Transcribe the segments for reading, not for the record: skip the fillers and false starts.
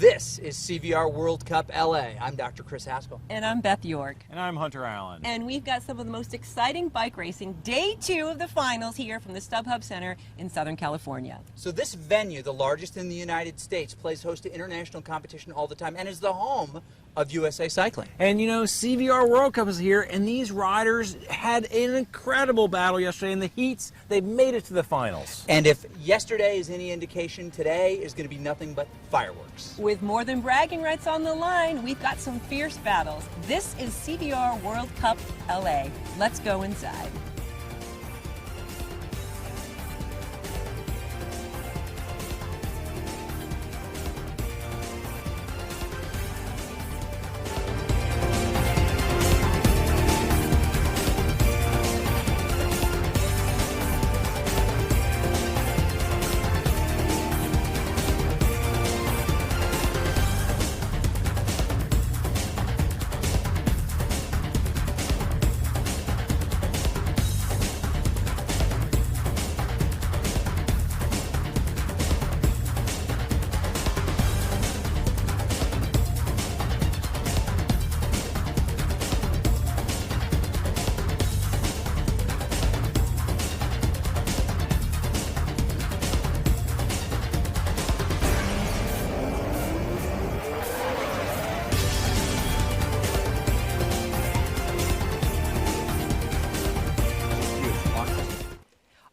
This is CVR World Cup LA. I'm Dr. Chris Haskell. And I'm Beth York. And I'm Hunter Allen. And we've got some of the most exciting bike racing, day 2 of the finals here from the StubHub Center in Southern California. So this venue, the largest in the United States, plays host to international competition all the time and is the home of USA Cycling. And you know, CVR World Cup is here, and these riders had an incredible battle yesterday in the heats. They made it to the finals. And if yesterday is any indication, today is going to be nothing but fireworks. With more than bragging rights on the line, we've got some fierce battles. This is CVR World Cup LA. Let's go inside.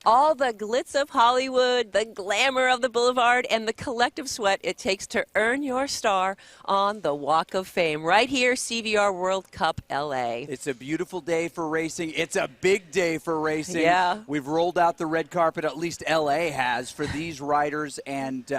All the glitz of Hollywood, the glamour of the boulevard, and the collective sweat it takes to earn your star on the Walk of Fame. Right here, CVR World Cup LA. It's a beautiful day for racing. It's a big day for racing. Yeah. We've rolled out the red carpet, at least LA has, for these riders, and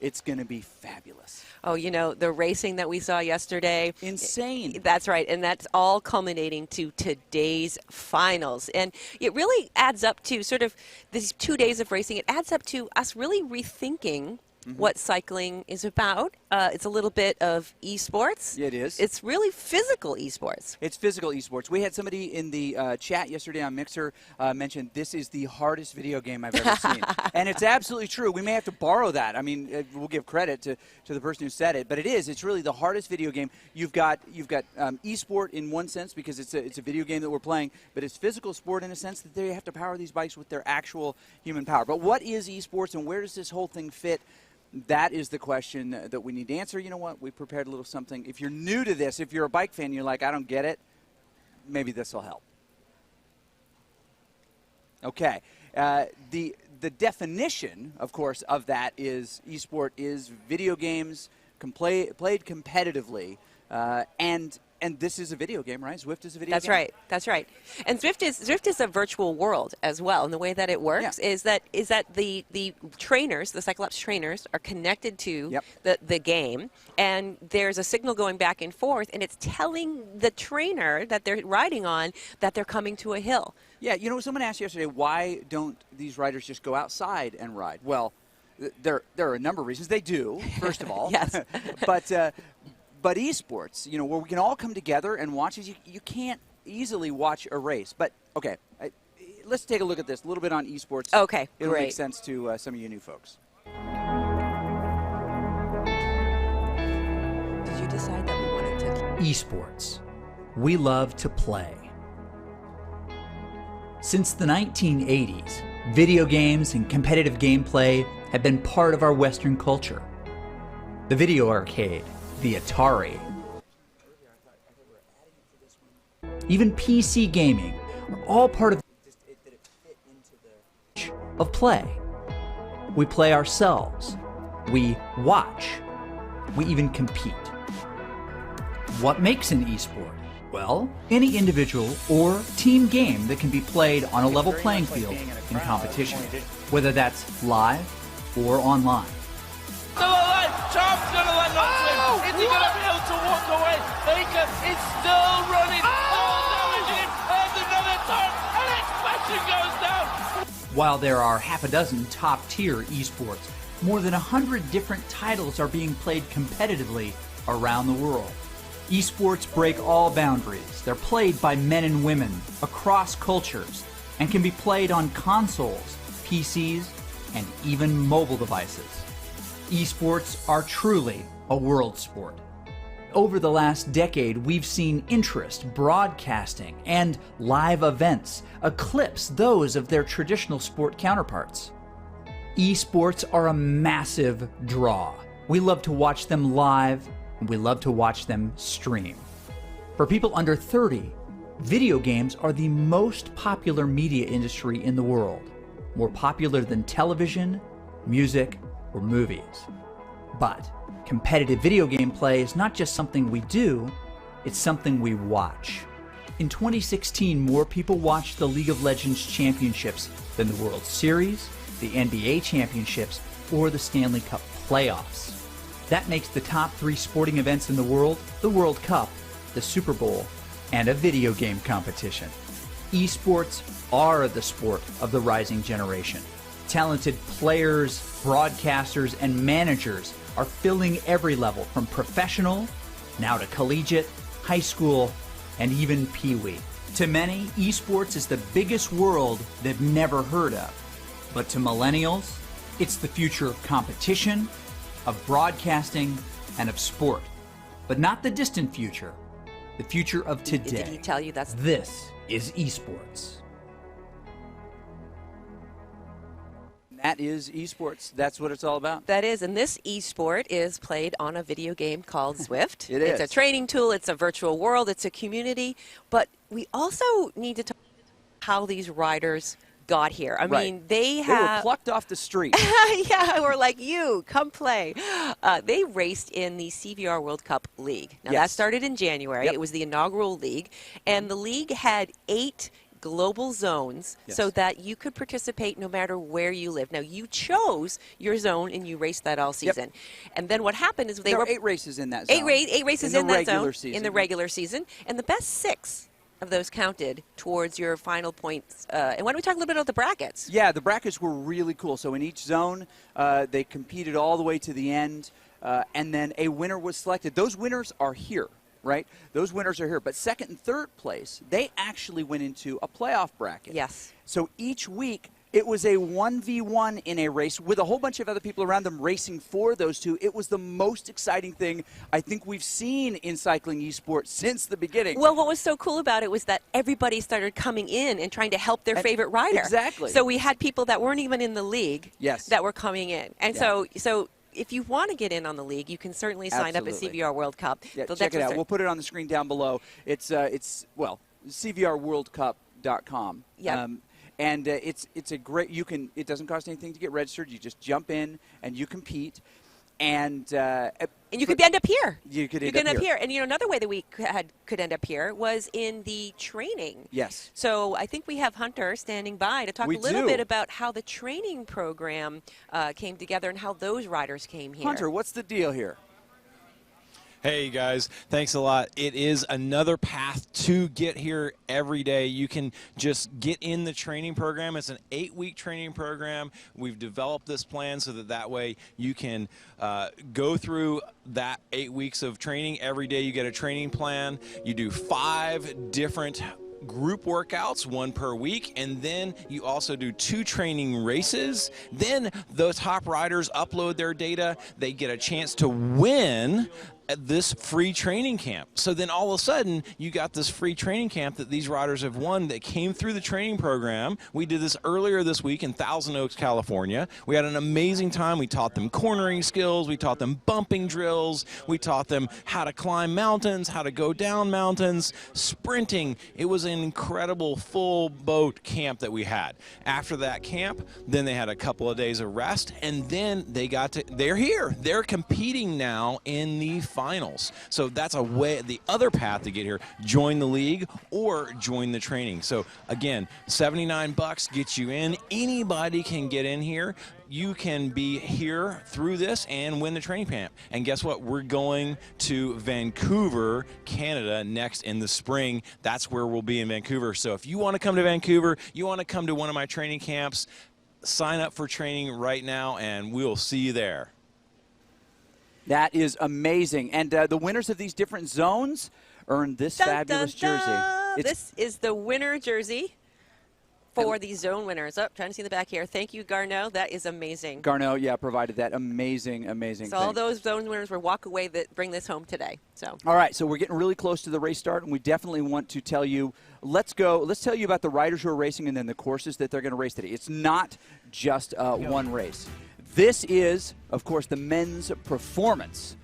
it's going to be fabulous. Oh, you know, the racing that we saw yesterday. Insane. That's right, and that's all culminating to today's finals. And it really adds up to sort of these 2 days of racing. It adds up to us really rethinking what cycling is about. It's a little bit of eSports. It is. It's really physical eSports. It's physical eSports. We had somebody in the chat yesterday on Mixer mention this is the hardest video game I've ever seen. And it's absolutely true. We may have to borrow that. I mean, we'll give credit to the person who said it, but it is. It's really the hardest video game. You've got eSport in one sense because it's a video game that we're playing, but it's physical sport in a sense that they have to power these bikes with their actual human power. But what is eSports and where does this whole thing fit? That is the question that we need to answer. You know what? We prepared a little something. If you're new to this, if you're a bike fan, you're like, I don't get it, maybe this will help. Okay. The definition, of course, of that is eSport is video games played competitively, and this is a video game, right? Zwift is a video game? That's right. That's right. And Zwift is a virtual world as well. And the way that it works is that the trainers, the Cyclops trainers, are connected to the game, and there's a signal going back and forth, and it's telling the trainer that they're riding on that they're coming to a hill. Yeah, you know, someone asked yesterday, why don't these riders just go outside and ride? Well, there are a number of reasons. They do, first of all. Yes. But eSports, you know, where we can all come together and watch it, you can't easily watch a race. But, okay, let's take a look at this a little bit on eSports. Okay, It'll great. make sense to some of you new folks. Did you decide that we wanted to? eSports. We love to play. Since the 1980s, video games and competitive gameplay have been part of our Western culture. The video arcade, the Atari, even PC gaming are all part of play. We play ourselves, we watch, we even compete. What makes an esport? Well, any individual or team game that can be played on a level playing field in competition, whether that's live or online. Still alive! Charm's gonna let not swim! Is he gonna be able to walk away? Baker is still running! Still damaging him! And another turn! And expansion goes down! While there are half a dozen top-tier esports, more than 100 different titles are being played competitively around the world. Esports break all boundaries. They're played by men and women across cultures and can be played on consoles, PCs, and even mobile devices. Esports are truly a world sport. Over the last decade, we've seen interest, broadcasting, and live events eclipse those of their traditional sport counterparts. Esports are a massive draw. We love to watch them live, and we love to watch them stream. For people under 30, video games are the most popular media industry in the world, more popular than television, music, or movies. But competitive video game play is not just something we do, it's something we watch. In 2016, more people watched the League of Legends Championships than the World Series, the NBA Championships, or the Stanley Cup playoffs. That makes the top 3 sporting events in the world the World Cup, the Super Bowl, and a video game competition. Esports are the sport of the rising generation. Talented players, broadcasters, and managers are filling every level from professional, now to collegiate, high school, and even Pee-wee. To many, esports is the biggest world they've never heard of. But to millennials, it's the future of competition, of broadcasting, and of sport. But not the distant future, the future of today. Did he tell you that's... This is esports. That is esports. That's what it's all about. That is, and this esport is played on a video game called Zwift. It is. It's a training tool, it's a virtual world, it's a community, but we also need to talk about how these riders got here. I mean, they were plucked off the street. Yeah, we're like, you, come play. They raced in the CVR World Cup League. Now, that started in January. It was the inaugural league, and the league had 8 global zones so that you could participate no matter where you live. Now, you chose your zone and you raced that all season. And then what happened is there were 8 races in that zone. 8 races in that zone season. in the regular season, and the best 6 of those counted towards your final points. And why don't we talk a little bit about the brackets? Yeah, the brackets were really cool. So in each zone, they competed all the way to the end, and then a winner was selected. Those winners are here. Right? Those winners are here. But second and third place, they actually went into a playoff bracket. Yes. So each week, it was a 1v1 in a race with a whole bunch of other people around them racing for those two. It was the most exciting thing I think we've seen in cycling esports since the beginning. Well, what was so cool about it was that everybody started coming in and trying to help their favorite rider. Exactly. So we had people that weren't even in the league that were coming in. And so if you want to get in on the league, you can certainly sign up at CVR World Cup. Yeah, check it out. We'll put it on the screen down below. It's CVRWorldCup.com. Yeah. And it's a great. It doesn't cost anything to get registered. You just jump in and you compete. And you could end up here. You could end up here. And another way that we could end up here was in the training. Yes. So I think we have Hunter standing by to talk a little bit about how the training program came together and how those riders came here. Hunter, what's the deal here? Hey guys, thanks a lot. It is another path to get here every day. You can just get in the training program. It's an 8-week training program. We've developed this plan so that way you can go through that 8 weeks of training. Every day you get a training plan. You do 5 different group workouts, 1 per week, and then you also do 2 training races. Then the top riders upload their data. They get a chance to win at this free training camp. So then all of a sudden you got this free training camp that these riders have won that came through the training program. We did this earlier this week in Thousand Oaks, California. We had an amazing time. We taught them cornering skills. We taught them bumping drills. We taught them how to climb mountains, how to go down mountains, sprinting. It was an incredible full boat camp that we had. After that camp, then they had a couple of days of rest, and then they're here. They're competing now in the finals. So that's the other path to get here. Join the league or join the training. So again, $79 gets you in. Anybody can get in here. You can be here through this and win the training camp. And guess what? We're going to Vancouver, Canada next in the spring. That's where we'll be in Vancouver. So if you want to come to Vancouver, you want to come to one of my training camps, sign up for training right now and we'll see you there. That is amazing. And the winners of these different zones earn this fabulous jersey. This is the winner jersey. for these zone winners. Oh, trying to see the back here. Thank you, Garneau. That is amazing. Garneau, yeah, provided that amazing thing. So all those zone winners were walk away that bring this home today. So. All right, so we're getting really close to the race start, and we definitely want to tell you, let's tell you about the riders who are racing and then the courses that they're going to race today. It's not just one race. This is, of course, the men's performance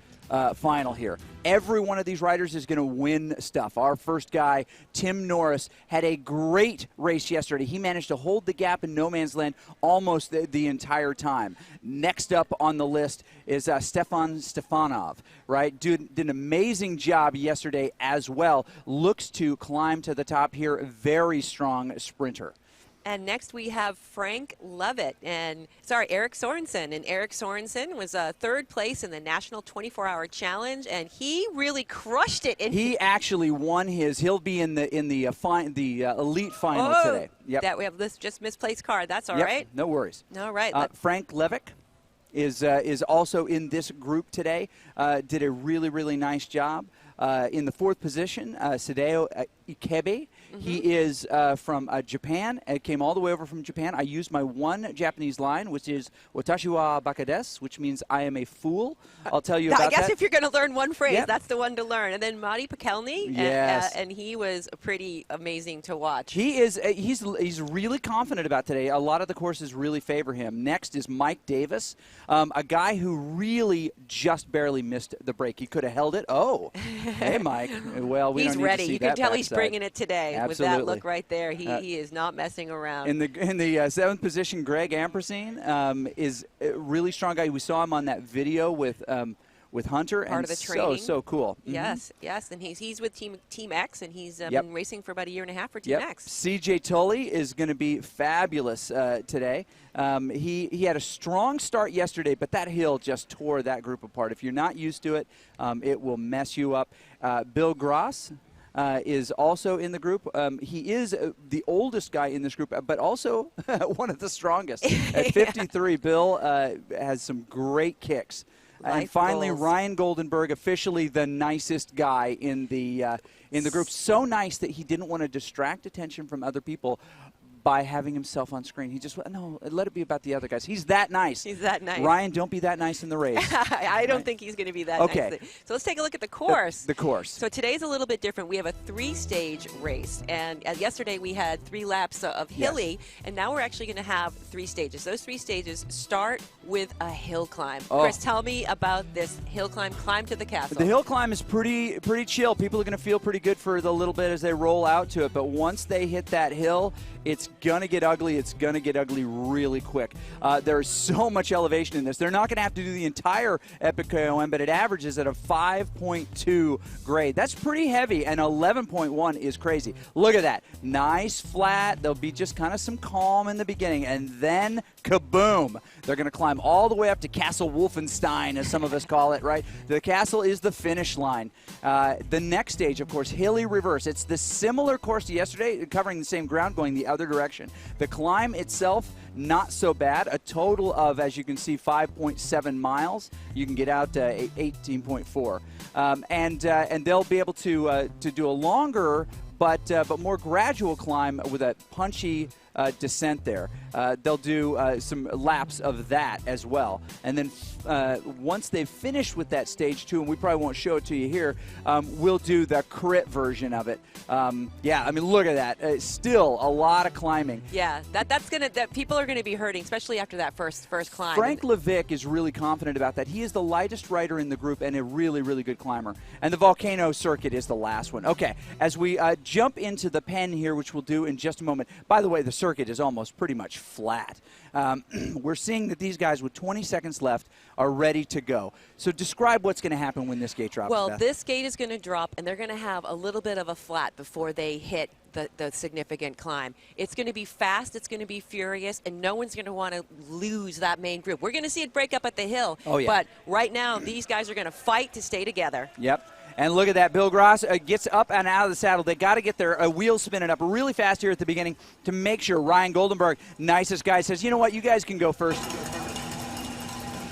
final here. Every one of these riders is going to win stuff. Our first guy, Tim Norris, had a great race yesterday. He managed to hold the gap in no man's land almost the entire time. Next up on the list is Stefan Stefanov, right? Did an amazing job yesterday as well. Looks to climb to the top here. Very strong sprinter. And next we have Eric Sorensen. And Eric Sorensen was third place in the National 24-Hour Challenge, and he really crushed it. He actually won his. He'll be in the elite final today. Yep. That we have this just misplaced card. That's all right. No worries. All right. Frank Levick is also in this group today. Did a really nice job. In the fourth position, Sadeo Ikebe. He is from Japan. Came all the way over from Japan. I used my one Japanese line, which is "Watashi wa baka desu," which means "I am a fool." I'll tell you about that. I guess if you're going to learn one phrase, that's the one to learn. And then Matti Pekelny, yes. and he was pretty amazing to watch. He is. He's really confident about today. A lot of the courses really favor him. Next is Mike Davis, a guy who really just barely missed the break. He could have held it. Oh, hey, Mike. Well, he's don't ready. Need to see You that can tell backside. He's bringing it today. Absolutely. With that look right there. He is not messing around. In the seventh position, Greg Ampersine is a really strong guy. We saw him on that video with Hunter. Part of the training. So cool. Yes, and he's with Team X, and he's been racing for about a year and a half for Team X. CJ Tully is going to be fabulous today. He had a strong start yesterday, but that hill just tore that group apart. If you're not used to it, it will mess you up. Bill Gross is also in the group. He is the oldest guy in this group, but also one of the strongest. At 53, Bill has some great kicks. And finally, goals. Ryan Goldenberg, officially the nicest guy in the group. So nice that he didn't want to distract attention from other people by having himself on screen. He just went, no, let it be about the other guys. He's that nice. He's that nice. Ryan, don't be that nice in the race. I don't think he's going to be that nice. So let's take a look at the course. The course. So today's a little bit different. We have a 3-stage race. And yesterday we had 3 laps of Hilly, and now we're actually going to have 3 stages. Those 3 stages start with a hill climb. Chris, tell me about this hill climb to the castle. The hill climb is pretty chill. People are going to feel pretty good for the little bit as they roll out to it. But once they hit that hill, it's going to get ugly. It's going to get ugly really quick. There's so much elevation in this. They're not going to have to do the entire Epic KOM, but it averages at a 5.2 grade. That's pretty heavy, and 11.1 is crazy. Look at that. Nice flat. There'll be just kind of some calm in the beginning, and then kaboom. They're going to climb all the way up to Castle Wolfenstein, as some of us call it, right? The castle is the finish line. The next stage, of course, Hilly Reverse. It's the similar course to yesterday, covering the same ground, going the other direction. The climb itself, not so bad. A total of, as you can see, 5.7 miles. You can get out to 18.4. And they'll be able to do a longer but more gradual climb with a punchy descent there. They'll do some laps of that as well. And then once they've finished with that stage 2, and we probably won't show it to you here, we'll do the crit version of it. Yeah, I mean, look at that. Still a lot of climbing. Yeah, that people are going to be hurting, especially after that first climb. Frank Levick is really confident about that. He is the lightest rider in the group and a really, really good climber. And the Volcano circuit is the last one. Okay, as we jump into the pen here, which we'll do in just a moment. By the way, the circuit is almost pretty much flat. We're seeing that these guys with 20 seconds left are ready to go. So describe what's going to happen when this gate drops. Well, Beth. this gate is going to drop, and they're going to have a little bit of a flat before they hit the significant climb. It's going to be fast, it's going to be furious, and no one's going to want to lose that main group. We're going to see it break up at the hill, but right now these guys are going to fight to stay together. Yep. And look at that. Bill Gross gets up and out of the saddle. They got to get their wheels spinning up really fast here at the beginning to make sure. Ryan Goldenberg, nicest guy, says, you know what, you guys can go first.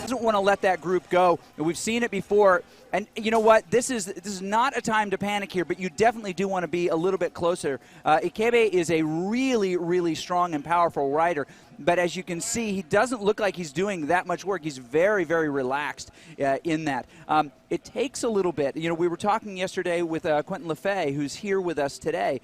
doesn't want to let that group go. And we've seen it before. And you know what? This is not a time to panic here, but you definitely do want to be a little bit closer. Ikebe is a really, really strong and powerful rider. But as you can see, he doesn't look like he's doing that much work. He's very, very relaxed in that. It takes a little bit. You know, we were talking yesterday with Quentin Lefebvre, who's here with us today.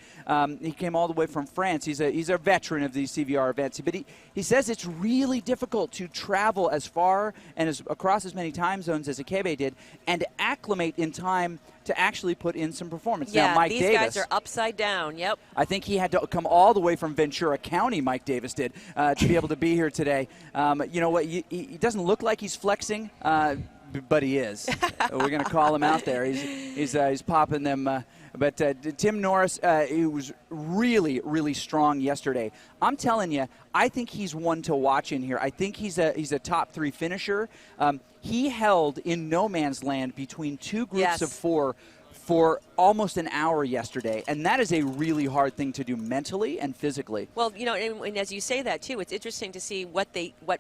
He came all the way from France. He's a veteran of these CVR events. But he says it's really difficult to travel as far and across as many time zones as Ikebe did and to acclimate in time to actually put in some performance. Yeah, now, Mike these Davis, guys are upside down. Yep. I think he had to come all the way from Ventura County, Mike Davis did, to be able to be here today. You know what? He doesn't look like he's flexing, but he is. We're going to call him out there. He's popping them. But Tim Norris, he was really, really strong yesterday. I'm telling you, I think he's one to watch in here. I think he's a top 3 finisher. He held in no man's land between two groups of 4 for almost an hour yesterday, and that is a really hard thing to do mentally and physically. Well, you know, and as you say that too, it's interesting to see what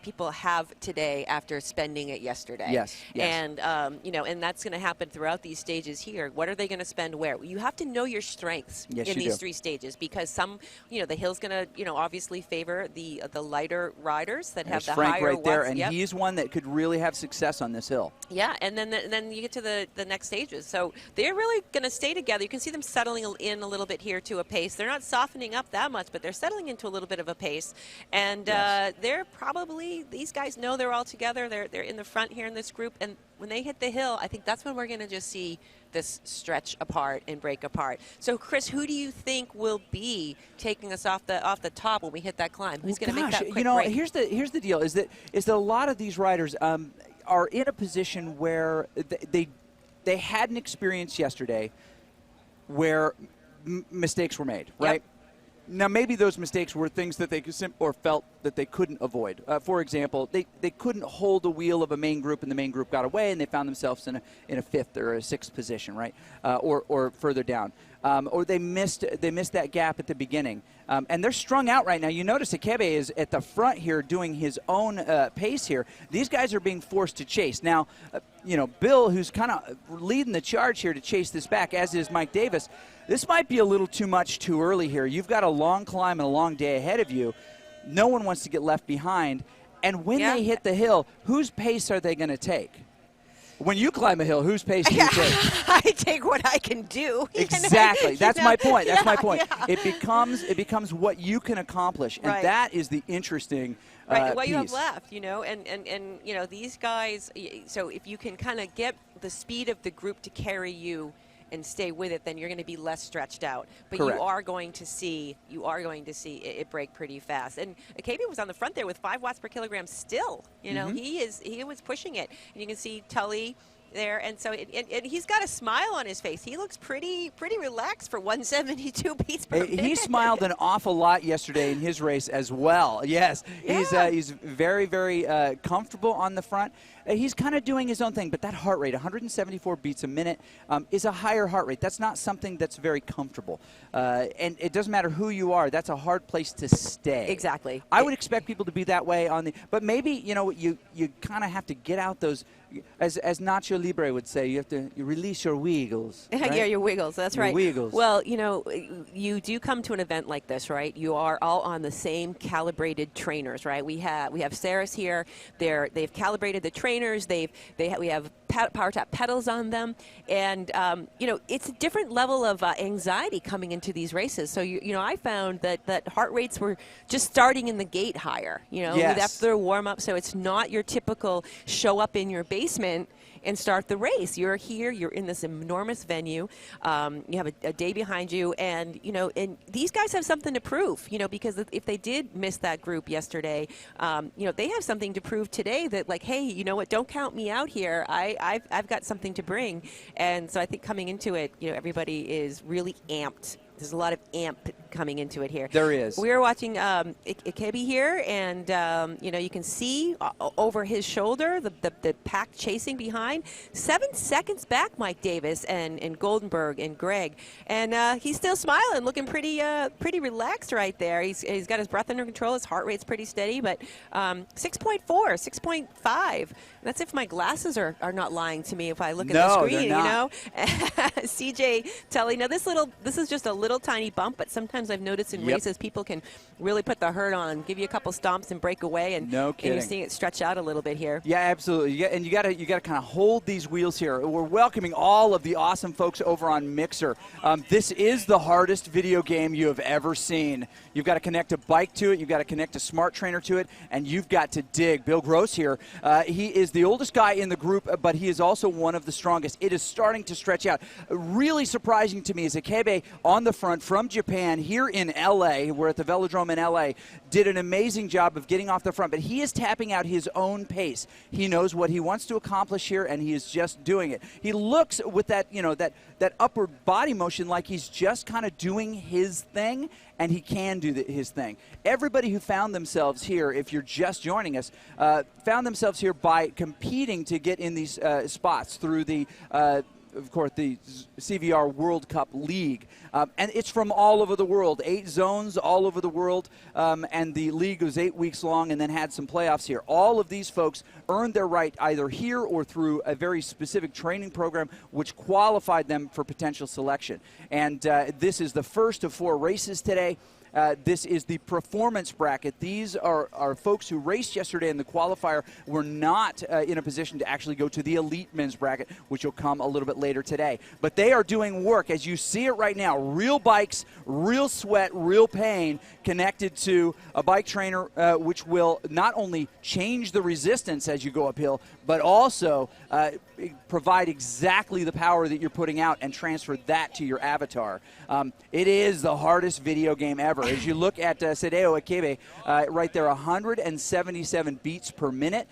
people have today after spending it yesterday. Yes. And you know, and that's going to happen throughout these stages here. What are they going to spend where? You have to know your strengths in these 3 stages, because some, you know, the hill's going to, you know, obviously favor the lighter riders that have the Frank higher right there, watts. and he's one that could really have success on this hill. Yeah, and then you get to the next stages. So they're really going to stay together. You can see them settling in a little bit here to a pace. They're not softening up that much, but they're settling into a little bit of a pace. And they're probably, these guys know they're all together. They're in the front here in this group. And when they hit the hill, I think that's when we're going to just see this stretch apart and break apart. So, Chris, who do you think will be taking us off the top when we hit that climb? Who's going to make that quick you know, break? here's the deal: is that a lot of these riders are in a position where they had an experience yesterday where mistakes were made, right? Yep. Now, maybe those mistakes were things that they could or felt that they couldn't avoid. For example, they couldn't hold the wheel of a main group, and the main group got away, and they found themselves in a 5th or a 6th position, right? Or further down. Or they missed that gap at the beginning. And they're strung out right now. You notice Ikebe is at the front here doing his own pace here. These guys are being forced to chase. Now, you know, Bill, who's kind of leading the charge here to chase this back, as is Mike Davis, this might be a little too much too early here. You've got a long climb and a long day ahead of you. No one wants to get left behind. And when they hit the hill, whose pace are they going to take? When you climb a hill, whose pace do you take? I take what I can do. Exactly. That's my point. That's my point. Yeah. It becomes what you can accomplish, and that is the interesting what piece. you have left, you know, and you know, these guys. So if you can kind of get the speed of the group to carry you and stay with it, then you're going to be less stretched out. But Correct. you are going to see it break pretty fast. And Ikebe was on the front there with 5 watts per kilogram still. You know, he was pushing it, and you can see Tully there, and so and he's got a smile on his face. He looks pretty relaxed for 172 beats per minute. He smiled an awful lot yesterday in his race as well. Yes, he's very, very comfortable on the front. He's kind of doing his own thing, but that heart rate, 174 beats a minute, is a higher heart rate. That's not something that's very comfortable. And it doesn't matter who you are. That's a hard place to stay. Exactly. I would expect people to be that way on the – but maybe, you know, you kind of have to get out those – as Nacho Libre would say, you release your wiggles. Right? Yeah, your wiggles. That's right. Wiggles. Well, you know, you do come to an event like this, right? You are all on the same calibrated trainers, right? We have Saris here. They've calibrated the trainers. We have power tap pedals on them, and you know, it's a different level of anxiety coming into these races. So you know, I found that heart rates were just starting in the gate higher. You know, after a warm up. So it's not your typical show up in your basement and start the race. You're here, you're in this enormous venue, you have a day behind you, and you know, and these guys have something to prove, you know, because if they did miss that group yesterday, you know, they have something to prove today that, like, hey, you know what, don't count me out here. I've got something to bring. And so I think coming into it, you know, everybody is really amped. There's a lot of coming into it here. There is. We were watching Ikebi here, and you can see over his shoulder the pack chasing behind. 7 seconds back, Mike Davis and Goldenberg and Greg, and he's still smiling, looking pretty relaxed right there. He's got his breath under control. His heart rate's pretty steady, but 6.4, 6.5. That's if my glasses are not lying to me if I look at the screen, they're not. CJ Telly, now this is just a little tiny bump, but sometimes I've noticed in races people can really put the hurt on, give you a couple stomps and break away, and, no kidding. And you're seeing it stretch out a little bit here. Yeah, absolutely. And you got to kind of hold these wheels here. We're welcoming all of the awesome folks over on Mixer. This is the hardest video game you have ever seen. You've got to connect a bike to it, you've got to connect a smart trainer to it, and you've got to dig. Bill Gross here, he is the oldest guy in the group, but he is also one of the strongest. It is starting to stretch out. Really surprising to me is Ikebe on the front from Japan here in LA. We're at the Velodrome in LA. Did an amazing job of getting off the front, but he is tapping out his own pace. He knows what he wants to accomplish here, and he is just doing it. He looks with that, that upward body motion like he's just kind of doing his thing, and he can do his thing. Everybody who found themselves here, if you're just joining us, found themselves here by competing to get in these spots through the of course, the CVR World Cup League. And it's from all over the world, 8 zones all over the world, and the league was 8 weeks long and then had some playoffs here. All of these folks earned their right either here or through a very specific training program which qualified them for potential selection. And this is the first of 4 races today. This is the performance bracket. These are folks who raced yesterday in the qualifier, were not in a position to actually go to the elite men's bracket, which will come a little bit later today. But they are doing work, as you see it right now. Real bikes, real sweat, real pain connected to a bike trainer, which will not only change the resistance as you go uphill, but also provide exactly the power that you're putting out and transfer that to your avatar. It is the hardest video game ever. As you look at Sadeo Ikebe right there, 177 beats per minute.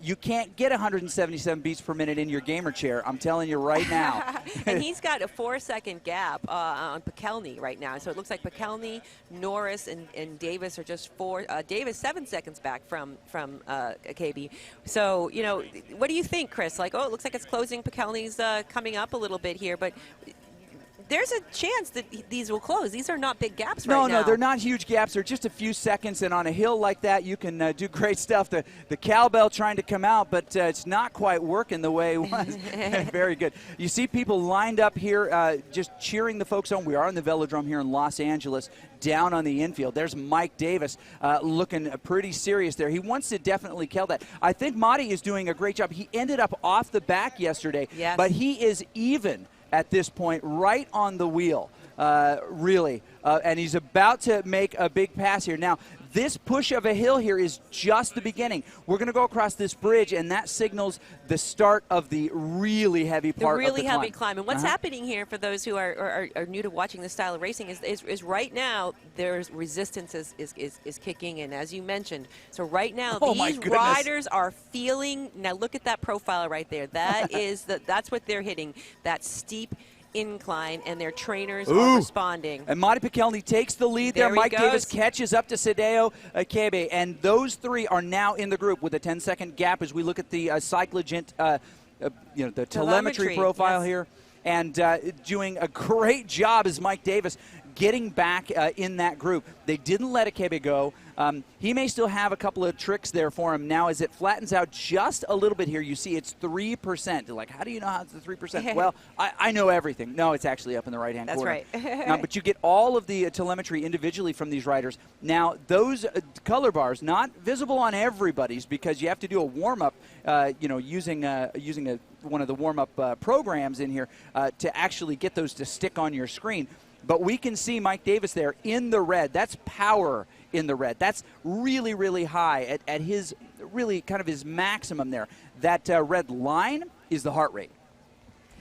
You can't get 177 beats per minute in your gamer chair. I'm telling you right now. And he's got a 4-second gap on Pekelny right now. So it looks like Pekelny, Norris, and Davis are just Davis 7 seconds back from Ikebe. So, what do you think, Chris? Like, it looks like it's closing. Pekelny's coming up a little bit here, but there's a chance that these will close. These are not big gaps right now. No, they're not huge gaps. They're just a few seconds, and on a hill like that, you can do great stuff. The cowbell trying to come out, but it's not quite working the way it was. Very good. You see people lined up here just cheering the folks on. We are in the Velodrome here in Los Angeles, down on the infield. There's Mike Davis looking pretty serious there. He wants to definitely kill that. I think Madi is doing a great job. He ended up off the back yesterday, yes, but he is even at this point, right on the wheel, really. And he's about to make a big pass here. Now, this push of a hill here is just the beginning. We're going to go across this bridge, and that signals the start of the really heavy part of the climb. The really heavy climb. And what's happening here for those who are new to watching this style of racing is right now there's resistance is kicking in, as you mentioned. So right now these riders are feeling. Now look at that profile right there. That that's what they're hitting. That steep incline, and their trainers are responding. And Madi Pekelny takes the lead there. Mike Davis catches up to Sadeo Ikebe, and those 3 are now in the group with a 10-second gap as we look at the Cyclogent, the telemetry profile here, and doing a great job is Mike Davis getting back in that group. They didn't let Ikebe go. He may still have a couple of tricks there for him now as it flattens out just a little bit here. You see it's 3%. They're like, how do you know how it's the 3%? Well, I know everything. No, it's actually up in the right-hand corner. That's right. But you get all of the telemetry individually from these riders. Now, those color bars, not visible on everybody's because you have to do a warm-up, using one of the warm-up programs in here to actually get those to stick on your screen. But we can see Mike Davis there in the red. That's power in the red. That's really, really high at his really kind of his maximum there. That red line is the heart rate.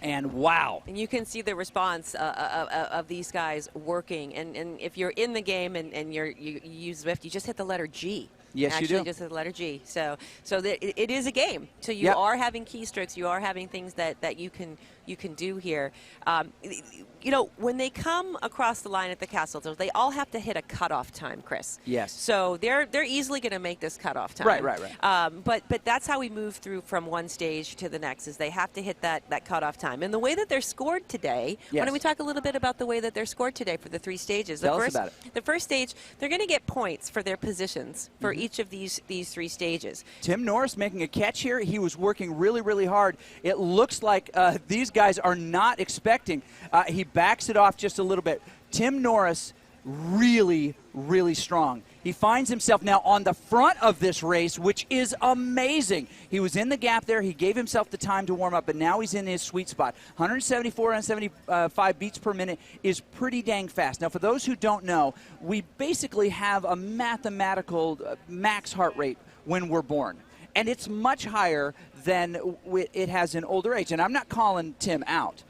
And wow. And you can see the response of these guys working. And if you're in the game and you use Zwift, you just hit the letter G. Yes, actually, you do. just hit the letter G. So it is a game. So you are having keystrokes. You are having things that you can you can do here. You know, when they come across the line at the castle, they all have to hit a cutoff time, Chris. Yes. So they're easily going to make this cutoff time. Right. But that's how we move through from one stage to the next, is they have to hit that cutoff time. And the way that they're scored today, why don't we talk a little bit about the way that they're scored today for the 3 stages? Tell us about it. The first stage, they're going to get points for their positions for each of these 3 stages. Tim Norris making a catch here. He was working really, really hard. It looks like these guys are not expecting. He backs it off just a little bit. Tim Norris, really, really strong. He finds himself now on the front of this race, which is amazing. He was in the gap there. He gave himself the time to warm up, but now he's in his sweet spot. 174 and 75 beats per minute is pretty dang fast. Now, for those who don't know, we basically have a mathematical max heart rate when we're born. And it's much higher than it has in older age. And I'm not calling Tim out.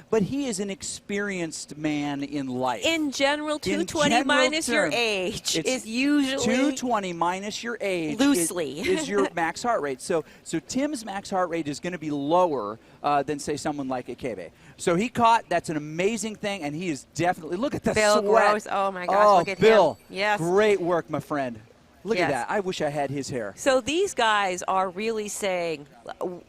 But he is an experienced man in life. In general, 220 minus your age is usually 220 minus your age loosely is your max heart rate. So Tim's max heart rate is going to be lower than, say, someone like Ikebe. So he caught. That's an amazing thing, and he is definitely, look at the Bill sweat. Gross. Oh my gosh, look at Bill, him. Yes. Great work, my friend. Look Yes. at that. I wish I had his hair. So these guys are really saying,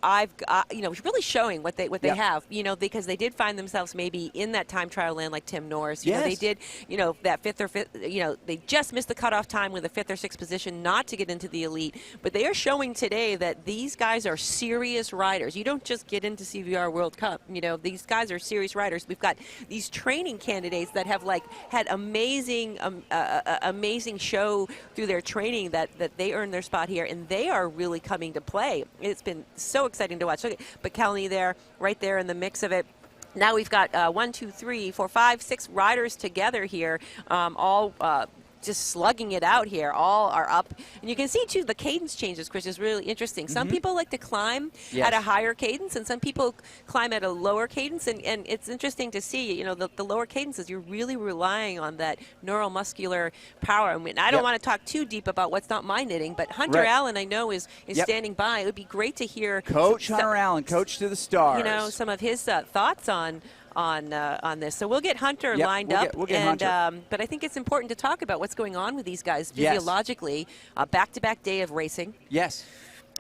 I've got, you know, really showing what they have, you know, because they did find themselves maybe in that time trial land like Tim Norris. You know, they did, you know, that fifth, you know, they just missed the cutoff time with a 5th or 6th position not to get into the elite. But they are showing today that these guys are serious riders. You don't just get into CVR World Cup. You know, these guys are serious riders. We've got these training candidates that have like had amazing, amazing show through their training that they earned their spot here, and they are really coming to play. It's been so exciting to watch. Look at Volcano there, right there in the mix of it. Now we've got 1, 2, 3, 4, 5, 6 riders together here, all just slugging it out here. All are up. And you can see, too, the cadence changes, Chris, is really interesting. Some people like to climb at a higher cadence, and some people climb at a lower cadence. And it's interesting to see, you know, the lower cadences, you're really relying on that neuromuscular power. I mean, I don't want to talk too deep about what's not my knitting, but Hunter Allen, I know, is standing by. It would be great to hear Coach Hunter Allen, coach to the stars. You know, some of his thoughts on this. So we'll get Hunter lined up. We'll get Hunter. But I think it's important to talk about what's going on with these guys physiologically. Back-to-back day of racing. Yes.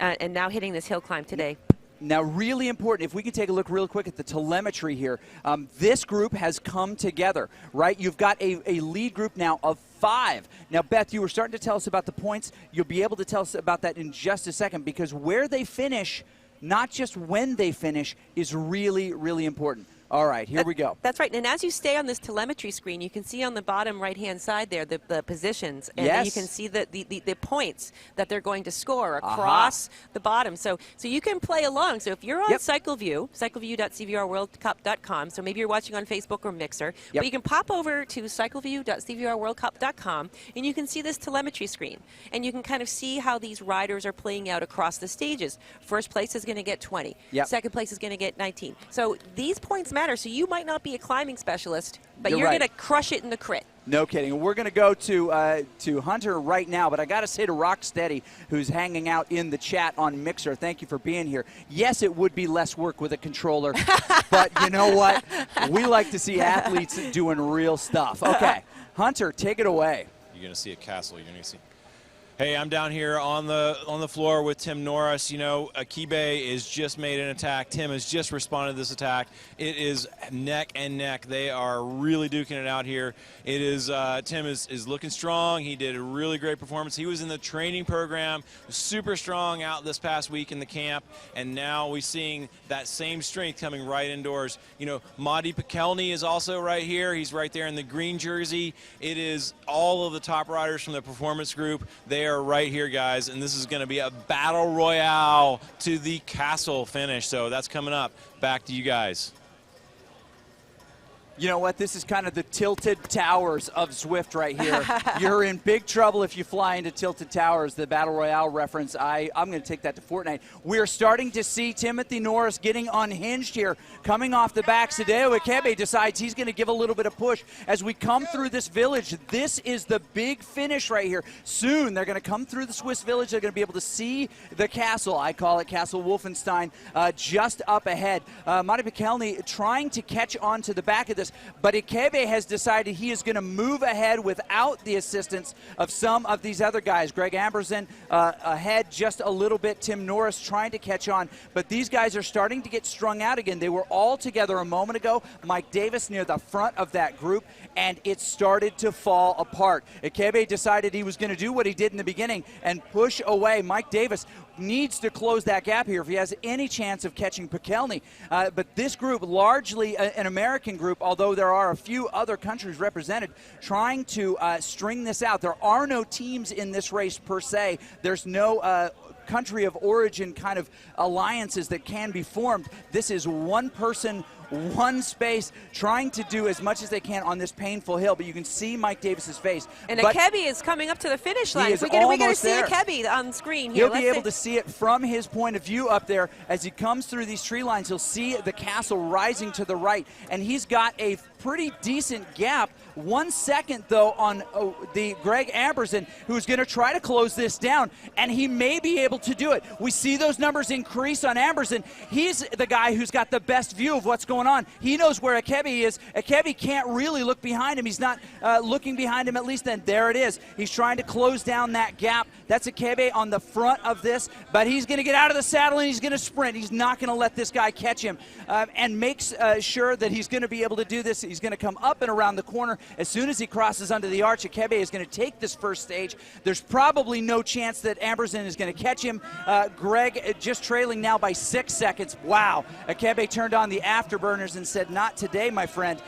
And now hitting this hill climb today. Now, really important, if we can take a look real quick at the telemetry here, this group has come together, right? You've got a lead group now of 5. Now, Beth, you were starting to tell us about the points. You'll be able to tell us about that in just a second, because where they finish, not just when they finish, is really, really important. All right, here we go. That's right. And as you stay on this telemetry screen, you can see on the bottom right-hand side there the positions. And then you can see the points that they're going to score across the bottom. So you can play along. So if you're on CycleView, cycleview.cvrworldcup.com, so maybe you're watching on Facebook or Mixer, but you can pop over to cycleview.cvrworldcup.com, and you can see this telemetry screen. And you can kind of see how these riders are playing out across the stages. First place is going to get 20. Second place is going to get 19. So these points matter. So you might not be a climbing specialist, but you're going to crush it in the crit. No kidding. We're going to go to Hunter right now, but I got to say to Rocksteady, who's hanging out in the chat on Mixer, thank you for being here. Yes, it would be less work with a controller, but you know what? We like to see athletes doing real stuff. Okay, Hunter, take it away. You're going to see a castle. You're going to see. Hey, I'm down here on the floor with Tim Norris. You know, Ikebe is just made an attack. Tim has just responded to this attack. It is neck and neck. They are really duking it out here. It is Tim is looking strong. He did a really great performance. He was in the training program, super strong out this past week in the camp, and now we're seeing that same strength coming right indoors. You know, Madi Pekelny is also right here. He's right there in the green jersey. It is all of the top riders from the performance group. They are right here, guys, and this is going to be a battle royale to the castle finish. So that's coming up. Back to you guys. You know what? This is kind of the tilted towers of Zwift right here. You're in big trouble if you fly into tilted towers, the Battle Royale reference. I'm going to take that to Fortnite. We're starting to see Timothy Norris getting unhinged here. Coming off the back, Sadeo Ikebe decides he's going to give a little bit of push. As we come through this village, this is the big finish right here. Soon, they're going to come through the Swiss village. They're going to be able to see the castle. I call it Castle Wolfenstein, just up ahead. Matti Pekelny trying to catch on to the back of this, but Ikebe has decided he is going to move ahead without the assistance of some of these other guys. Greg Amberson ahead just a little bit. Tim Norris trying to catch on, but these guys are starting to get strung out again. They were all together a moment ago. Mike Davis near the front of that group, and it started to fall apart. Ikebe decided he was going to do what he did in the beginning and push away. Mike Davis needs to close that gap here if he has any chance of catching Pekelny. But this group, largely an American group, although there are a few other countries represented, trying to string this out. There are no teams in this race per se. There's no country of origin kind of alliances that can be formed. This is one person, one space, trying to do as much as they can on this painful hill, but you can see Mike Davis's face. And Ikebe is coming up to the finish line. We're going to see Ikebe on screen here. He'll be able to see it from his point of view up there. As he comes through these tree lines, he'll see the castle rising to the right, and he's got a pretty decent gap. 1 second, though, on the Greg Amberson, who's going to try to close this down, and he may be able to do it. We see those numbers increase on Amberson. He's the guy who's got the best view of what's going on. He knows where Ikebe is. Ikebe can't really look behind him. He's not looking behind him, at least then. There it is. He's trying to close down that gap. That's Ikebe on the front of this, but he's going to get out of the saddle and he's going to sprint. He's not going to let this guy catch him, and makes sure that he's going to be able to do this. He's going to come up and around the corner. As soon as he crosses under the arch, Ikebe is going to take this first stage. There's probably no chance that Amberson is going to catch him. Greg just trailing now by 6 seconds. Wow. Ikebe turned on the afterburners and said, not today, my friend.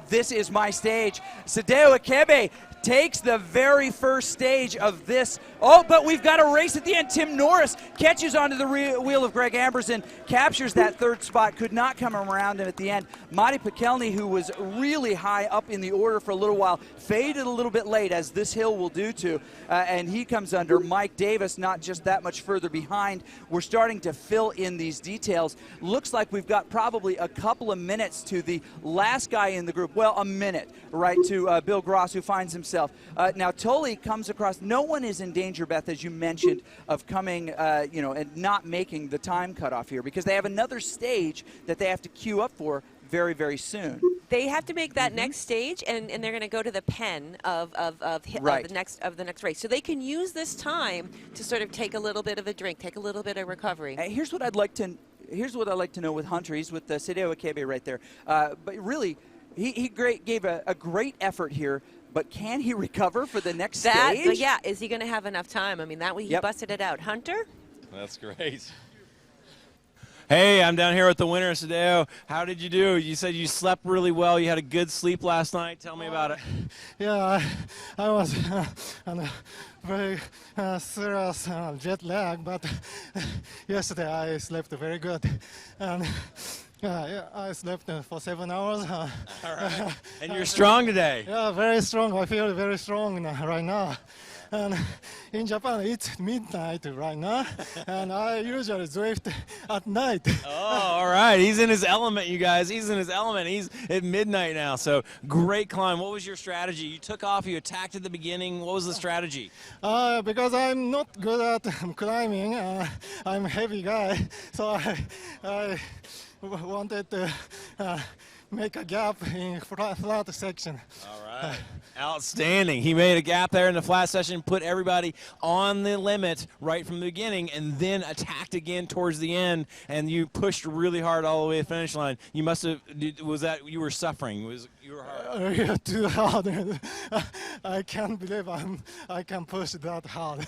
This is my stage. Sadeo Ikebe takes the very first stage of this. Oh, but we've got a race at the end. Tim Norris catches onto the wheel of Greg Amberson, captures that third spot, could not come around him at the end. Matti Pekelny, who was really high up in the order for a little while, faded a little bit late, as this hill will do to, and he comes under. Mike Davis not just that much further behind. We're starting to fill in these details. Looks like we've got probably a couple of minutes to the last guy in the group. Well, a minute, right, to Bill Gross, who finds himself. Now, Tully comes across. No one is in danger, Beth, as you mentioned, of coming, and not making the time cutoff here, because they have another stage that they have to queue up for very, very soon. They have to make that next stage, and they're going to go to the pen of the next race. So they can use this time to sort of take a little bit of a drink, take a little bit of recovery. Here's what I'd like to know with Hunter. He's with Sadeo Ikebe right there. But really, he gave a great effort here. But can he recover for the next stage? Yeah, is he going to have enough time? I mean, that way he busted it out. Hunter? That's great. Hey, I'm down here with the winner, Sadeo. How did you do? You said you slept really well. You had a good sleep last night. Tell me about it. Yeah, I was very serious jet lag, but yesterday I slept very good. And I slept for 7 hours. All right. And you're strong today. Yeah, very strong. I feel very strong right now. And in Japan, it's midnight right now, and I usually Zwift at night. Oh, all right. He's in his element, you guys. He's in his element. He's at midnight now, so great climb. What was your strategy? You took off, you attacked at the beginning. What was the strategy? Because I'm not good at climbing. I'm a heavy guy, so I wanted to make a gap in flat section. All right. Outstanding. He made a gap there in the flat section, put everybody on the limit right from the beginning, and then attacked again towards the end, and you pushed really hard all the way to the finish line. You must have, was that, you were suffering? You were hard? Yeah, too hard. I can't believe I can push that hard.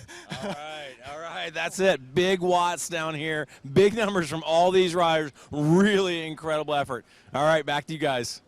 All right. That's it. Big watts down here. Big numbers from all these riders. Really incredible effort. All right, back to you guys.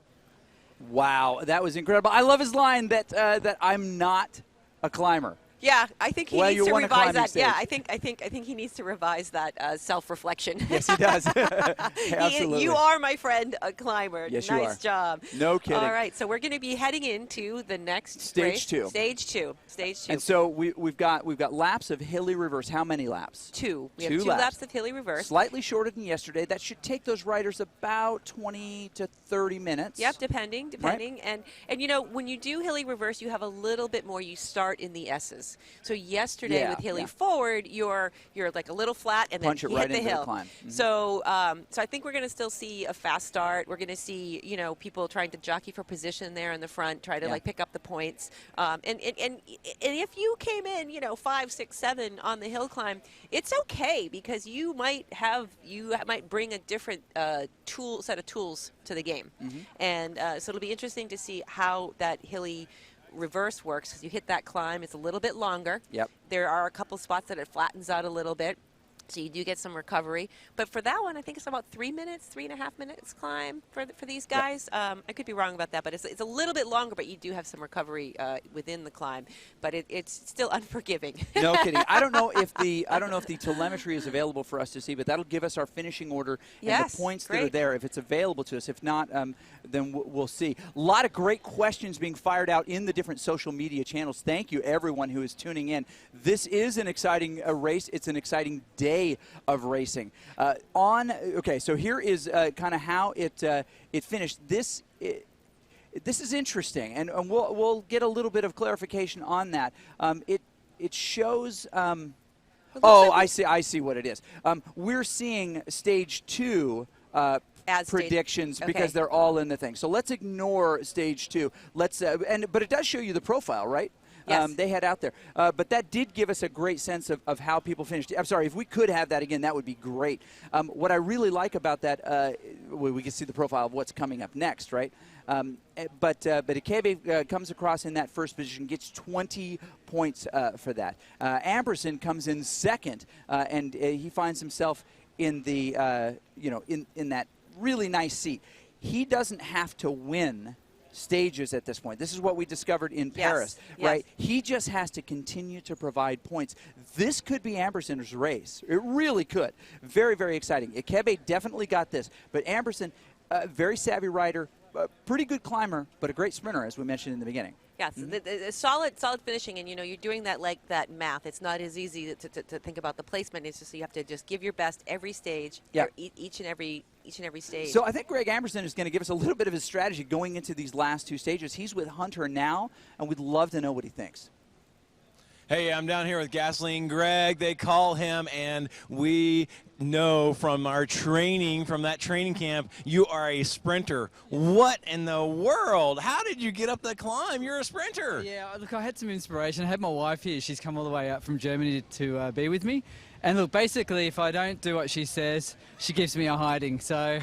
Wow, that was incredible. I love his line that I'm not a climber. Yeah, I think he needs to revise that. Stage. Yeah, I think he needs to revise that self-reflection. Yes, he does. Absolutely. You are, my friend, a climber. Yes, nice you are. job. No kidding. All right, so we're going to be heading into the next Stage race. 2. Stage 2. Stage 2. And so we've got laps of Hilly reverse. How many laps? 2. We Two have 2 laps of Hilly reverse. Slightly shorter than yesterday. That should take those riders about 20 to 30 minutes. Yep, depending. Right. And you know, when you do Hilly reverse, you have a little bit more. You start in the S's. So yesterday with Hilly forward, you're like a little flat, and Punch then it you right hit the into hill. the climb. Mm-hmm. So I think we're going to still see a fast start. We're going to see, you know, people trying to jockey for position there in the front, try to like pick up the points. And if you came in, you know, 5, 6, 7 on the hill climb, it's okay, because you might bring a different set of tools to the game. Mm-hmm. And so it'll be interesting to see how that Hilly reverse works, because you hit that climb, it's a little bit longer. Yep. There are a couple spots that it flattens out a little bit, so you do get some recovery. But for that one, I think it's about 3.5 minutes climb for these guys. Yep. I could be wrong about that, but it's a little bit longer, but you do have some recovery within the climb. But it's still unforgiving. No kidding. I don't know if the telemetry is available for us to see, but that'll give us our finishing order and the points that are there if it's available to us. If not, then we'll see. A lot of great questions being fired out in the different social media channels. Thank you, everyone who is tuning in. This is an exciting race. It's an exciting day of racing. So here is kind of how it finished. This is interesting, and we'll get a little bit of clarification on that. It shows. I see what it is. We're seeing stage 2 predictions because they're all in the thing. So let's ignore stage 2. But it does show you the profile, right? Yes. They head out there. But that did give us a great sense of how people finished. I'm sorry, if we could have that again, that would be great. What I really like about that, we can see the profile of what's coming up next, right? But Ikebe comes across in that first position, gets 20 points for that. Amberson comes in second, and he finds himself in the in that really nice seat. He doesn't have to win stages at this point. This is what we discovered in Paris, right? He just has to continue to provide points. This could be Amberson's race. It really could. Very, very exciting. Ikebe definitely got this, but Amberson, very savvy rider, pretty good climber, but a great sprinter, as we mentioned in the beginning. Yes, the solid finishing, and you know, you're doing that like that math. It's not as easy to think about the placement. It's just you have to just give your best every stage, each and every stage. So I think Greg Amberson is going to give us a little bit of his strategy going into these last 2 stages. He's with Hunter now, and we'd love to know what he thinks. Hey, I'm down here with Gasoline Greg, they call him, and we know from our training, from that training camp, you are a sprinter. What in the world? How did you get up the climb? You're a sprinter. Yeah, look, I had some inspiration. I had my wife here. She's come all the way out from Germany to be with me. And look, basically, if I don't do what she says, she gives me a hiding. So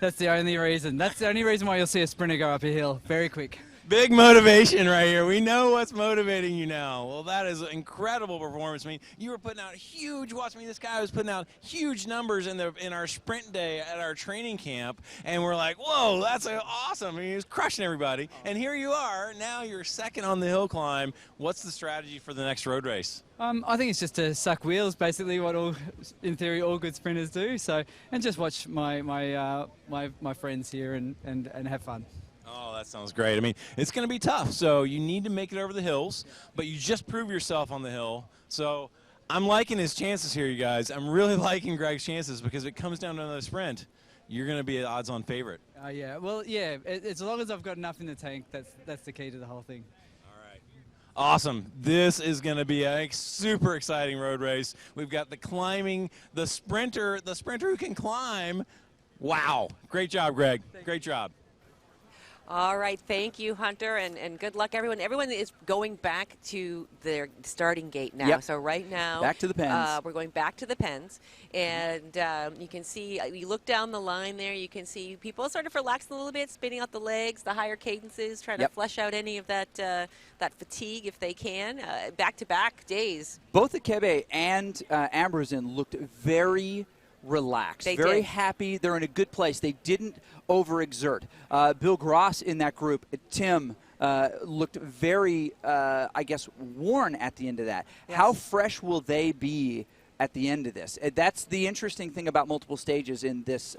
that's the only reason. That's the only reason why you'll see a sprinter go up a hill very quick. Big motivation right here. We know what's motivating you now. Well, that is an incredible performance. I mean, you were putting out huge, watch me, this guy was putting out huge numbers in our sprint day at our training camp, and we're like, whoa, that's awesome. I mean, he was crushing everybody. And here you are, now you're second on the hill climb. What's the strategy for the next road race? I think it's just to suck wheels, basically what in theory, all good sprinters do. So, and just watch my friends here and have fun. Oh, that sounds great. I mean, it's going to be tough, so you need to make it over the hills, but you just prove yourself on the hill. So I'm liking his chances here, you guys. I'm really liking Greg's chances because if it comes down to another sprint, you're going to be an odds-on favorite. Yeah. Well, yeah, as long as I've got enough in the tank, that's the key to the whole thing. All right. Awesome. This is going to be a super exciting road race. We've got the climbing, the sprinter who can climb. Wow. Great job, Greg. Great job. All right, thank you, Hunter, and good luck, everyone. Everyone is going back to their starting gate now. Yep. So right now, back to the pens. We're going back to the pens, and you can see, you look down the line there, you can see people sort of relaxing a little bit, spinning out the legs, the higher cadences, trying to flesh out any of that fatigue if they can. Back-to-back days. Both Ikebe and Amberson looked very relaxed, very happy. They're in a good place. They didn't overexert. Bill Gross in that group, Tim, looked very, I guess, worn at the end of that. Yes. How fresh will they be at the end of this? That's the interesting thing about multiple stages in this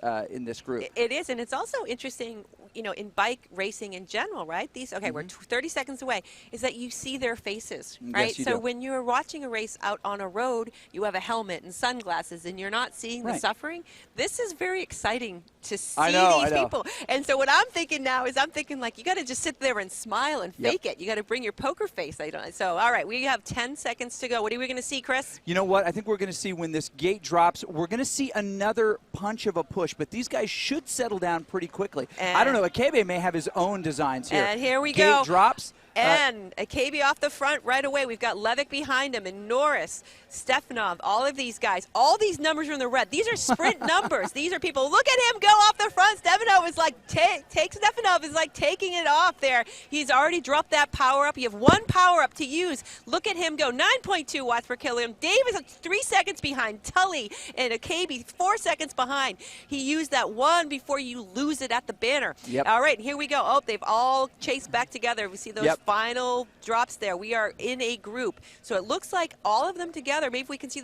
group. It is, and it's also interesting, you know, in bike racing in general, right? These, okay, we're 30 seconds away, is that you see their faces, right? Yes, you so do. when you're watching a race out on a road, you have a helmet and sunglasses, and you're not seeing the suffering. This is very exciting to see these people. And so what I'm thinking now is I'm thinking, like, you got to just sit there and smile and fake it. You got to bring your poker face. So, all right, we have 10 seconds to go. What are we going to see, Chris? You know what? I think we're going to see when this gate drops, we're going to see another punch of a push, but these guys should settle down pretty quickly. I don't know. Akebe may have his own designs here. And here we gate go. Gate drops. And Akebe off the front right away. We've got Levick behind him, and Norris, Stefanov, all of these guys. All these numbers are in the red. These are sprint numbers. These are people. Look at him go off the front. Stefanov is like, Stefanov is like taking it off there. He's already dropped that power up. You have one power up to use. Look at him go. 9.2 watts per kilogram. Davis 3 seconds behind. Tully and Akebe 4 seconds behind. He used that one before you lose it at the banner. All right, here we go. Oh, they've all chased back together. We see those final drops there. We are in a group. So it looks like all of them together. Maybe if we can see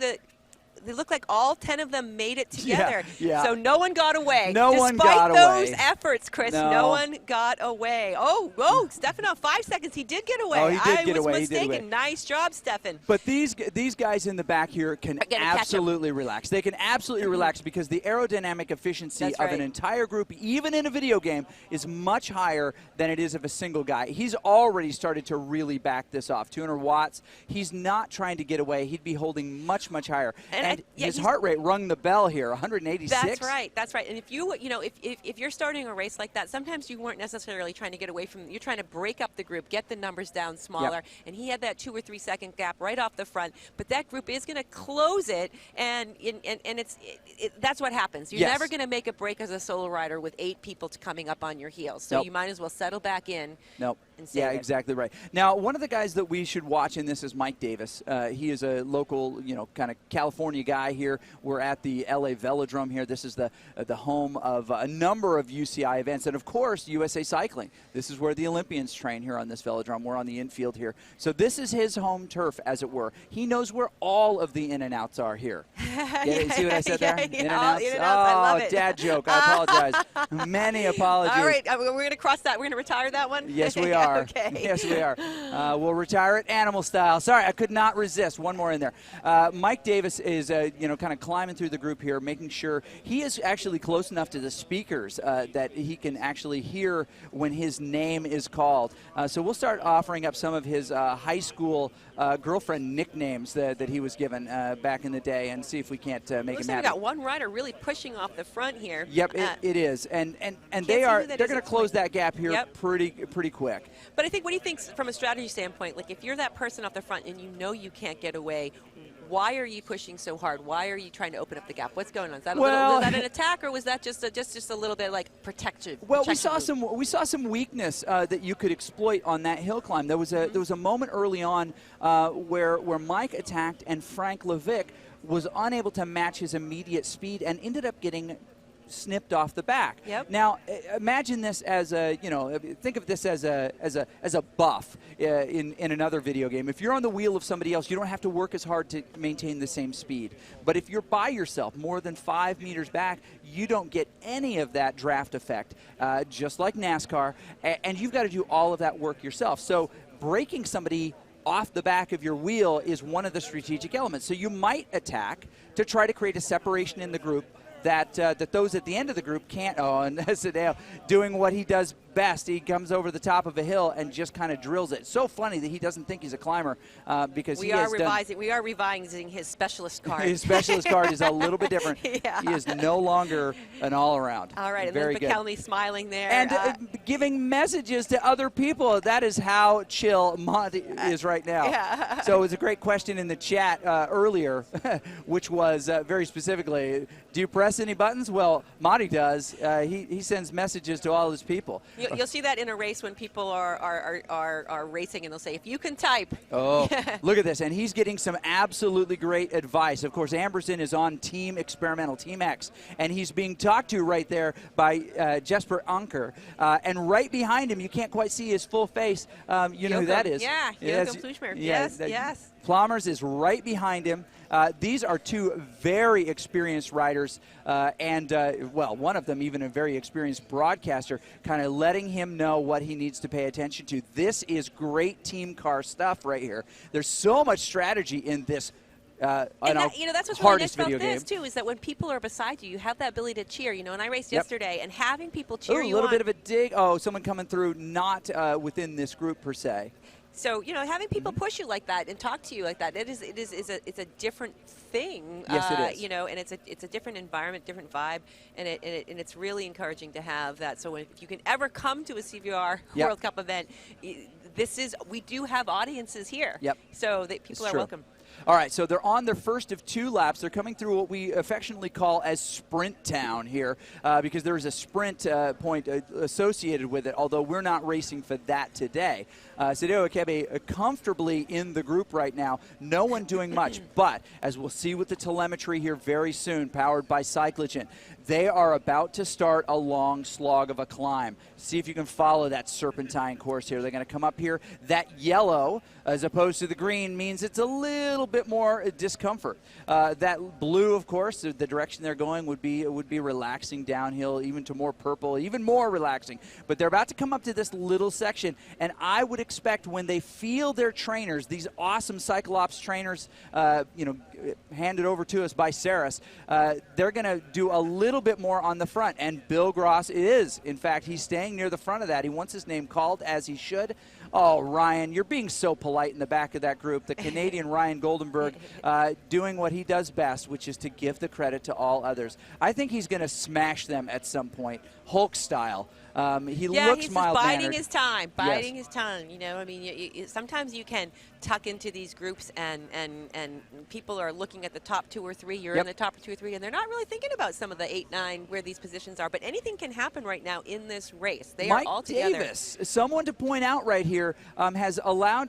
they look like all 10 of them made it together. So no one got away. No one got away. Despite those efforts, Chris, no one got away. Oh, Stefanov, 5 seconds. He did get away. Oh, he did get away. I was mistaken. Nice job, Stefan. But these guys in the back here can absolutely relax. They can absolutely relax because the aerodynamic efficiency of an entire group, even in a video game, is much higher than it is of a single guy. He's already started to really back this off. 200 watts. He's not trying to get away. He'd be holding much, much higher. And his heart rate rung the bell here, 186. That's right. That's right. And if if you're starting a race like that, sometimes you weren't necessarily trying to get away from. You're trying to break up the group, get the numbers down smaller. And he had that 2 or 3 second gap right off the front. But that group is going to close it, and that's what happens. You're never going to make a break as a solo rider with 8 people coming up on your heels. So you might as well settle back in. And save it. Exactly right. Now, one of the guys that we should watch in this is Mike Davis. He is a local, kind of California guy here. We're at the LA Velodrome here. This is the home of a number of UCI events, and of course USA Cycling. This is where the Olympians train here on this velodrome. We're on the infield here, so this is his home turf, as it were. He knows where all of the in and outs are here. See what I said there? In and outs. I love it. Dad joke. I apologize. Many apologies. All right, we're going to cross that. We're going to retire that one. Yes, we are. Okay. Yes, we are. We'll retire it animal style. Sorry, I could not resist. One more in there. Mike Davis is, kind of climbing through the group here, making sure he is actually close enough to the speakers that he can actually hear when his name is called. So we'll start offering up some of his high school girlfriend nicknames that he was given back in the day, and see if we can't make him happy. We got one rider really pushing off the front here. Yep, it is, and they're going to close that gap here pretty quick. But I think, what do you think from a strategy standpoint? Like, if you're that person off the front and you know you can't get away, why are you pushing so hard? Why are you trying to open up the gap? What's going on? Is that was that an attack, or was that just a little bit like protection? Well, we saw some weakness that you could exploit on that hill climb. There was a moment early on where Mike attacked and Frank Levick was unable to match his immediate speed and ended up getting snipped off the back. Now, imagine this as think of this as a buff in another video game. If you're on the wheel of somebody else, you don't have to work as hard to maintain the same speed. But if you're by yourself, more than 5 meters back, you don't get any of that draft effect, just like NASCAR, and you've got to do all of that work yourself. So breaking somebody off the back of your wheel is one of the strategic elements. So you might attack to try to create a separation in the group that those at the end of the group can't. Oh, and Sadeo doing what he does best. He comes over the top of a hill and just kind of drills it. So funny that he doesn't think he's a climber because we are revising his specialist card. His specialist card is a little bit different. He is no longer an all-around. All right, very and then McKelney smiling there. And giving messages to other people. That is how chill Monty is right now. So it was a great question in the chat earlier, which was very specifically, do you press any buttons? Well, Monty does. He sends messages to all his people. you'll see that in a race when people are racing, and they'll say, if you can type. Oh, look at this. And he's getting some absolutely great advice. Of course, Amberson is on Team Experimental, Team X, and he's being talked to right there by Jesper Anker. And right behind him, you can't quite see his full face. You know who that is. Yeah, Joachim Fluchmer. Yes. Plommers is right behind him. These are two very experienced riders, and one of them even a very experienced broadcaster, kind of letting him know what he needs to pay attention to. This is great team car stuff right here. There's so much strategy in this. That's what's really nice about this too, is that when people are beside you, you have that ability to cheer. And I raced yesterday, and having people cheer you on. A little bit of a dig. Oh, someone coming through, not within this group per se. So having people push you like that and talk to you like that, it's a different thing. Yes, it is. And it's a different environment, different vibe, and it's really encouraging to have that. So if you can ever come to a CVR World Cup event, we do have audiences here. Yep. So that people are welcome. All right, so they're on their first of 2 laps. They're coming through what we affectionately call as Sprint Town here, because there is a sprint point associated with it, although we're not racing for that today. Sadeo Akebe comfortably in the group right now. No one doing much, but as we'll see with the telemetry here very soon, powered by Cyclogen, they are about to start a long slog of a climb. See if you can follow that serpentine course here. They're going to come up here. That yellow, as opposed to the green, means it's a little bit more discomfort. That blue, of course, the direction they're going would be relaxing downhill, even to more purple, even more relaxing. But they're about to come up to this little section, and I would expect when they feel their trainers, these awesome Cyclops trainers, handed over to us by Saris, they're going to do a little bit more on the front. And Bill Gross is, in fact, he's staying near the front of that. He wants his name called, as he should. Oh, Ryan, you're being so polite in the back of that group. The Canadian Ryan Goldenberg doing what he does best, which is to give the credit to all others. I think he's going to smash them at some point, Hulk style. He looks he's mild-mannered. biding his time, biding his tongue. Sometimes you can tuck into these groups, and people are looking at the top 2 or 3. You're in the top 2 or 3, and they're not really thinking about some of the 8, 9 where these positions are. But anything can happen right now in this race. They are all together. Mike Davis, someone to point out right here,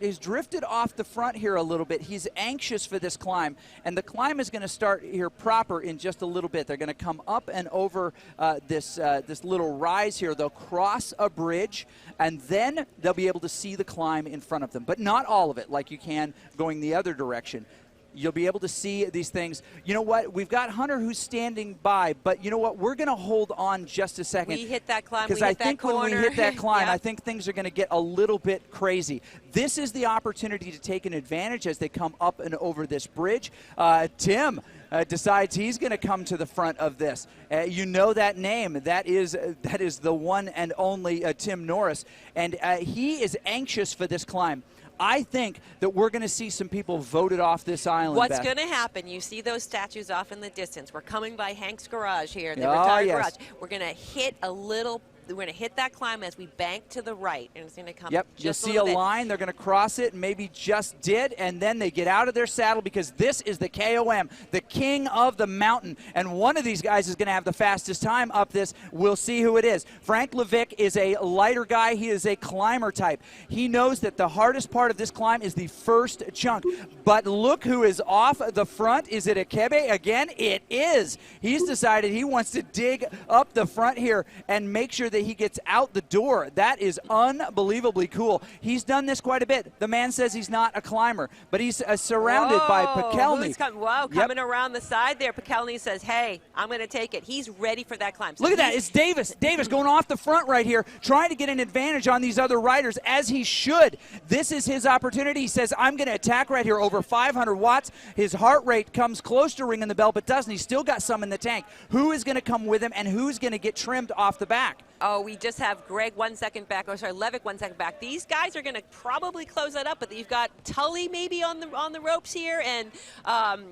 he's drifted off the front here a little bit. He's anxious for this climb, and the climb is going to start here proper in just a little bit. They're going to come up and over this little rise here. They'll cross a bridge, and then they'll be able to see the climb in front of them, but not all of it like you can going the other direction. You'll be able to see these things. You know what? We've got Hunter who's standing by, but you know what? We're going to hold on just a second. We hit that climb. Because I think when we hit that climb, I think things are going to get a little bit crazy. This is the opportunity to take an advantage as they come up and over this bridge. Tim decides he's going to come to the front of this. You know that name. That is the one and only Tim Norris, and he is anxious for this climb. I think that we're going to see some people voted off this island. What's going to happen? You see those statues off in the distance. We're coming by Hank's garage here, the retired garage. We're going to hit a little. We're going to hit that climb as we bank to the right, and it's going to come. Yep, you'll see a line. They're going to cross it, and maybe just did, and then they get out of their saddle because this is the KOM, the king of the mountain, and one of these guys is going to have the fastest time up this. We'll see who it is. Frank Levick is a lighter guy. He is a climber type. He knows that the hardest part of this climb is the first chunk, but look who is off the front. Is it Akebe again? It is. He's decided he wants to dig up the front here and make sure that he gets out the door. That is unbelievably cool. He's done this quite a bit. The man says he's not a climber, but he's surrounded by Pekelny. Coming around the side there. Pekelny says, hey, I'm going to take it. He's ready for that climb. So look at that. It's Davis. Davis going off the front right here, trying to get an advantage on these other riders, as he should. This is his opportunity. He says, I'm going to attack right here, over 500 watts. His heart rate comes close to ringing the bell, but doesn't. He's still got some in the tank. Who is going to come with him, and who's going to get trimmed off the back? Oh, we just have Greg 1 second back. Oh, sorry, Levick 1 second back. These guys are going to probably close that up, but you've got Tully maybe on the ropes here, and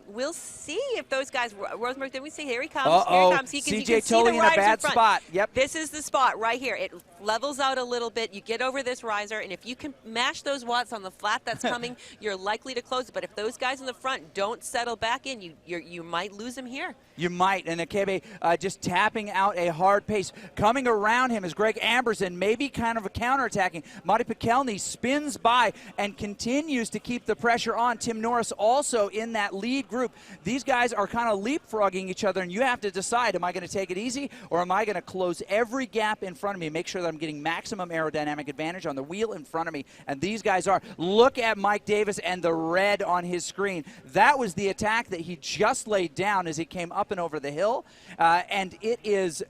we'll see if those guys. Rosenberg, didn't we see? Here he comes. Here he comes. CJ Tully in a bad spot. Yep. This is the spot right here. It levels out a little bit. You get over this riser, and if you can mash those watts on the flat that's coming, you're likely to close it. But if those guys in the front don't settle back in, you might lose them here. You might. And Akebe just tapping out a hard pace, coming around around him as Greg Amberson, maybe kind of a counterattacking. Matti Pekelny spins by and continues to keep the pressure on. Tim Norris also in that lead group. These guys are kind of leapfrogging each other, and you have to decide, am I going to take it easy, or am I going to close every gap in front of me, make sure that I'm getting maximum aerodynamic advantage on the wheel in front of me. And these guys are. Look at Mike Davis and the red on his screen. That was the attack that he just laid down as he came up and over the hill, and it is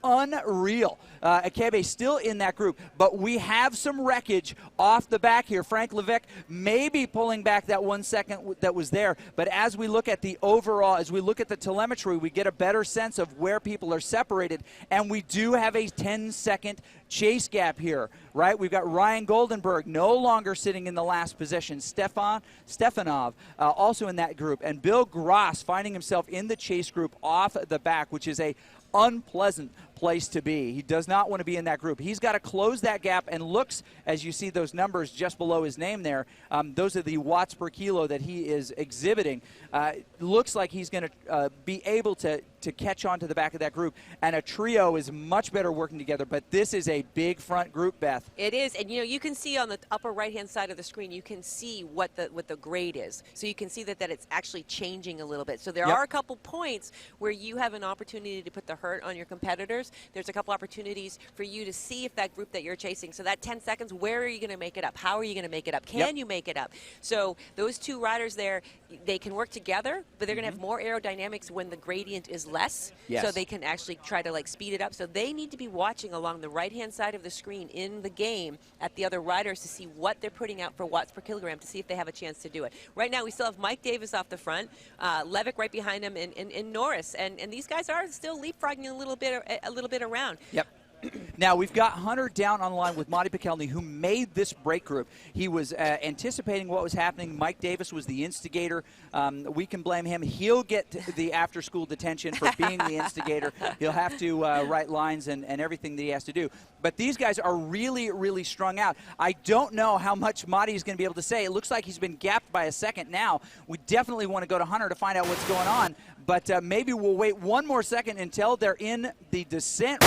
unreal. Akebe still in that group, but we have some wreckage off the back here. Frank Levesque maybe pulling back that 1 second that was there, but as we look at the overall, as we look at the telemetry, we get a better sense of where people are separated, and we do have a 10-second chase gap here, right? We've got Ryan Goldenberg no longer sitting in the last position. Stefanov also in that group, and Bill Gross finding himself in the chase group off the back, which is a unpleasant place to be. He does not want to be in that group. He's got to close that gap, and looks, as you see those numbers just below his name there, those are the watts per kilo that he is exhibiting. Looks like he's going to be able to catch on to the back of that group, and a trio is much better working together, but this is a big front group, Beth. It is, and you can see on the upper right-hand side of the screen, you can see what the grade is. So you can see that it's actually changing a little bit. So there are a couple points where you have an opportunity to put the hurt on your competitors. There's a couple opportunities for you to see if that group that you're chasing, so that 10 seconds, where are you going to make it up? How are you going to make it up? Can you make it up? So those two riders there, they can work together, but they're going to have more aerodynamics when the gradient is less, so they can actually try to speed it up. So they need to be watching along the right-hand side of the screen in the game at the other riders to see what they're putting out for watts per kilogram to see if they have a chance to do it. Right now we still have Mike Davis off the front, Levick right behind him, and Norris, and these guys are still leapfrogging a little bit around. Yep. Now, we've got Hunter down on the line with Matti Pekelny, who made this break group. He was anticipating what was happening. Mike Davis was the instigator. We can blame him. He'll get the after-school detention for being the instigator. He'll have to write lines and everything that he has to do. But these guys are really, really strung out. I don't know how much Matti is going to be able to say. It looks like he's been gapped by a second now. We definitely want to go to Hunter to find out what's going on. But maybe we'll wait one more second until they're in the descent,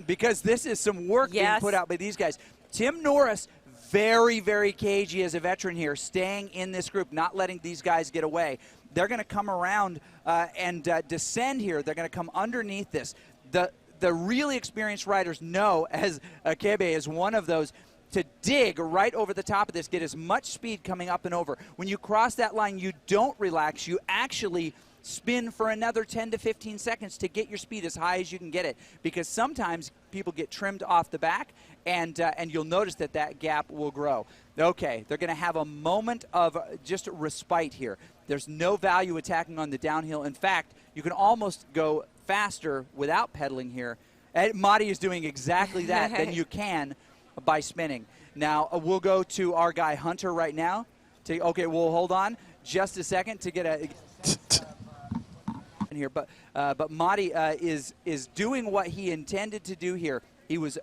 because this is some work being put out by these guys. Tim Norris, very, very cagey as a veteran here, staying in this group, not letting these guys get away. They're going to come around and descend here. They're going to come underneath this. The really experienced riders know, as Akebe is one of those, to dig right over the top of this, get as much speed coming up and over. When you cross that line, you don't relax. You actually spin for another 10 to 15 seconds to get your speed as high as you can get it, because sometimes people get trimmed off the back, and you'll notice that gap will grow. Okay, they're going to have a moment of just respite here. There's no value attacking on the downhill. In fact, you can almost go faster without pedaling here. And Matti is doing exactly that than you can by spinning. Now, we'll go to our guy Hunter right now. Okay, we'll hold on just a second to get a here, but Matti is doing what he intended to do here. He was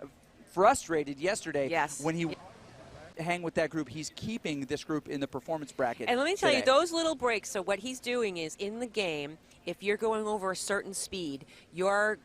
frustrated yesterday when he hang with that group. He's keeping this group in the performance bracket. And let me tell you, those little breaks, so what he's doing is, in the game, if you're going over a certain speed, your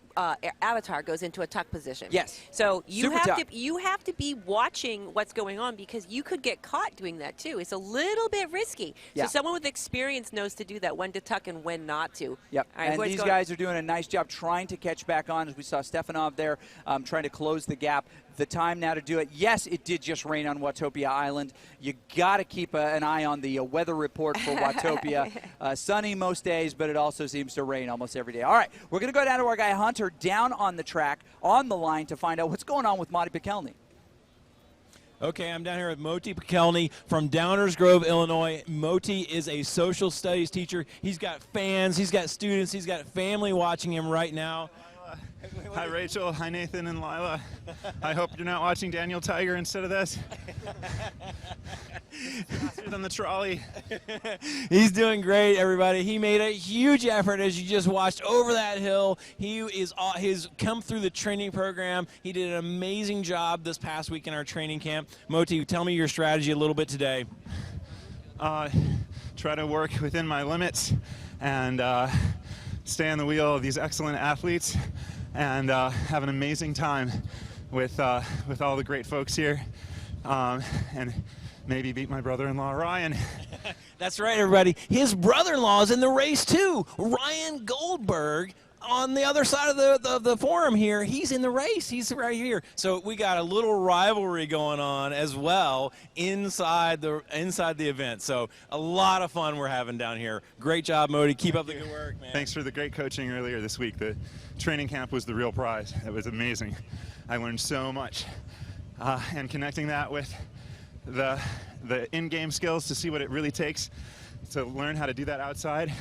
avatar goes into a tuck position. Yes. So you have to be watching what's going on, because you could get caught doing that too. It's a little bit risky. Yeah. So someone with experience knows to do that, when to tuck and when not to. Yep. All right, and these guys are doing a nice job trying to catch back on, as we saw Stefanov there trying to close the gap. The time now to do it. Yes, it did just rain on Watopia Island. You got to keep an eye on the weather report for Watopia. Sunny most days, but it also seems to rain almost every day. All right, we're going to go down to our guy Hunter down on the track, on the line, to find out what's going on with Matti Pekelny. Okay, I'm down here with Moti Pekelny from Downers Grove, Illinois. Moti is a social studies teacher. He's got fans, he's got students, he's got family watching him right now. Hi, Rachel. Hi, Nathan and Lila. I hope you're not watching Daniel Tiger instead of this. Faster than the trolley. He's doing great, everybody. He made a huge effort, as you just watched, over that hill. He's come through the training program. He did an amazing job this past week in our training camp. Moti, tell me your strategy a little bit today. Try to work within my limits and stay on the wheel of these excellent athletes and have an amazing time with all the great folks here, and maybe beat my brother-in-law Ryan. That's right, everybody. His brother-in-law is in the race too. Ryan Goldberg on the other side of the forum here. He's in the race. He's right here. So we got a little rivalry going on as well inside the event. So a lot of fun we're having down here. Great job, Modi. Keep up the good work, man. Thanks for the great coaching earlier this week. The training camp was the real prize. It was amazing. I learned so much, and connecting that with the in-game skills to see what it really takes to learn how to do that outside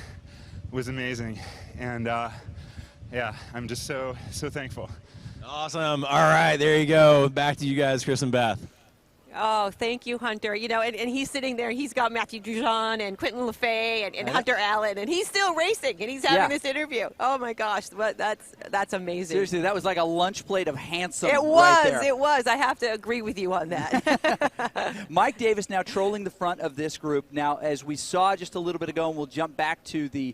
was amazing. And yeah, I'm just so thankful. Awesome. All right, there you go. Back to you guys, Chris and Beth. Oh, thank you, Hunter. You know, and he's sitting there. He's got Matthew Dujon and Quentin LeFay and Hunter Allen, and he's still racing, and he's having this interview. Oh my gosh, that's amazing. Seriously, that was like a lunch plate of handsome. It was. Right there. It was. I have to agree with you on that. Mike Davis now trolling the front of this group. Now, as we saw just a little bit ago, and we'll jump back to the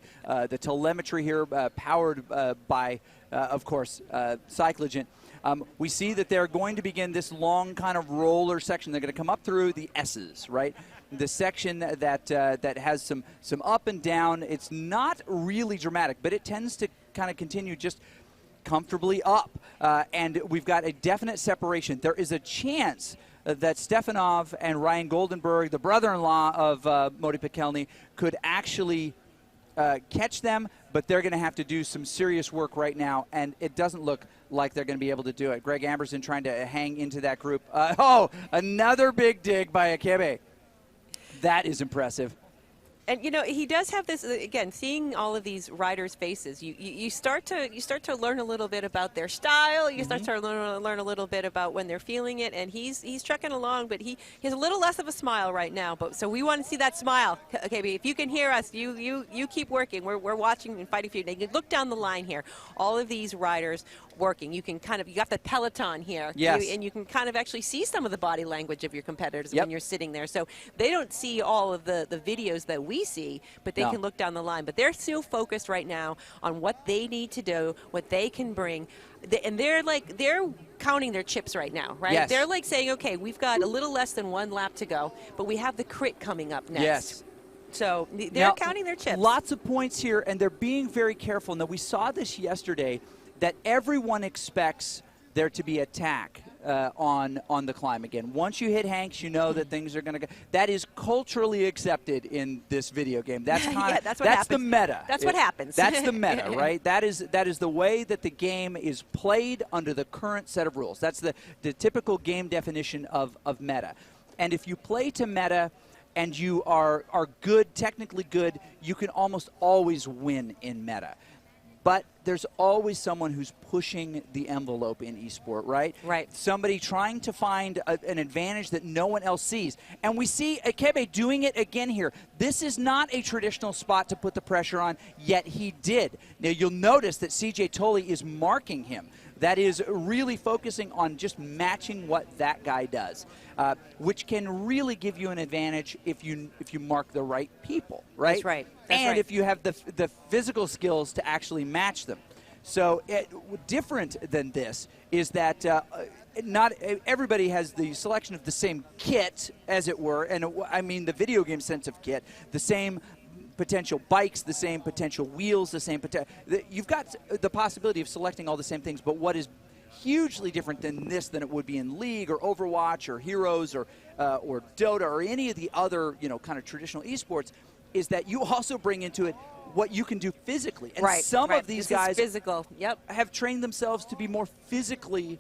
telemetry here, powered by, of course, Cyclogen. We see that they're going to begin this long kind of roller section. They're going to come up through the S's, right? The section that has some up and down. It's not really dramatic, but it tends to kind of continue just comfortably up. And we've got a definite separation. There is a chance that Stefanov and Ryan Goldenberg, the brother-in-law of Modi Pekelny, could actually catch them, but they're going to have to do some serious work right now, and it doesn't look like they're going to be able to do it. Greg Amberson trying to hang into that group. Another big dig by Akebe. That is impressive. And you know, he does have this again. Seeing all of these riders' faces, you start to learn a little bit about their style. You start to learn a little bit about when they're feeling it. And he's trucking along, but he has a little less of a smile right now. But so we want to see that smile. Okay, if you can hear us, you keep working. We're watching and fighting for you. Now, you look down the line here. All of these riders working. You can you got the peloton here. Yes. And you can kind of actually see some of the body language of your competitors when you're sitting there. So they don't see all of the videos that we see, but they can look down the line. But they're still focused right now on what they need to do, what they can bring. And they're counting their chips right now, right? Yes. They're like saying, okay, we've got a little less than one lap to go, but we have the crit coming up next. Yes. So they're counting their chips. Lots of points here, and they're being very careful. Now, we saw this yesterday, that everyone expects there to be attack on the climb again. Once you hit Hanks, you know that things are going to go. That is culturally accepted in this video game. That's kind of that's the meta. That's what happens. That's the meta, right? That is the way that the game is played under the current set of rules. That's the typical game definition of meta. And if you play to meta and you are good, technically good, you can almost always win in meta. But there's always someone who's pushing the envelope in esport, right? Right. Somebody trying to find an advantage that no one else sees. And we see Akebe doing it again here. This is not a traditional spot to put the pressure on, yet he did. Now, you'll notice that CJ Tolley is marking him. That is really focusing on just matching what that guy does, which can really give you an advantage if you mark the right people, right? That's right. If you have the physical skills to actually match them. So different than this is that not everybody has the selection of the same kit, as it were, and I mean the video game sense of kit, the same potential bikes, the same potential wheels, the same you've got the possibility of selecting all the same things, but what is hugely different than it would be in League or Overwatch or Heroes or Dota or any of the other kind of traditional esports is that you also bring into it what you can do physically. And some of these guys have trained themselves to be more physically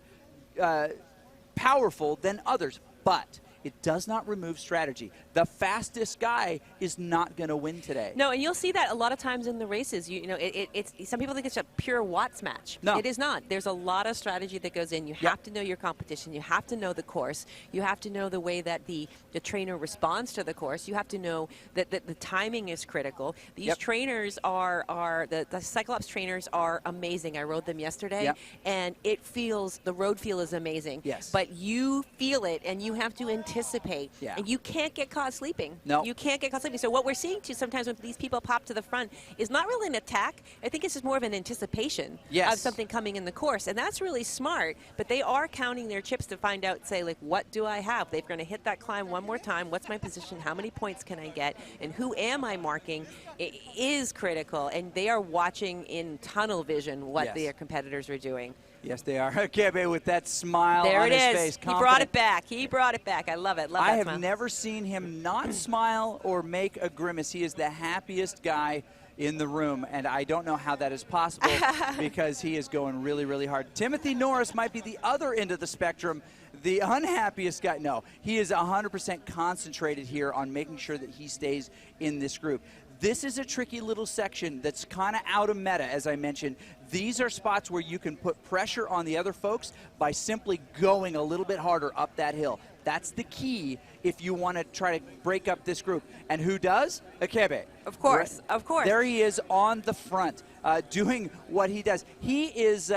powerful than others, but it does not remove strategy. The fastest guy is not going to win today. No, and you'll see that a lot of times in the races. It's some people think it's a pure Watts match. No. It is not. There's a lot of strategy that goes in. You have to know your competition. You have to know the course. You have to know the way that the trainer responds to the course. You have to know that the timing is critical. These trainers the Cyclops trainers are amazing. I rode them yesterday, and the road feel is amazing. Yes. But you feel it, and you have to anticipate anticipate. Yeah. And you can't get caught sleeping. No. You can't get caught sleeping. So what we're seeing too sometimes when these people pop to the front is not really an attack. I think it's just more of an anticipation of something coming in the course. And that's really smart, but they are counting their chips to find out, say, like, what do I have? They're going to hit that climb one more time. What's my position? How many points can I get? And who am I marking? It is critical. And they are watching in tunnel vision what their competitors are doing. Yes, they are. Kebe with that smile there on it his is. face. He brought it back. He brought it back. I love it. Love I that have smile. never seen him not smile or make a grimace. He is the happiest guy in the room, and I don't know how that is possible because he is going really, really hard. Timothy Norris might be the other end of the spectrum, the unhappiest guy. No, he is 100% concentrated here on making sure that he stays in this group. This is a tricky little section that's kind of out of meta, as I mentioned. These are spots where you can put pressure on the other folks by simply going a little bit harder up that hill. That's the key if you want to try to break up this group. And who does? Akebe. Of course, of course. There he is on the front, doing what he does. He is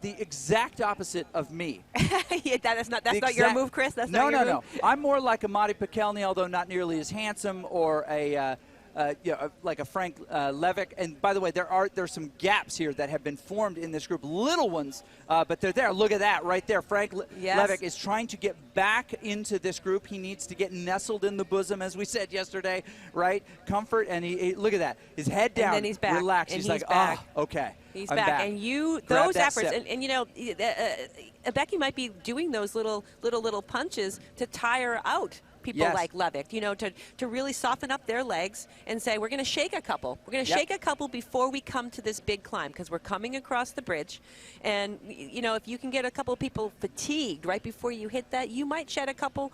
the exact opposite of me. Yeah, that's not your move, Chris. That's not your move. No. I'm more like a Matti Pekelny, although not nearly as handsome, or like a Frank Levick. And by the way, there's some gaps here that have been formed in this group, little ones, but they're there. Look at that right there. Frank Levick is trying to get back into this group. He needs to get nestled in the bosom, as we said yesterday, right? Comfort, and he look at that. His head down, and then he's back. relaxed. And he's like, back. oh, okay. He's I'm back. And those efforts, sip. and you know, Becky might be doing those little punches to tire out people like Levick, you know, to really soften up their legs and say, we're going to shake a couple. We're going to shake a couple before we come to this big climb, because we're coming across the bridge. And, you know, if you can get a couple people fatigued right before you hit that, you might shed a couple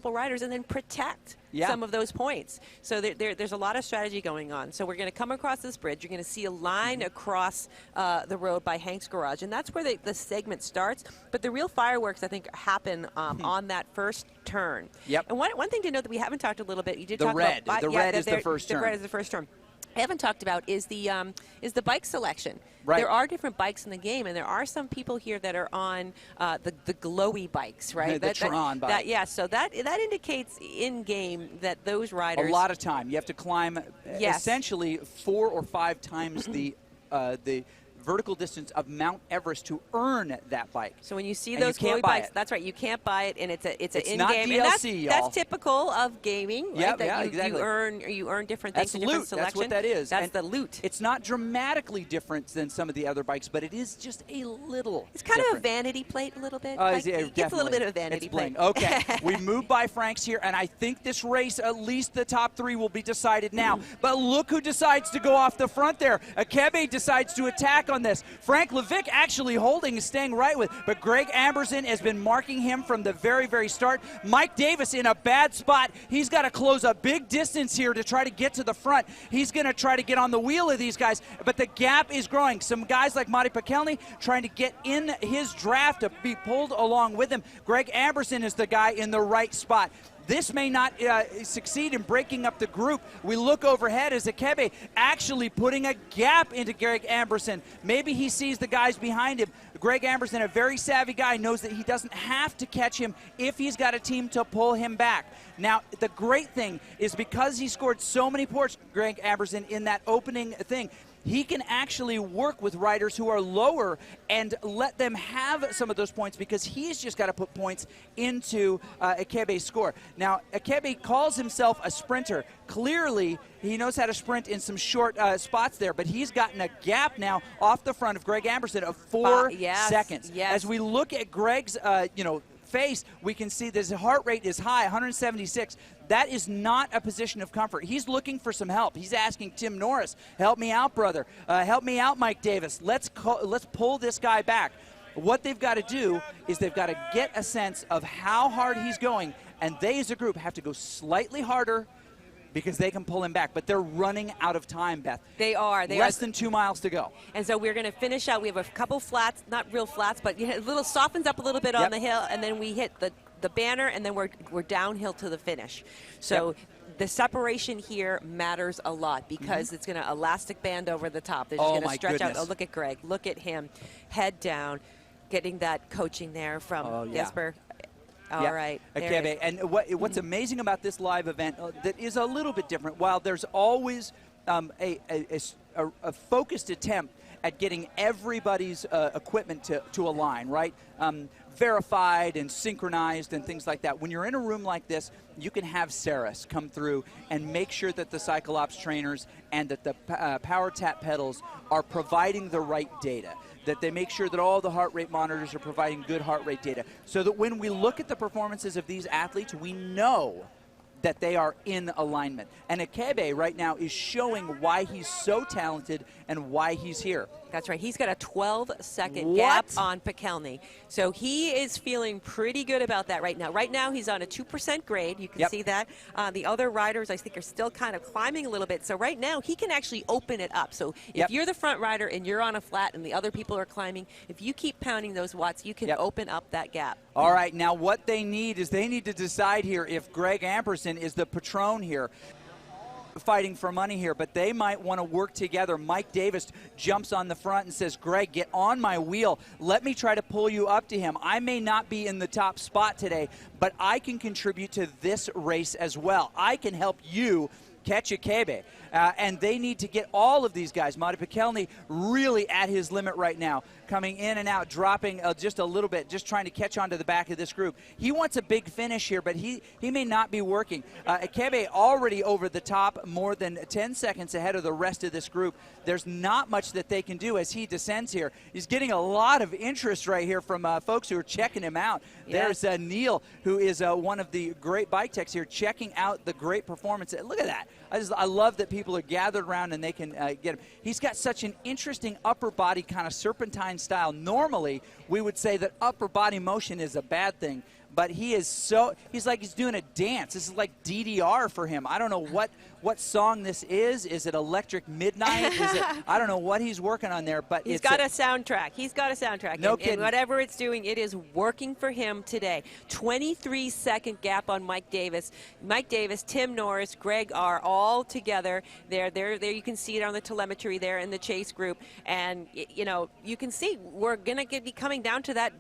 riders and then protect some of those points. So there's a lot of strategy going on. So we're going to come across this bridge. You're going to see a line across the road by Hank's Garage, and that's where the segment starts. But the real fireworks, I think, happen on that first turn. Yep. And one thing to note that we haven't talked a little bit, you did talk about the red is the first turn. The red is the first turn. I haven't talked about is the bike selection. Right. There are different bikes in the game, and there are some people here that are on the glowy bikes, right? The Tron bike. So that indicates in game that those riders a lot of time. You have to climb essentially 4 or 5 times the vertical distance of Mount Everest to earn that bike. So when you see those glowy bikes, that's right, you can't buy it, and it's an in-game. Not DLC, and that's typical of gaming, right? Yep, that exactly. you earn different things. That's different loot. selection. That's what that is. That's the loot. It's not dramatically different than some of the other bikes, but it is just a little. It's kind different. of a vanity plate, a little bit. It's a little bit of a vanity plate. Okay, we moved by Frank's here, and I think this race, at least the top 3, will be decided now. But look who decides to go off the front there. Akebe decides to attack on this. Frank Levick actually holding, staying right with, but Greg Amberson has been marking him from the very, very start. Mike Davis in a bad spot. He's got to close a big distance here to try to get to the front. He's going to try to get on the wheel of these guys, but the gap is growing. Some guys like Matti Pekelny trying to get in his draft to be pulled along with him. Greg Amberson is the guy in the right spot. This may not succeed in breaking up the group. We look overhead as Akebe actually putting a gap into Greg Amberson. Maybe he sees the guys behind him. Greg Amberson, a very savvy guy, knows that he doesn't have to catch him if he's got a team to pull him back. Now, the great thing is because he scored so many points, Greg Amberson, in that opening thing, he can actually work with riders who are lower and let them have some of those points, because he's just got to put points into Akebe's score. Now, Akebe calls himself a sprinter. Clearly, he knows how to sprint in some short spots there, but he's gotten a gap now off the front of Greg Amberson of 4 seconds. As we look at Greg's, face, we can see that his heart rate is high, 176. That is not a position of comfort. He's looking for some help. He's asking Tim Norris, help me out, brother. Help me out, Mike Davis. Let's pull this guy back. What they've got to do is they've got to get a sense of how hard he's going, and they as a group have to go slightly harder because they can pull him back. But they're running out of time, Beth. They are. Less than 2 miles to go. And so we're going to finish out. We have a couple flats, not real flats, but a little softens up a little bit on the hill, and then we hit the banner, and then we're downhill to the finish. So the separation here matters a lot because it's going to elastic band over the top. They're just going to stretch out. Oh, look at Greg. Look at him. Head down, getting that coaching there from Jesper. All right. Akebe. And what's amazing about this live event that is a little bit different, while there's always a focused attempt at getting everybody's equipment to align, right? Verified and synchronized and things like that. When you're in a room like this, you can have Saris come through and make sure that the Cyclops trainers and that the Power Tap pedals are providing the right data, that they make sure that all the heart rate monitors are providing good heart rate data, so that when we look at the performances of these athletes, we know that they are in alignment. And Akebe right now is showing why he's so talented and why he's here. That's right. He's got a 12-second gap on Pekelny. So he is feeling pretty good about that right now. Right now, he's on a 2% grade. You can see that. The other riders, I think, are still kind of climbing a little bit. So right now, he can actually open it up. So if you're the front rider and you're on a flat and the other people are climbing, if you keep pounding those watts, you can open up that gap. All right. Now, what they need is they need to decide here if Greg Amperson is the patron here, fighting for money here, but they might want to work together. Mike Davis jumps on the front and says, Greg, get on my wheel. Let me try to pull you up to him. I may not be in the top spot today, but I can contribute to this race as well. I can help you catch Akebe. And they need to get all of these guys. Madi Pekelny really at his limit right now, coming in and out, dropping just a little bit, just trying to catch on to the back of this group. He wants a big finish here, but he may not be working. Akebe already over the top, more than 10 seconds ahead of the rest of this group. There's not much that they can do as he descends here. He's getting a lot of interest right here from folks who are checking him out. There's Neil, who is one of the great bike techs here, checking out the great performance. Look at that. I love that people are gathered around and they can get him. He's got such an interesting upper body kind of serpentine style. Normally, we would say that upper body motion is a bad thing, but he's like he's doing a dance. This is like DDR for him. I don't know what song this is. Is it Electric Midnight? I don't know what he's working on there, but he's got a soundtrack. He's got a soundtrack. No kidding. And whatever it's doing, it is working for him today. 23-second gap on Mike Davis. Mike Davis, Tim Norris, Greg are all together. There. You can see it on the telemetry there in the chase group, and you can see we're gonna be coming down to that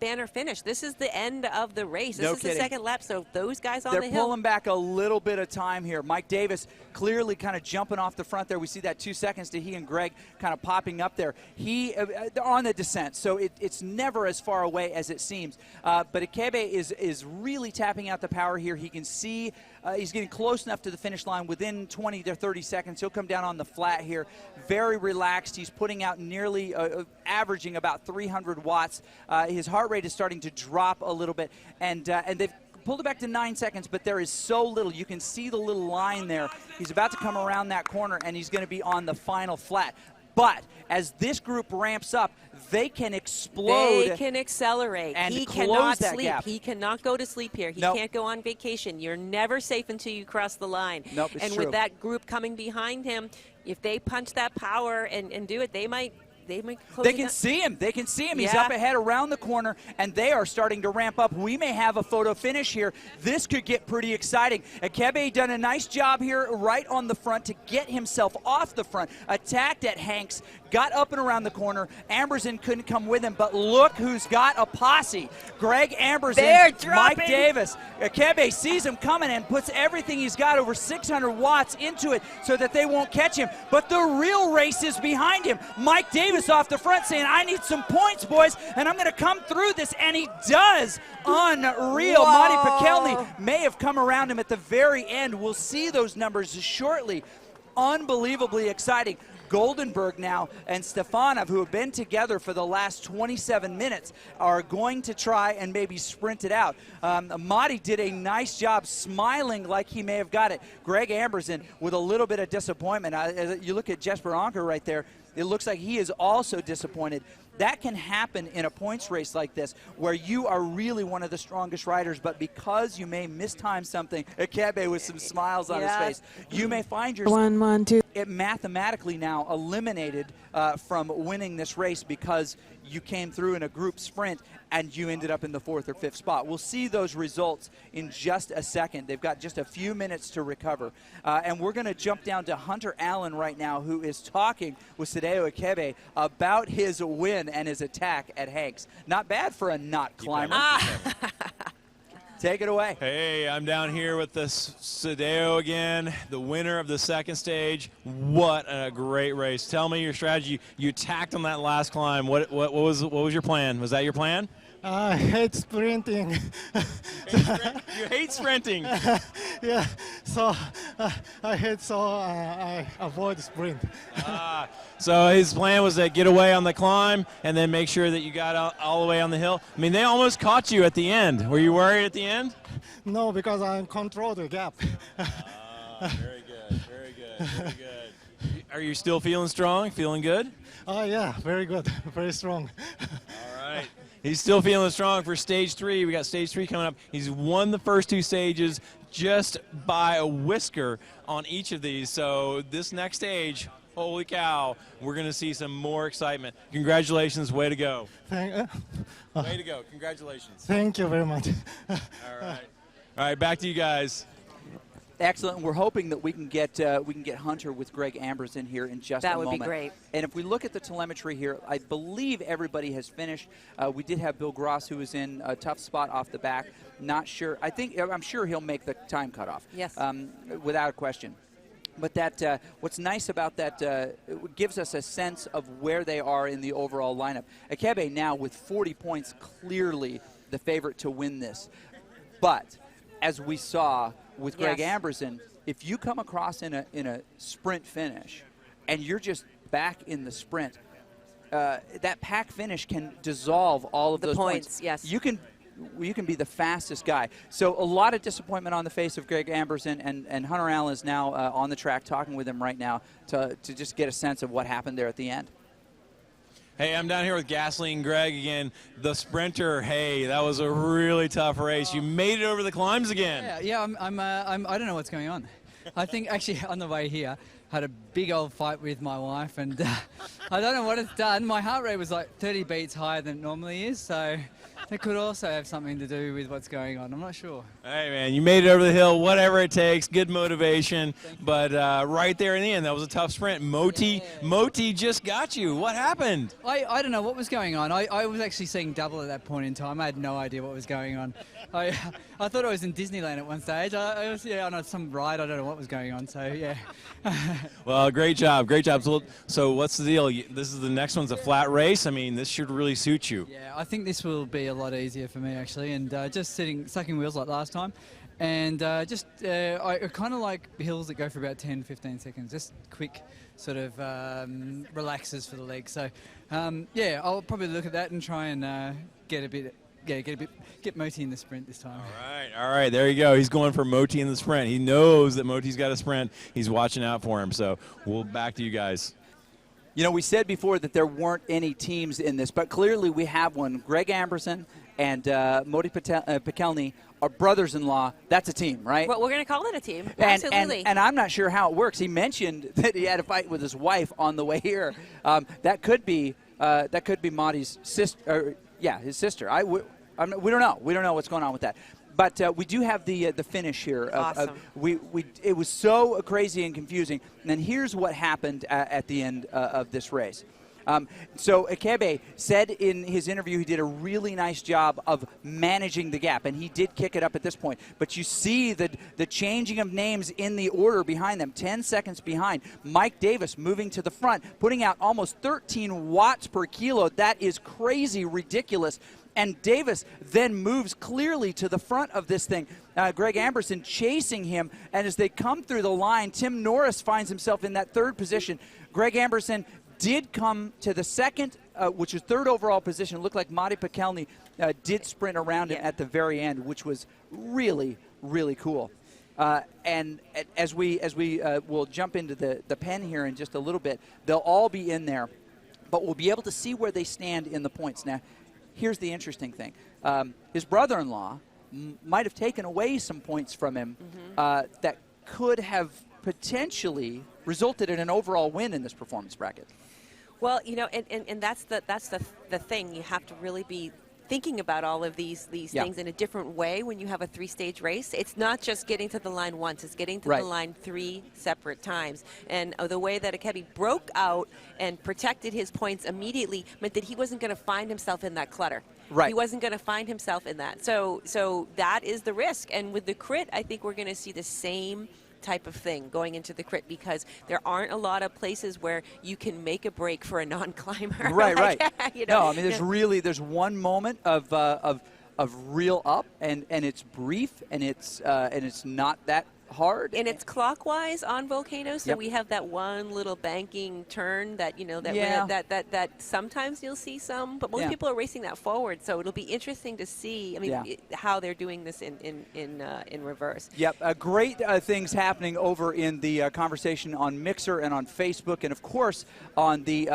banner finish. This is the end of the race. This is the second lap, so those guys on the hill. They're pulling back a little bit of time here. Mike Davis clearly kind of jumping off the front there. We see that 2 seconds to he and Greg kind of popping up there. They're on the descent, so it's never as far away as it seems. But Akebe is really tapping out the power here. He can see he's getting close enough to the finish line within 20 to 30 seconds. He'll come down on the flat here, very relaxed. He's putting out nearly averaging about 300 watts. His heart rate is starting to drop a little bit, and they've pulled it back to 9 seconds, but there is so little. You can see the little line there. He's about to come around that corner, and he's going to be on the final flat. But as this group ramps up, they can explode. They can accelerate. And he close cannot that sleep. gap. He cannot go to sleep here. He can't go on vacation. You're never safe until you cross the line. Nope, it's and true. with that group coming behind him, if they punch that power and do it, they might close They can see him. They can see him. He's up ahead around the corner, and they are starting to ramp up. We may have a photo finish here. This could get pretty exciting. Akebe done a nice job here right on the front to get himself off the front. Attacked at Hanks, got up and around the corner. Amberson couldn't come with him, but look who's got a posse. Greg Amberson, Mike Davis. Akebe sees him coming and puts everything he's got, over 600 watts, into it so that they won't catch him. But the real race is behind him. Mike Davis off the front saying, I need some points, boys, and I'm going to come through this, and he does. Unreal. Madi Pekelny may have come around him at the very end. We'll see those numbers shortly. Unbelievably exciting. Goldenberg now and Stefanov, who have been together for the last 27 minutes, are going to try and maybe sprint it out. Madi did a nice job smiling like he may have got it. Greg Amberson with a little bit of disappointment. You look at Jesper Anker right there, it looks like he is also disappointed. That can happen in a points race like this, where you are really one of the strongest riders, but because you may mistime something, Akebe with some smiles on his face, you may find yourself it mathematically now eliminated from winning this race because you came through in a group sprint and you ended up in the 4th or 5th spot. We'll see those results in just a second. They've got just a few minutes to recover. And we're going to jump down to Hunter Allen right now, who is talking with Sadeo Akebe about his win and his attack at Hanks. Not bad for a not climber. Take it away. Hey, I'm down here with the Sadeo again, the winner of the second stage. What a great race. Tell me your strategy. You attacked on that last climb. What was your plan? Was that your plan? I hate sprinting. You hate sprinting. Yeah, so I avoid sprint. So his plan was to get away on the climb and then make sure that you got all the way on the hill. I mean, they almost caught you at the end. Were you worried at the end? No, because I control the gap. Very good, very good, very good. Are you still feeling strong? Feeling good? Oh yeah, very good, very strong. All right. He's still feeling strong for stage 3. We got stage 3 coming up. He's won the first 2 stages just by a whisker on each of these. So this next stage, holy cow, we're going to see some more excitement. Congratulations. Way to go. Way to go. Congratulations. Thank you very much. All right. All right, back to you guys. Excellent. We're hoping that we can get Hunter with Greg Ambers in here in just a moment. That would be great. And if we look at the telemetry here, I believe everybody has finished. We did have Bill Gross, who was in a tough spot off the back. Not sure. I'm sure he'll make the time cutoff. Yes. Without question. But that what's nice about that, it gives us a sense of where they are in the overall lineup. Akebe now with 40 points, clearly the favorite to win this. But as we saw with Greg Amberson, if you come across in a sprint finish and you're just back in the sprint, that pack finish can dissolve all of those points. Yes. You can be the fastest guy. So a lot of disappointment on the face of Greg Amberson, and Hunter Allen is now on the track talking with him right now to just get a sense of what happened there at the end. Hey, I'm down here with Gasoline Greg again, the sprinter. Hey, that was a really tough race. You made it over the climbs again. Yeah, I don't know what's going on. I think actually on the way here, had a big old fight with my wife, and I don't know what it's done. My heart rate was like 30 beats higher than it normally is, so it could also have something to do with what's going on. I'm not sure. Hey, man, you made it over the hill, whatever it takes, good motivation. But right there in the end, that was a tough sprint. Moti just got you. What happened? I don't know what was going on. I was actually seeing double at that point in time. I had no idea what was going on. I thought I was in Disneyland at one stage. I was on some ride. I don't know what was going on, so yeah. Well, great job. So what's the deal? This is the next one's a flat race. I mean, this should really suit you. Yeah, I think this will be a lot easier for me, actually, and just sucking wheels like last time. And I kind of like hills that go for about 10, 15 seconds, just quick sort of relaxes for the leg. So, yeah, I'll probably look at that and try and get Moti in the sprint this time. All right, there you go. He's going for Moti in the sprint. He knows that Moti's got a sprint. He's watching out for him. So we'll back to you guys. You know, we said before that there weren't any teams in this, but clearly we have one. Greg Amberson and Moti Pekelny are brothers-in-law. That's a team, right? Well, we're going to call it a team. Absolutely. And I'm not sure how it works. He mentioned that he had a fight with his wife on the way here. That could be Moti's sister. His sister. We don't know. We don't know what's going on with that. But we do have the finish here. Awesome. It was so crazy and confusing. And then here's what happened at the end of this race. So Akebe said in his interview he did a really nice job of managing the gap, and he did kick it up at this point. But you see the changing of names in the order behind them, 10 seconds behind. Mike Davis moving to the front, putting out almost 13 watts per kilo. That is crazy, ridiculous. And Davis then moves clearly to the front of this thing. Greg Amberson chasing him, and as they come through the line, Tim Norris finds himself in that third position. Greg Amberson did come to the second, which is third overall position. It looked like Moti Pekelny did sprint around him at the very end, which was really, really cool. And as we will jump into the pen here in just a little bit, they'll all be in there, but we'll be able to see where they stand in the points. Now, here's the interesting thing. His brother-in-law might have taken away some points from him that could have potentially resulted in an overall win in this performance bracket. Well, and that's the thing. You have to really be thinking about all of these things in a different way when you have a 3-stage race. It's not just getting to the line once, it's getting to the line 3 separate times. And the way that Akebi broke out and protected his points immediately meant that he wasn't going to find himself in that clutter. He wasn't going to find himself in that. So that is the risk. And with the crit, I think we're going to see the same type of thing going into the crit, because there aren't a lot of places where you can make a break for a non-climber. Right. You know, no, I mean, there's one moment of real up, and it's brief, and it's not that hard. And it's clockwise on Volcano, so we have that one little banking turn that, that sometimes you'll see some, but most people are racing that forward, so it'll be interesting to see, I mean, how they're doing this in reverse. Yep, great things happening over in the conversation on Mixer and on Facebook, and of course on the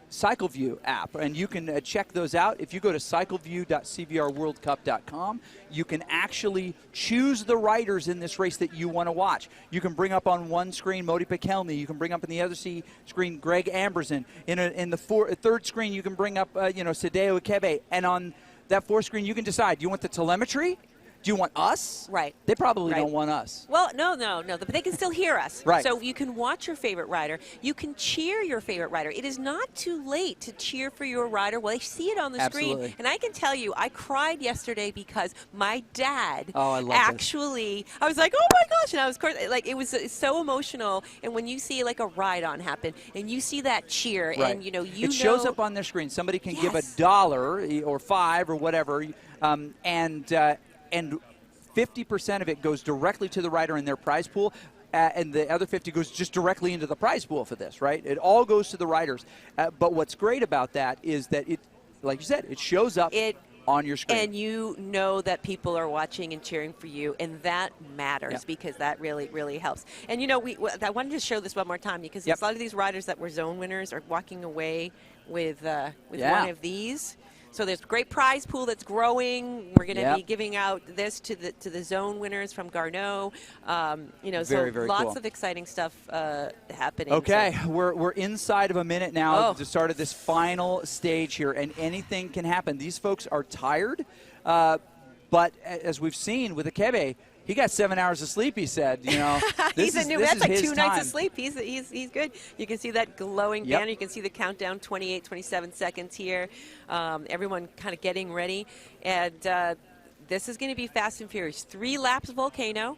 CycleView app, and you can check those out. If you go to cycleview.cvrworldcup.com, you can actually choose the riders in this race that you want to watch. You can bring up on one screen Modi Pekelny. You can bring up in the other screen Greg Amberson. In the third screen, you can bring up Sadeo Ikebe. And on that fourth screen, you can decide. Do you want the telemetry? Do you want us? Right. They probably don't want us. Well, no, but they can still hear us. Right. So you can watch your favorite rider. You can cheer your favorite rider. It is not too late to cheer for your rider. Well, they see it on the screen. And I can tell you, I cried yesterday because my dad I was like, oh my gosh. And I was, like, it was so emotional. And when you see like a ride-on happen and you see that cheer and, it shows up on their screen. Somebody can give $1 or $5 or whatever. And 50% of it goes directly to the rider in their prize pool, and the other 50 goes just directly into the prize pool for this, right? It all goes to the riders. But what's great about that is that it, like you said, it shows up on your screen. And you know that people are watching and cheering for you, and that matters because that really, really helps. And, I wanted to show this one more time because a lot of these riders that were zone winners are walking away with one of these. So there's a great prize pool that's growing. We're going to be giving out this to the zone winners from Garneau. Very lots cool. of exciting stuff happening. Okay, we're inside of a minute now to start of this final stage here, and anything can happen. These folks are tired, but as we've seen with Ikebe, he got 7 hours of sleep, he said. That's like 2 nights of sleep. He's good. You can see that glowing banner. You can see the countdown, 28, 27 seconds here. Everyone kind of getting ready. And this is going to be fast and furious. 3 laps Volcano.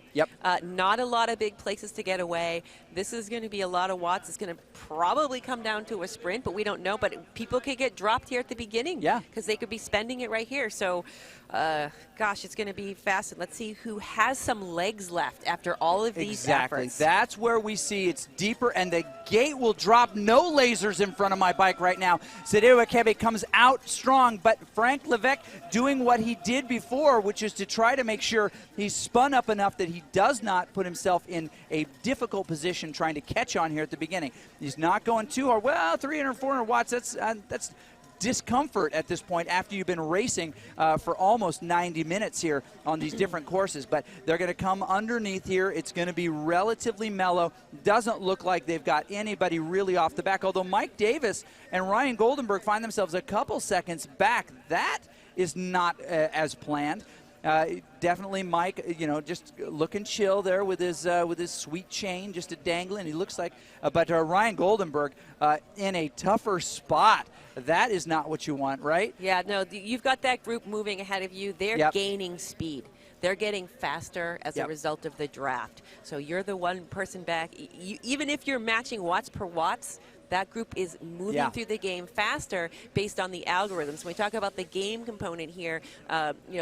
Not a lot of big places to get away. This is going to be a lot of watts. It's going to probably come down to a sprint, but we don't know. But people could get dropped here at the beginning because they could be spending it right here. So, gosh, it's going to be fast. And let's see who has some legs left after all of these efforts. That's where we see it's deeper, and the gate will drop. No lasers in front of my bike right now. Sadeo Ikebe comes out strong, but Frank Levesque doing what he did before, which is to try to make sure he's spun up enough that he does not put himself in a difficult position trying to catch on here at the beginning. He's not going too hard. Well, 300, 400 watts, that's discomfort at this point after you've been racing for almost 90 minutes here on these different courses. But they're going to come underneath here. It's going to be relatively mellow. Doesn't look like they've got anybody really off the back, although Mike Davis and Ryan Goldenberg find themselves a couple seconds back. That is not as planned. Definitely Mike, just looking chill there with his sweet chain just a dangling. He looks like, but Ryan Goldenberg in a tougher spot. That is not what you want, right? Yeah, no, you've got that group moving ahead of you. They're gaining speed. They're getting faster as a result of the draft. So you're the one person back. Even if you're matching watts per watts, that group is moving through the game faster based on the algorithms. When we talk about the game component here,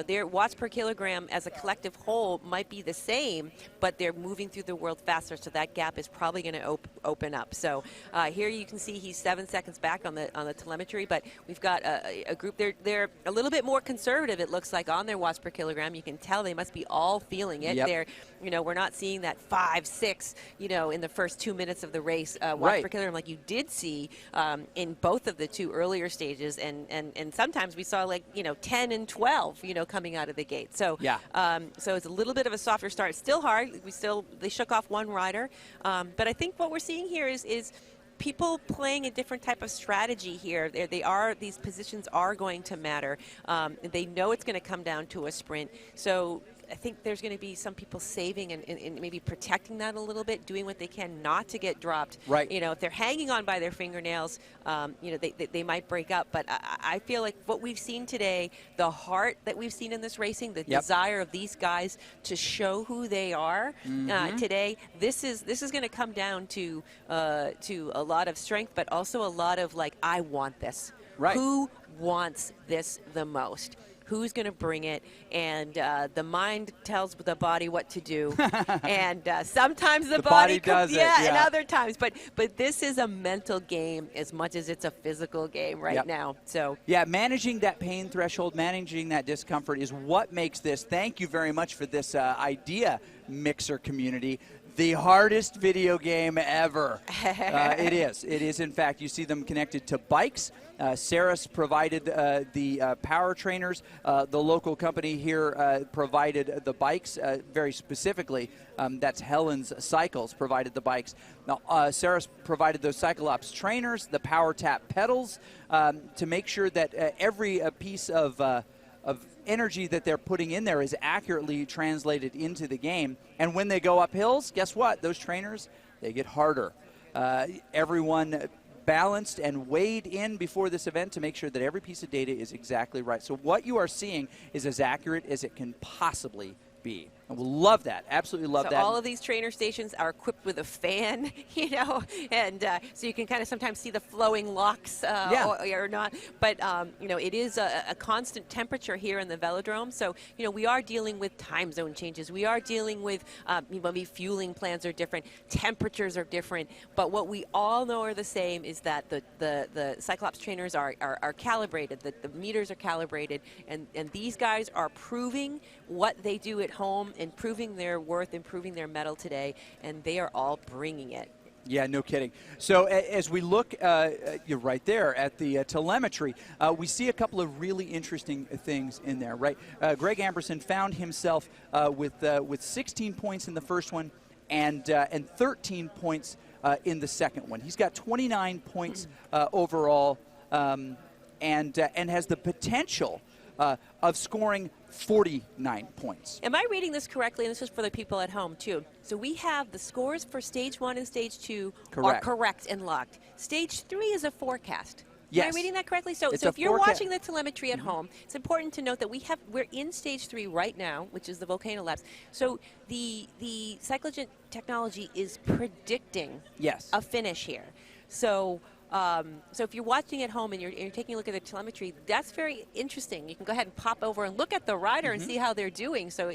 their watts per kilogram as a collective whole might be the same, but they're moving through the world faster, so that gap is probably going to open up. So here you can see he's 7 seconds back on the telemetry, but we've got a group. They're a little bit more conservative, it looks like, on their watts per kilogram. You can tell they must be all feeling it. They're, we're not seeing that 5, 6, in the first 2 minutes of the race watts per kilogram like you did see in both of the 2 earlier stages, and sometimes we saw 10 and 12 coming out of the gate. So so it's a little bit of a softer start. Still hard. They shook off one rider, but I think what we're seeing here is people playing a different type of strategy here. These positions are going to matter. They know it's going to come down to a sprint. So I think there's going to be some people saving and maybe protecting that a little bit, doing what they can not to get dropped. Right. You know, if they're hanging on by their fingernails, you know, they might break up. But I feel like what we've seen today, the heart that we've seen in this racing, the desire of these guys to show who they are today, this is going to come down to a lot of strength, but also a lot of like, I want this. Right. Who wants this the most? Who's going to bring it? And the mind tells the body what to do, and sometimes the body does it. And other times. But this is a mental game as much as it's a physical game right now. So yeah, managing that pain threshold, managing that discomfort is what makes this. Thank you very much for this idea, Mixer community. The hardest video game ever. It is. It is, in fact. You see them connected to bikes. Saris provided the power trainers. The local company here provided the bikes very specifically. That's Helen's Cycles provided the bikes. Now, Saris provided those Cyclops trainers, the power tap pedals, to make sure that every piece of energy that they're putting in there is accurately translated into the game. And when they go up hills, guess what? Those trainers, they get harder. Everyone balanced and weighed in before this event to make sure that every piece of data is exactly right. So what you are seeing is as accurate as it can possibly be. And we'll love that. Absolutely love that. All of these trainer stations are equipped with a fan, you know, and so you can kind of sometimes see the flowing locks or not. But, you know, it is a constant temperature here in the velodrome. So, you know, we are dealing with time zone changes. We are dealing with maybe fueling plans are different. Temperatures are different. But what we all know are the same is that the Cyclops trainers are calibrated. The meters are calibrated. And these guys are proving what they do at home, improving their worth, improving their medal today, and they are all bringing it. Yeah, no kidding. So as we look, you're right there at the telemetry, we see a couple of really interesting things in there, right? Greg Amberson found himself with 16 points in the first one and 13 points in the second one. He's got 29 points overall and has the potential of scoring 49 points. Am I reading this correctly? And this is for the people at home, too. So we have the scores for Stage 1 and Stage 2 are correct and locked. Stage 3 is a forecast. Yes. Am I reading that correctly? So if you're watching the telemetry at home, it's important to note that we're in Stage 3 right now, which is the Volcano Labs. So the Cyclogen technology is predicting a finish here. So so if you're watching at home and you're taking a look at the telemetry, that's very interesting. You can go ahead and pop over and look at the rider and see how they're doing. So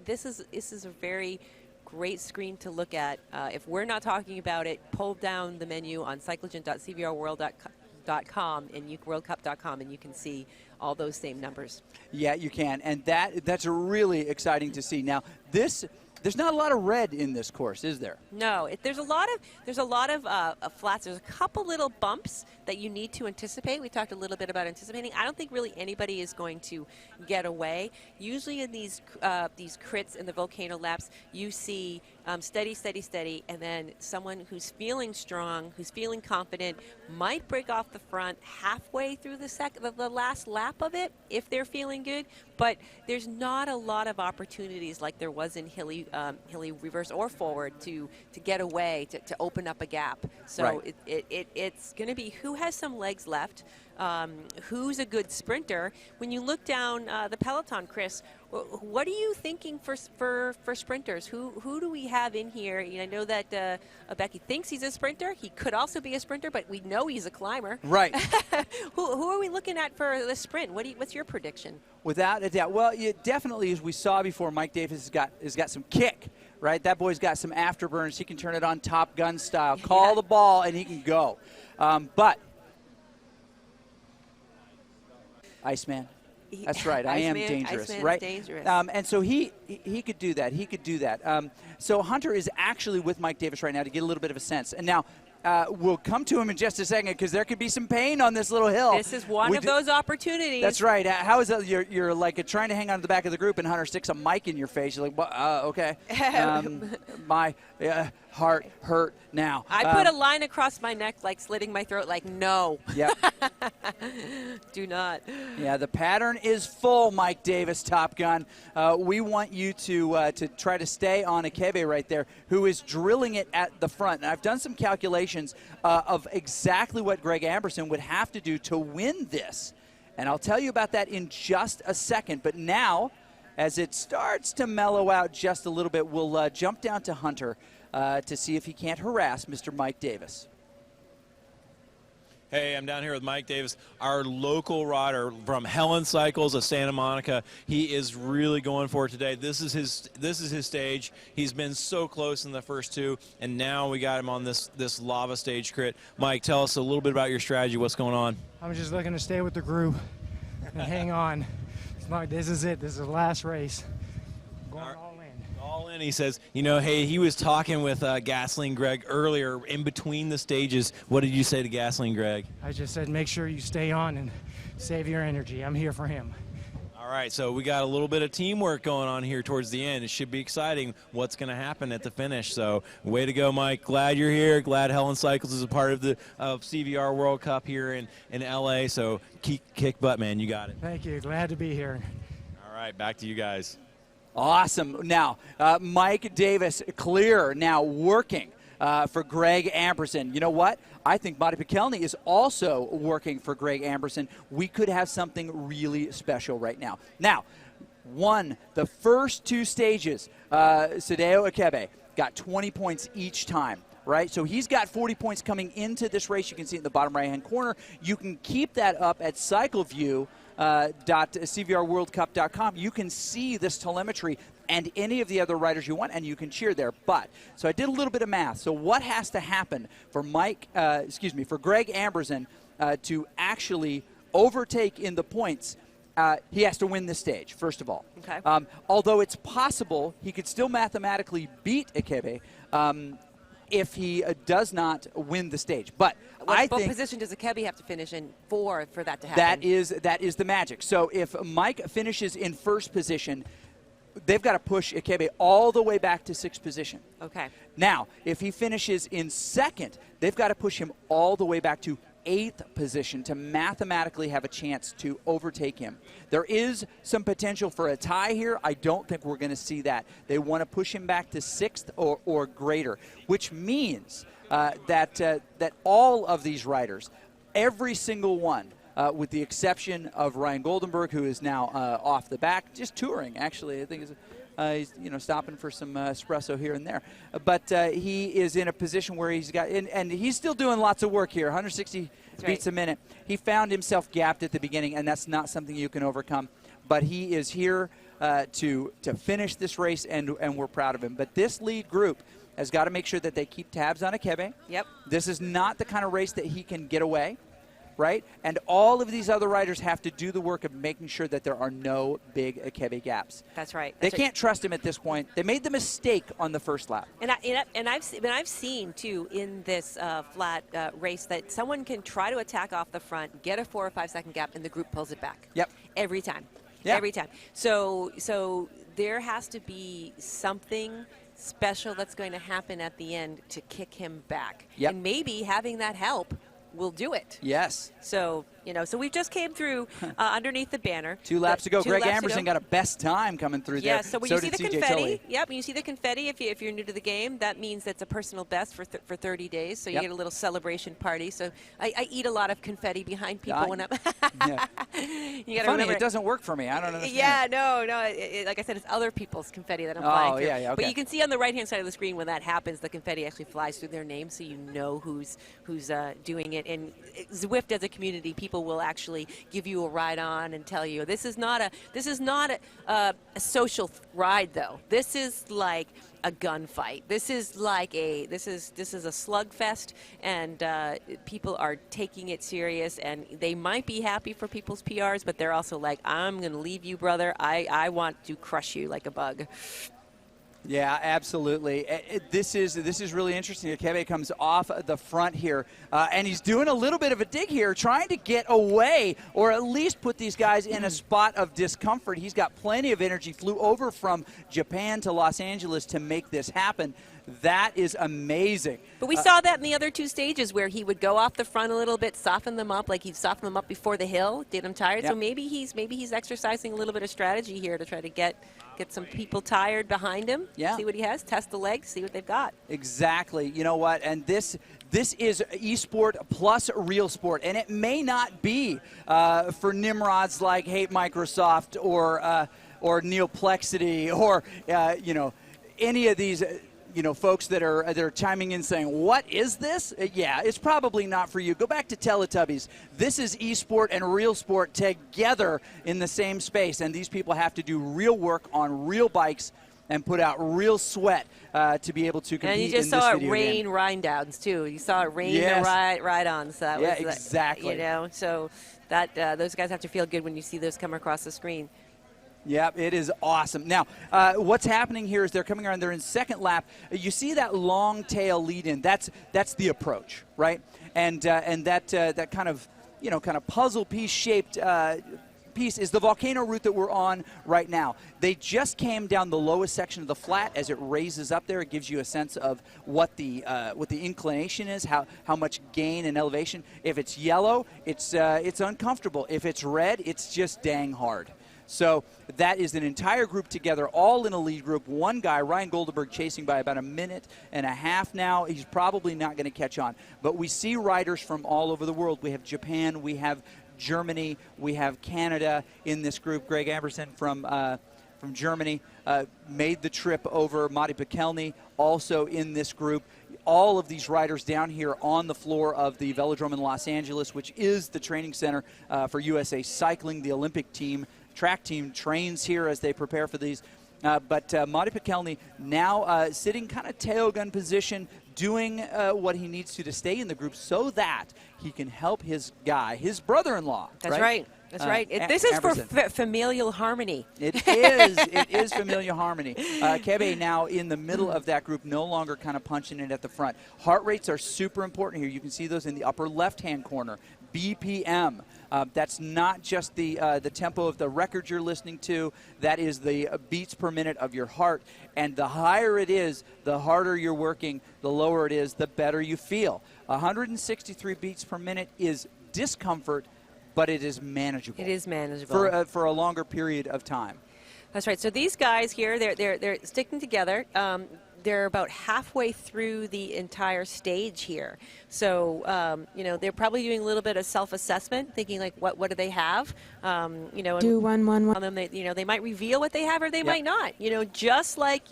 this is a very great screen to look at. If we're not talking about it, pull down the menu on cyclogen.cvrworld.com and worldcup.com, and you can see all those same numbers. Yeah, you can, and that's really exciting to see. Now, there's not a lot of red in this course, is there? No, there's a lot of flats. There's a couple little bumps that you need to anticipate. We talked a little bit about anticipating. I don't think really anybody is going to get away. Usually in these crits in the Volcano laps, you see steady, steady, steady, and then someone who's feeling strong, who's feeling confident, might break off the front halfway through the last lap of it if they're feeling good. But there's not a lot of opportunities like there was in Hilly reverse or forward to get away, to open up a gap. So it's going to be who has some legs left, who's a good sprinter. When you look down the peloton, Chris, what are you thinking for sprinters? Who do we have in here? You know, I know that Becky thinks he's a sprinter. He could also be a sprinter, but we know he's a climber. Right. Who are we looking at for the sprint? What's your prediction? Without a doubt. Well, definitely, as we saw before, Mike Davis has got some kick, right? That boy's got some afterburners. He can turn it on Top Gun style. Call the ball, and he can go. But Iceman. That's right. I am dangerous, right? Dangerous. And so he could do that. He could do that. So Hunter is actually with Mike Davis right now to get a little bit of a sense. And now we'll come to him in just a second because there could be some pain on this little hill. This is one of those opportunities. That's right. How is that? You're like trying to hang on to the back of the group, and Hunter sticks a mic in your face. You're like, well, okay. heart hurt now. I put a line across my neck, like slitting my throat, like, no. Yep. Do not. Yeah, the pattern is full, Mike Davis, Top Gun. We want you to try to stay on Akebe right there, who is drilling it at the front. And I've done some calculations of exactly what Greg Amberson would have to do to win this. And I'll tell you about that in just a second. But now, as it starts to mellow out just a little bit, we'll jump down to Hunter to see if he can't harass Mr. Mike Davis. Hey, I'm down here with Mike Davis, our local rider from Helen Cycles of Santa Monica. He is really going for it today. This is his stage. He's been so close in the first two, and now we got him on this lava stage crit. Mike, tell us a little bit about your strategy. What's going on? I'm just looking to stay with the group and hang on. This is it. This is the last race. Going all in. All in, he says. You know, hey, he was talking with Gasoline Greg earlier in between the stages. What did you say to Gasoline Greg? I just said make sure you stay on and save your energy. I'm here for him. All right, so we got a little bit of teamwork going on here towards the end. It should be exciting what's going to happen at the finish. So way to go, Mike. Glad you're here. Glad Helen Cycles is a part of the CVR World Cup here in LA. So kick butt, man. You got it. Thank you. Glad to be here. All right, back to you guys. Awesome. Now, Mike Davis, clear now working for Greg Amberson. You know what? I think Matti Pikelny is also working for Greg Amberson. We could have something really special right now. Now, won the first two stages. Sadeo Akebe got 20 points each time. Right, so he's got 40 points coming into this race. You can see it in the bottom right-hand corner. You can keep that up at CycleView.cvrworldcup.com. You can see this telemetry and any of the other riders you want, and you can cheer there. But so I did a little bit of math. So what has to happen for Greg Amberson to actually overtake in the points? He has to win this stage, first of all. Okay. Although it's possible he could still mathematically beat Akebe. If he does not win the stage. But I think... What position does Akebe have to finish in for that to happen? That is the magic. So if Mike finishes in first position, they've got to push Akebe all the way back to sixth position. Okay. Now, if he finishes in second, they've got to push him all the way back to eighth position to mathematically have a chance to overtake him. There is some potential for a tie here. I don't think we're going to see that. They want to push him back to sixth or greater, which means that all of these riders, every single one, with the exception of Ryan Goldenberg, who is now off the back, just touring, actually. I think he's stopping for some espresso here and there. But he is in a position where he's got, and he's still doing lots of work here, 160 beats a minute. He found himself gapped at the beginning, and that's not something you can overcome. But he is here to finish this race, and we're proud of him. But this lead group has got to make sure that they keep tabs on Akebe. Yep. This is not the kind of race that he can get away. Right? And all of these other riders have to do the work of making sure that there are no big Akebe gaps. That's right. They can't trust him at this point. They made the mistake on the first lap. And I've seen too in this flat race that someone can try to attack off the front, get a 4 or 5 second gap, and the group pulls it back. Yep. Every time. Yep. Every time. So there has to be something special that's going to happen at the end to kick him back. Yep. And maybe having that help will do it. Yes. So we just came through underneath the banner. 2 laps ago. Greg Amberson got a best time coming through there. Yeah, so when you see the confetti, when you see the confetti, if you're new to the game, that means that's a personal best for 30 days. So you get a little celebration party. So I eat a lot of confetti behind people when I'm. Yeah. You gotta Funny, remember, it doesn't work for me. I don't understand. Yeah, no. Like I said, it's other people's confetti that I'm flying through. Yeah, okay. But you can see on the right-hand side of the screen when that happens, the confetti actually flies through their name, so you know who's doing it. And Zwift as a community, people will actually give you a ride on and tell you this is not a social ride though. This is like a gunfight. This is like this is a slugfest, and people are taking it serious, and they might be happy for people's PRs, but they're also like, I'm gonna leave you, brother. I want to crush you like a bug. Yeah, absolutely. This is really interesting. Akebe comes off the front here, and he's doing a little bit of a dig here, trying to get away or at least put these guys in a spot of discomfort. He's got plenty of energy, flew over from Japan to Los Angeles to make this happen. That is amazing. But we saw that in the other two stages where he would go off the front a little bit, soften them up, like he'd soften them up before the hill, did them tired. Yep. So maybe he's exercising a little bit of strategy here to try to get some people tired behind him. Yeah. See what he has, test the legs, see what they've got. Exactly. You know what? And this is eSport plus real sport, and it may not be for nimrods like Hate Microsoft or Neoplexity or any of these. Folks that are chiming in saying, what is this? Yeah, it's probably not for you. Go back to Teletubbies. This is eSport and real sport together in the same space, and these people have to do real work on real bikes and put out real sweat to be able to compete. And you just saw it rain ride-downs, too. You saw it rain ride-ons. So that was exactly. So that those guys have to feel good when you see those come across the screen. Yeah, it is awesome. Now, what's happening here is they're coming around. They're in second lap. You see that long tail lead in. That's the approach, right? And that kind of puzzle piece shaped piece is the Volcano route that we're on right now. They just came down the lowest section of the flat. As it raises up there, it gives you a sense of what the inclination is, how much gain and elevation. If it's yellow, it's uncomfortable. If it's red, it's just dang hard. So that is an entire group together, all in a lead group. One guy, Ryan Goldenberg, chasing by about a minute and a half now. He's probably not going to catch on. But we see riders from all over the world. We have Japan, we have Germany, we have Canada in this group. Greg Amberson from Germany made the trip over. Matti Pekelny also in this group. All of these riders down here on the floor of the Velodrome in Los Angeles, which is the training center for USA Cycling, the Olympic team. Track team trains here as they prepare for these. But Matti Pekelny now sitting kind of tail gun position, doing what he needs to stay in the group so that he can help his guy, his brother-in-law. That's right. That's right. This is for familial harmony. It is. It is familial harmony. Kebe now in the middle of that group, no longer kind of punching it at the front. Heart rates are super important here. You can see those in the upper left-hand corner. BPM. That's not just the tempo of the record you're listening to. That is the beats per minute of your heart. And the higher it is, the harder you're working. The lower it is, the better you feel. 163 beats per minute is discomfort, but it is manageable. It is manageable. For a longer period of time. That's right. So these guys here, they're sticking together. They're about halfway through the entire stage here. So, they're probably doing a little bit of self-assessment, thinking like, what do they have? Do one. They might reveal what they have or they might not. Just like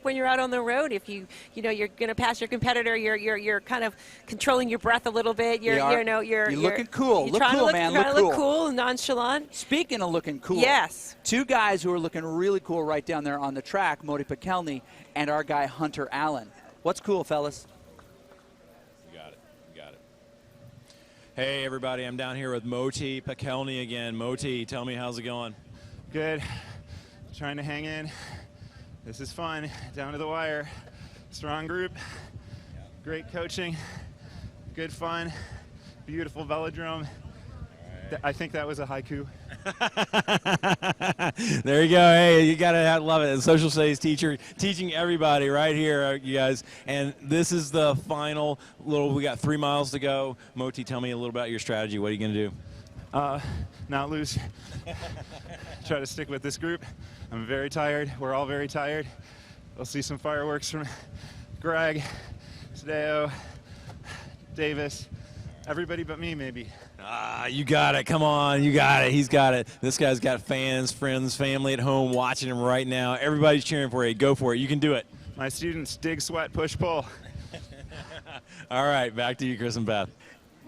when you're out on the road, if you're going to pass your competitor, you're kind of controlling your breath a little bit. You're looking cool. You're look trying cool, to man. Trying to look look cool and nonchalant. Speaking of looking cool. Yes. Two guys who are looking really cool right down there on the track, Matti Pekelny and our guy Hunter Allen. What's cool, fellas? You got it. Hey, everybody. I'm down here with Matti Pekelny again. Moti, tell me, how's it going? Good. Trying to hang in. This is fun. Down to the wire. Strong group. Great coaching. Good fun. Beautiful velodrome. I think that was a haiku. There you go. Hey, you gotta love it. A social studies teacher teaching everybody right here, you guys. And this is the final we got 3 miles to go. Moti, tell me a little about your strategy. What are you gonna do? Not lose. Try to stick with this group. I'm very tired. We're all very tired. We'll see some fireworks from Greg, Tadeo, Davis, everybody but me, maybe. You got it. Come on. You got it. He's got it. This guy's got fans, friends, family at home watching him right now. Everybody's cheering for you. Go for it. You can do it. My students, dig, sweat, push, pull. All right. Back to you, Chris and Beth.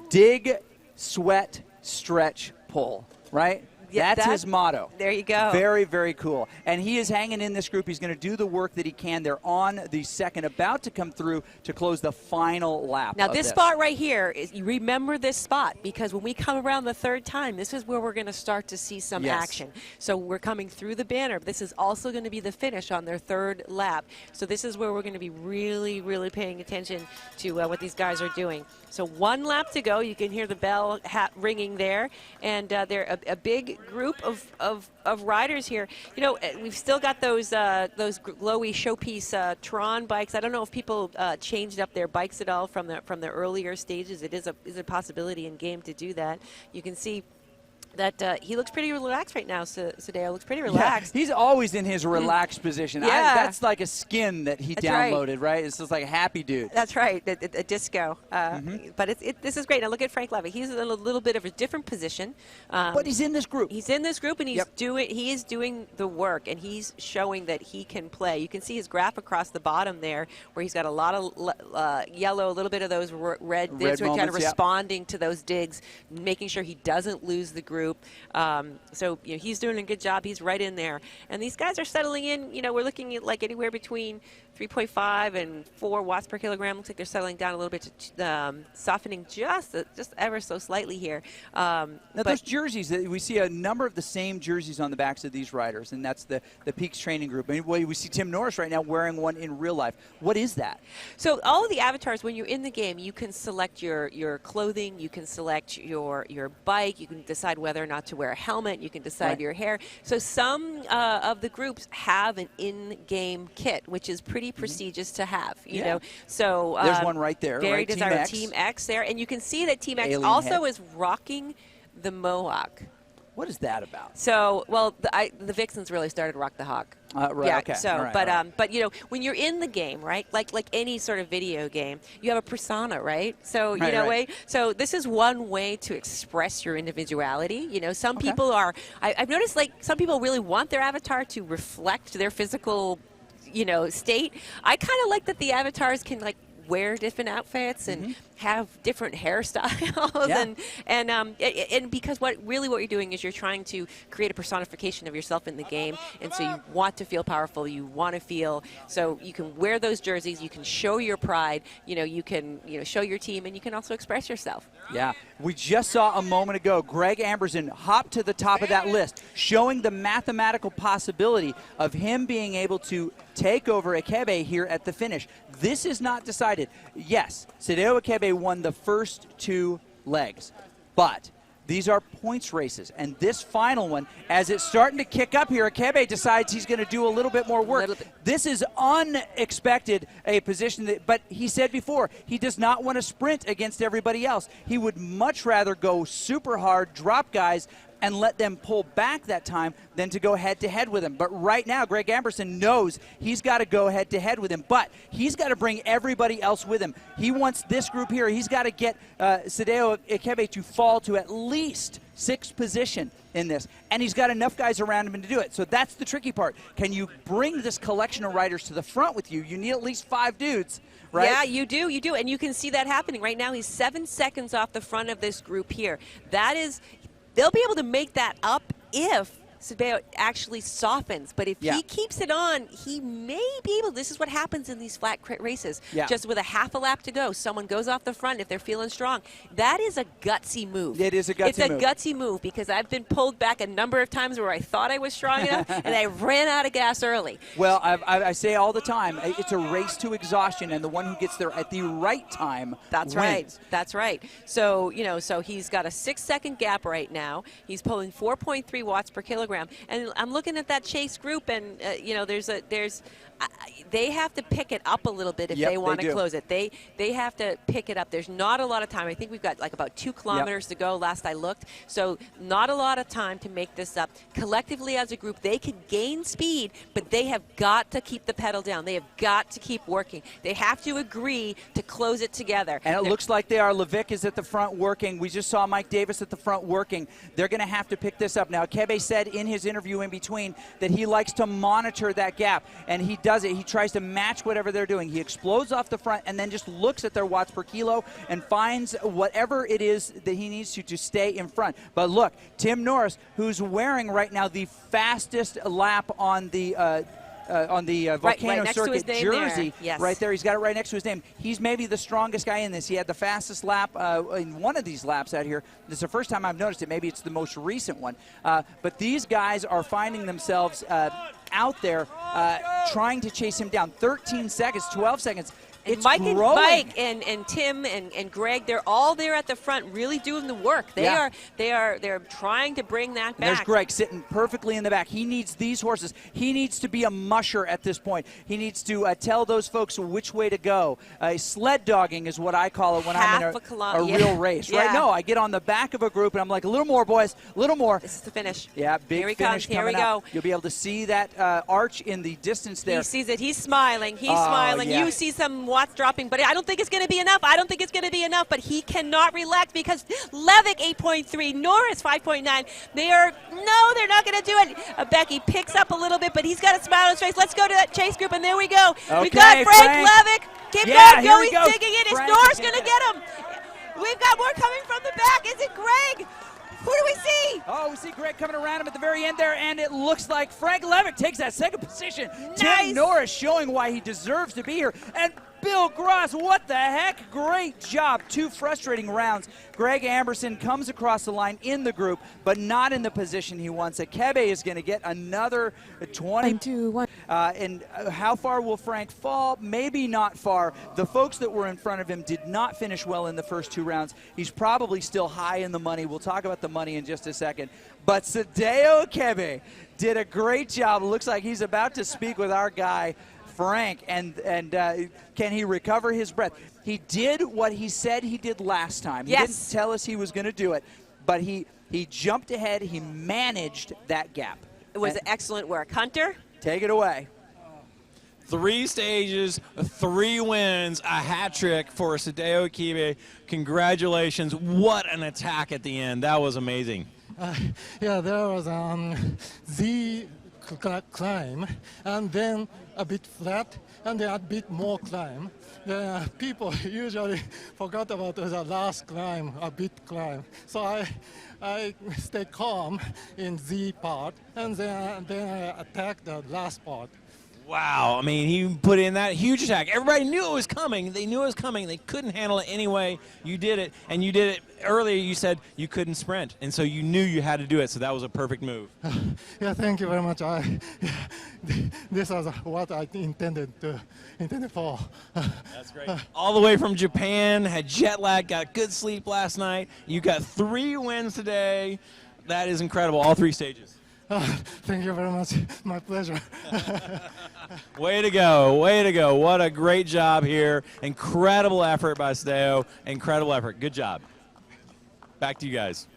Dig, sweat, stretch, pull, right? Yeah, That's his motto. There you go. Very, very cool. And he is hanging in this group. He's going to do the work that he can. They're on the second, about to come through to close the final lap. Now, this spot right here, you remember this spot, because when we come around the third time, this is where we're going to start to see some action. So we're coming through the banner. This is also going to be the finish on their third lap. So this is where we're going to be really, really paying attention to what these guys are doing. So 1 lap to go. You can hear the bell ringing there, and they're a big group of riders here. You know, we've still got those glowy showpiece Tron bikes. I don't know if people changed up their bikes at all from the earlier stages. It is a possibility in game to do that. You can see that he looks pretty relaxed right now. Sadeo looks pretty relaxed. Yeah, he's always in his relaxed position. Yeah. That's like a skin that he downloaded, right? It's just like a happy dude. That's right, a disco. But this is great. Now look at Frank Levy. He's in a little bit of a different position. But he's in this group. He's in this group, and he is doing the work, and he's showing that he can play. You can see his graph across the bottom there, where he's got a lot of yellow, a little bit of those red digs, moments, kind of responding to those digs, making sure he doesn't lose the group. So he's doing a good job. He's right in there, and these guys are settling in. We're looking at like anywhere between 3.5 and 4 watts per kilogram. Looks like they're settling down a little bit, softening just ever so slightly here. Now those jerseys, we see a number of the same jerseys on the backs of these riders, and that's the Peaks training group. Anyway, we see Tim Norris right now wearing one in real life. What is that? So all of the avatars, when you're in the game, you can select your clothing, you can select your bike, you can decide whether or not to wear a helmet, you can decide your hair. So some of the groups have an in-game kit, which is pretty prestigious to have, you know. So there's one right there, very right? desirable Team X there, and you can see that Team X Alien also head. is rocking the Mohawk. What is that about? So, well, the Vixens really started Rock the Hawk. Right, yeah, okay. So, all right, but when you're in the game, right? Like any sort of video game, you have a persona, right? So so this is one way to express your individuality. Some people are. I've noticed some people really want their avatar to reflect their physical, state. I kind of like that the avatars can wear different outfits and have different hairstyles and because what you're doing is you're trying to create a personification of yourself in the game, and so you want to feel powerful, you want to feel, so you can wear those jerseys, you can show your pride, you can show your team, and you can also express yourself. Yeah, we just saw a moment ago Greg Amberson hop to the top of that list, showing the mathematical possibility of him being able to take over Akebe here at the finish. This is not decided. Yes, Sadeo Akebe won the first 2 legs, but these are points races, and this final one, as it's starting to kick up here, Akebe decides he's going to do a little bit more work. This is unexpected, a position but he said before, he does not want to sprint against everybody else. He would much rather go super hard, drop guys, and let them pull back that time than to go head-to-head with him. But right now, Greg Amberson knows he's got to go head-to-head with him, but he's got to bring everybody else with him. He wants this group here. He's got to get Sadeo Akebe to fall to at least 6th position in this, and he's got enough guys around him to do it. So that's the tricky part. Can you bring this collection of riders to the front with you? You need at least 5 dudes, right? Yeah, you do, and you can see that happening right now. He's 7 seconds off the front of this group here. They'll be able to make that up if Sadeo actually softens, but if he keeps it on, he may be able. This is what happens in these flat crit races. Just with a half a lap to go, someone goes off the front if they're feeling strong. That is a gutsy move. It is a gutsy move. It's a gutsy move because I've been pulled back a number of times where I thought I was strong enough and I ran out of gas early. Well, I say all the time, it's a race to exhaustion, and the one who gets there at the right time wins. Right. That's right. So, so he's got a 6-second gap right now. He's pulling 4.3 watts per kilogram. And I'm looking at that chase group, and they have to pick it up a little bit if they want to close it. They have to pick it up. There's not a lot of time. I think we've got about 2 kilometers to go last I looked. So not a lot of time to make this up. Collectively as a group, they can gain speed, but they have got to keep the pedal down. They have got to keep working. They have to agree to close it together. And it looks like they are. Levick is at the front working. We just saw Mike Davis at the front working. They're going to have to pick this up. Now, Akebe said in in his interview in between that he likes to monitor that gap, and he does it. He tries to match whatever they're doing. He explodes off the front and then just looks at their watts per kilo and finds whatever it is that he needs to stay in front. But look, Tim Norris, who's wearing right now the fastest lap on the Volcano circuit jersey, right there. He's got it right next to his name. He's maybe the strongest guy in this. He had the fastest lap in one of these laps out here. This is the first time I've noticed it. Maybe it's the most recent one. But these guys are finding themselves out there trying to chase him down. 13 seconds, 12 seconds. It's Mike growing. and Tim and Greg, they're all there at the front really doing the work. They're trying to bring that back. And there's Greg sitting perfectly in the back. He needs these horses. He needs to be a musher at this point. He needs to tell those folks which way to go. Sled dogging is what I call it when I'm in a real race. Right? No, I get on the back of a group and I'm like, a little more, boys, a little more. This is the finish. Yeah, big Here he finish comes. Here we coming go. You'll be able to see that arch in the distance there. He sees it. He's smiling. He's smiling. Yeah. You see some watts dropping, but I don't think it's going to be enough. I don't think it's going to be enough, but he cannot relax because Levick 8.3, Norris 5.9. They're not going to do it. Becky picks up a little bit, but he's got a smile on his face. Let's go to that chase group, and there we go. Okay, We've got Frank Levick. Keep going. He's digging in. Is Norris going to get him? We've got more coming from the back. Is it Greg? Who do we see? Oh, we see Greg coming around him at the very end there, and it looks like Frank Levick takes that second position. Nice. Tim Norris showing why he deserves to be here. And Bill Gross, what the heck? Great job. 2 frustrating rounds. Greg Amberson comes across the line in the group, but not in the position he wants. Akebe is going to get another 20. 2, 1. And how far will Frank fall? Maybe not far. The folks that were in front of him did not finish well in the first 2 rounds. He's probably still high in the money. We'll talk about the money in just a second. But Sadeo Akebe did a great job. It looks like he's about to speak with our guy, Frank, and can he recover his breath? He did what he said he did last time. He didn't tell us he was going to do it, but he jumped ahead. He managed that gap. It was excellent work. Hunter? Take it away. 3 stages, 3 wins, a hat trick for Sadeo Akebe. Congratulations. What an attack at the end. That was amazing. Yeah, there was the climb, and then a bit flat, and then a bit more climb. The people usually forgot about the last climb, a bit climb. So I stay calm in the part, and then I attack the last part. Wow. I mean, he put in that huge attack. Everybody knew it was coming. They knew it was coming. They couldn't handle it anyway. You did it, and you did it earlier. You said you couldn't sprint, and so you knew you had to do it, so that was a perfect move. Yeah, thank you very much. This was what I intended for. That's great. All the way from Japan, had jet lag, got good sleep last night. You got 3 wins today. That is incredible, all 3 stages. Thank you very much. My pleasure. Way to go. Way to go. What a great job here. Incredible effort by Sadeo. Incredible effort. Good job. Back to you guys.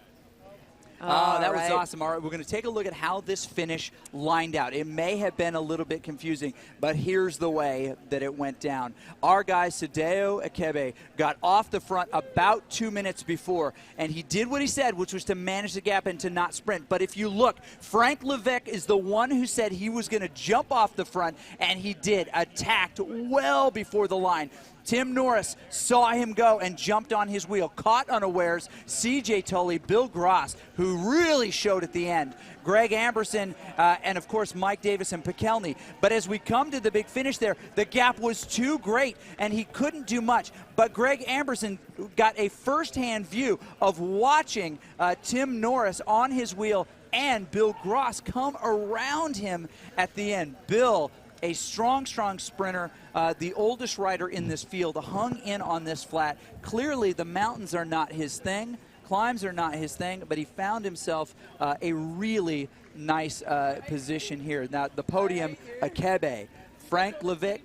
Oh, that was awesome. All right, we're going to take a look at how this finish lined out. It may have been a little bit confusing, but here's the way that it went down. Our guy, Sadeo Akebe, got off the front about 2 minutes before, and he did what he said, which was to manage the gap and to not sprint. But if you look, Frank Levick is the one who said he was going to jump off the front, and he did, attacked well before the line. Tim Norris saw him go and jumped on his wheel, caught unawares. CJ Tully, Bill Gross, who really showed at the end. Greg Amberson, and of course Mike Davis and Pekelny. But as we come to the big finish there, the gap was too great and he couldn't do much. But Greg Amberson got a first-hand view of watching Tim Norris on his wheel and Bill Gross come around him at the end. Bill, a strong sprinter, the oldest rider in this field, hung in on this flat. Clearly the mountains are not his thing, climbs are not his thing, but he found himself a really nice position here. Now the podium, Akebe, Frank Levick,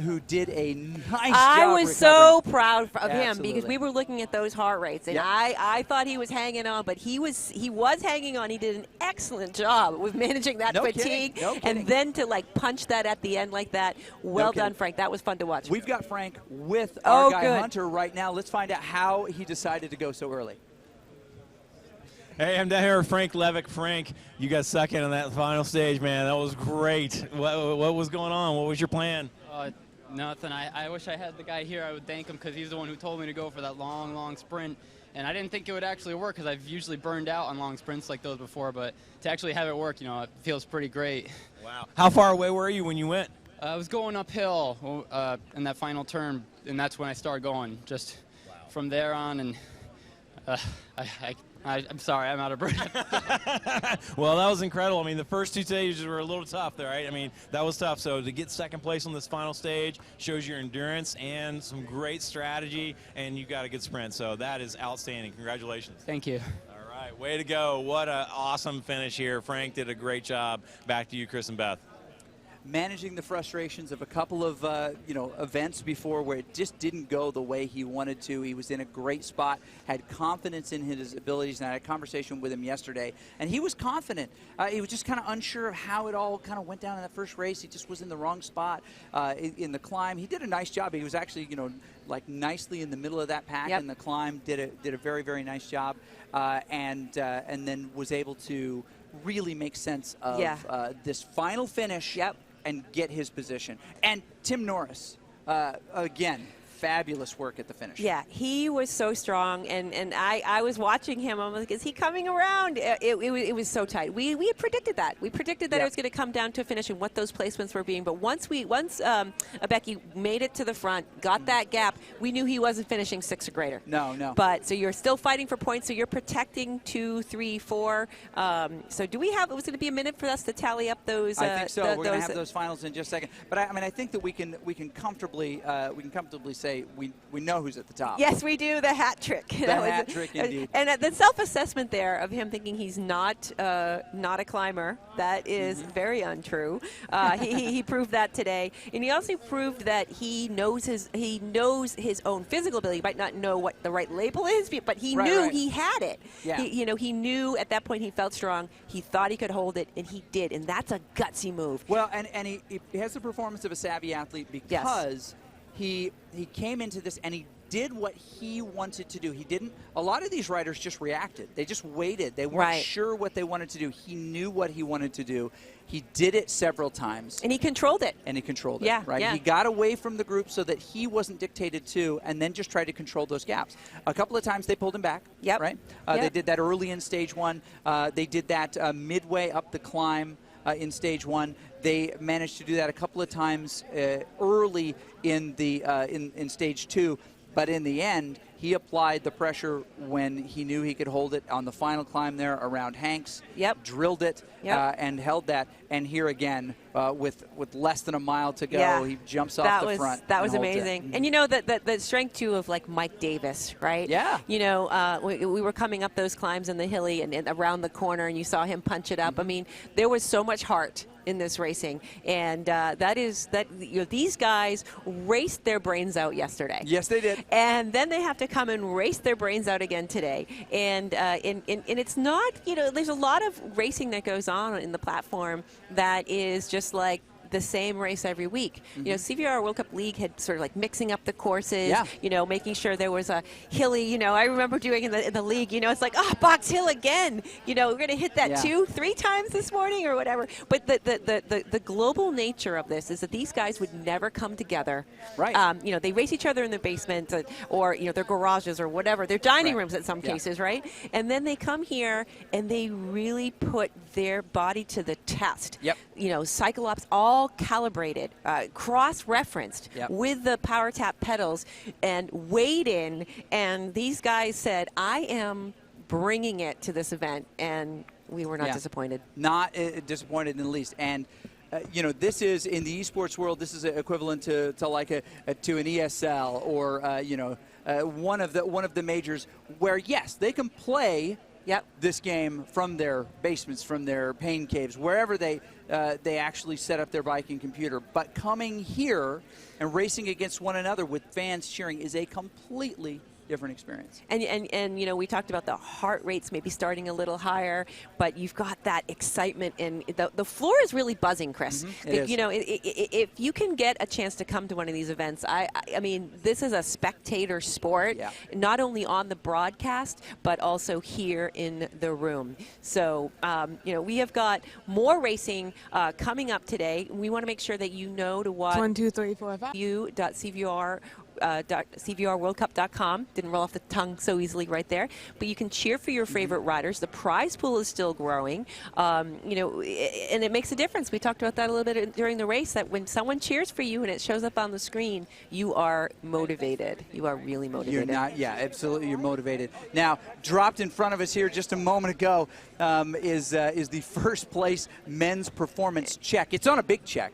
who did a nice job. I was so proud of him Absolutely. because we were looking at those heart rates, and I thought he was hanging on, but he was hanging on. He did an excellent job with managing that fatigue, and then to like punch that at the end like that. Well done, Frank. That was fun to watch. We've got Frank with our guy Hunter right now. Let's find out how he decided to go so early. Hey, I'm down here with Frank Levick. Frank, you got second on that final stage, man. That was great. What was going on? What was your plan? Nothing. I wish I had the guy here. I would thank him because he's the one who told me to go for that long, long sprint. And I didn't think it would actually work because I've usually burned out on long sprints like those before. But to actually have it work, you know, it feels pretty great. Wow. How far away were you when you went? I was going uphill in that final turn, and that's when I started going. Just from there on, and I'm sorry, I'm out of breath. Well, that was incredible. I mean, the first 2 stages were a little tough there, right? I mean, that was tough. So to get second place on this final stage shows your endurance and some great strategy, and you got a good sprint. So that is outstanding. Congratulations. Thank you. All right, way to go. What an awesome finish here. Frank did a great job. Back to you, Chris and Beth. Managing the frustrations of a couple of events before where it just didn't go the way he wanted to. He was in a great spot, had confidence in his abilities, and I had a conversation with him yesterday, and he was confident. He was just kind of unsure of how it all kind of went down in that first race. He just was in the wrong spot in the climb. He did a nice job. He was actually, like nicely in the middle of that pack in the climb. Did a very, very nice job, and then was able to really make sense of this final finish. And get his position. And Tim Norris, again, fabulous work at the finish. Yeah, he was so strong, and I was watching him. I'm like, is he coming around? It was so tight. We had predicted that. We predicted that it was going to come down to a finish and what those placements were being. But once Becky made it to the front, got that gap, we knew he wasn't finishing 6 or greater. No. But so you're still fighting for points. So you're protecting 2, 3, 4. So do we have? It was going to be a minute for us to tally up those. I think so. We're going to have those finals in just a second. But I think that we can comfortably say we know who's at the top. Yes, we do. The hat trick. The hat trick, indeed. And the self-assessment there of him thinking he's not a climber, that is very untrue. He proved that today, and he also proved that he knows his own physical ability. He might not know what the right label is, but he knew he had it. Yeah. He knew at that point he felt strong. He thought he could hold it, and he did, and that's a gutsy move. Well, and he has the performance of a savvy athlete because he came into this and he did what he wanted to do. He didn't. A lot of these riders just reacted. They just waited. They weren't sure what they wanted to do. He knew what he wanted to do. He did it several times. And he controlled it. He got away from the group so that he wasn't dictated to, and then just tried to control those gaps. A couple of times they pulled him back. Right? They did that early in stage 1. They did that midway up the climb in stage 1. They managed to do that a couple of times early in the in stage 2, but in the end, he applied the pressure when he knew he could hold it on the final climb there around Hanks. Drilled it and held that. And here again, with less than a mile to go, he jumps off the front. That was amazing. And the strength too of like Mike Davis, right? Yeah. We were coming up those climbs in the Hilly and around the corner, and you saw him punch it up. I mean, there was so much heart in this racing, and these guys raced their brains out yesterday. Yes, they did. And then they have to come and race their brains out again today. And it's not, there's a lot of racing that goes on in the platform that is just like the same race every week. CVR World Cup League had sort of like mixing up the courses, making sure there was a Hilly, I remember doing in the league, it's like, Box Hill again, we're going to hit that 2-3 times this morning or whatever. But the global nature of this is that these guys would never come together. Right. They race each other in their basement or their garages or whatever, their dining rooms in some cases, right? And then they come here and they really put their body to the test. Cycle ops all calibrated, cross-referenced with the power tap pedals and weighed in, and these guys said, I am bringing it to this event, and we were not disappointed. Not disappointed in the least. And this is, in the esports world, this is equivalent to like to an ESL or one of the majors where, yes, they can play this game from their basements, from their pain caves, wherever they actually set up their bike and computer. But coming here and racing against one another with fans cheering is a completely different experience. And you know, we talked about the heart rates maybe starting a little higher, but you've got that excitement, and the floor is really buzzing, Chris. You know, if you can get a chance to come to one of these events, I mean, this is a spectator sport, not only on the broadcast, but also here in the room. So, you know, we have got more racing coming up today. We want to make sure that you know to watch 1, 2, 3, 4, 5. CVRWorldCup.com. Didn't roll off the tongue so easily right there. But you can cheer for your favorite riders. The prize pool is still growing. You know, and it makes a difference. We talked about that a little bit during the race, that when someone cheers for you and it shows up on the screen, you are motivated. You are really motivated. You're not, yeah, absolutely, you're motivated. Now, dropped in front of us here just a moment ago is the first place men's performance check. It's on a big check.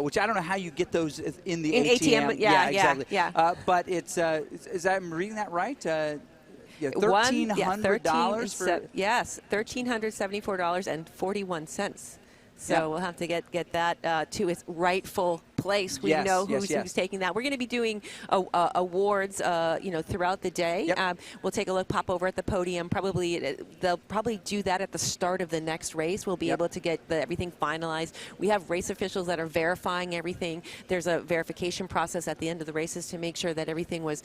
Which I don't know how you get those in the ATM. Yeah, exactly. Yeah. But it's, I'm reading that right? $1,300 for... Yes, $1,374.41. So we'll have to get that to its rightful place. We know who's taking that. We're going to be doing awards, you know, throughout the day. We'll take a look, pop over at the podium. They'll probably do that at the start of the next race. We'll be able to get everything finalized. We have race officials that are verifying everything. There's a verification process at the end of the races to make sure that everything was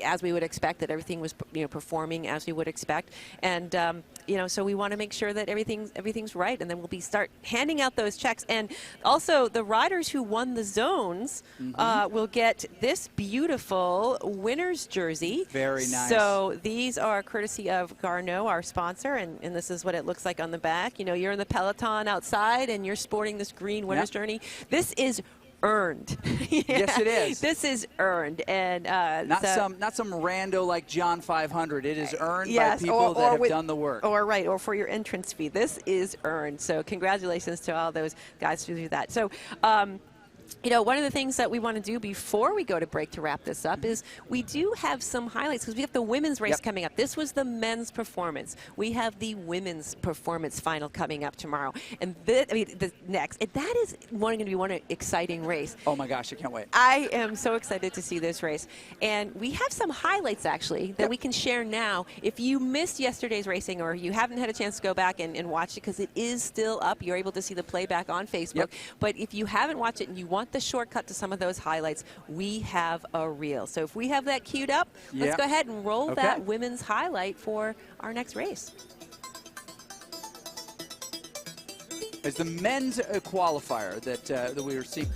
as we would expect, that everything was, you know, performing as we would expect. And you know, so we want to make sure that everything's right, and then we'll start handing out those checks. And also, the riders who won the zones will get this beautiful winner's jersey. Very nice. So these are courtesy of Garneau, our sponsor, and this is what it looks like on the back. You know, you're in the peloton outside, and you're sporting this green winner's journey. This is earned. Yes, it is. This is earned, and not some rando like John 500. It is earned by people that have done the work. Or for your entrance fee. This is earned. So congratulations to all those guys who do that. So. You know, one of the things that we want to do before we go to break to wrap this up is we do have some highlights, because we have the women's race coming up. This was the men's performance. We have the women's performance final coming up tomorrow. And the next. And that is going to be one exciting race. Oh, my gosh, I can't wait. I am so excited to see this race. And we have some highlights, actually, that we can share now. If you missed yesterday's racing, or you haven't had a chance to go back and watch it, because it is still up, you're able to see the playback on Facebook. But if you haven't watched it and you want the shortcut to some of those highlights, we have a reel. So if we have that queued up, let's go ahead and roll that women's highlight for our next race. It's the men's qualifier that we were seeing.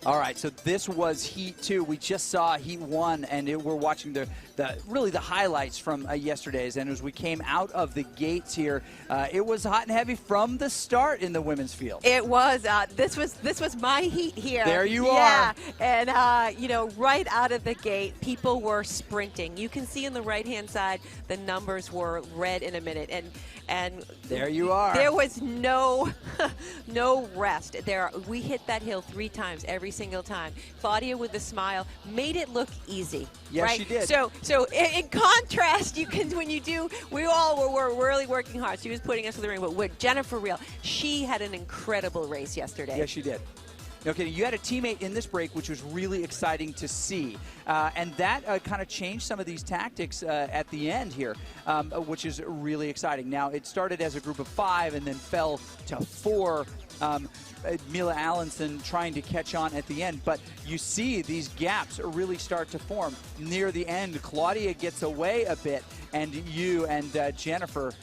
All right, so this was Heat 2. We just saw Heat 1, and we're watching really the highlights from yesterday's. And as we came out of the gates here, it was hot and heavy from the start in the women's field. It was. This was my Heat here. There you are. And right out of the gate, people were sprinting. You can see on the right-hand side the numbers were red in a minute, and there you are. There was no rest. We hit that hill 3 times every single time. Claudia with the smile made it look easy. Yes, right? she did. So in contrast, we all were really working hard. She was putting us in the ring, but with Jennifer Real, she had an incredible race yesterday. Yes, she did. Okay, you had a teammate in this break, which was really exciting to see. And that kind of changed some of these tactics at the end here, which is really exciting. Now, it started as a group of 5 and then fell to 4. Mila Allenson trying to catch on at the end, but you see these gaps really start to form near the end. Claudia gets away a bit, and you and Jennifer,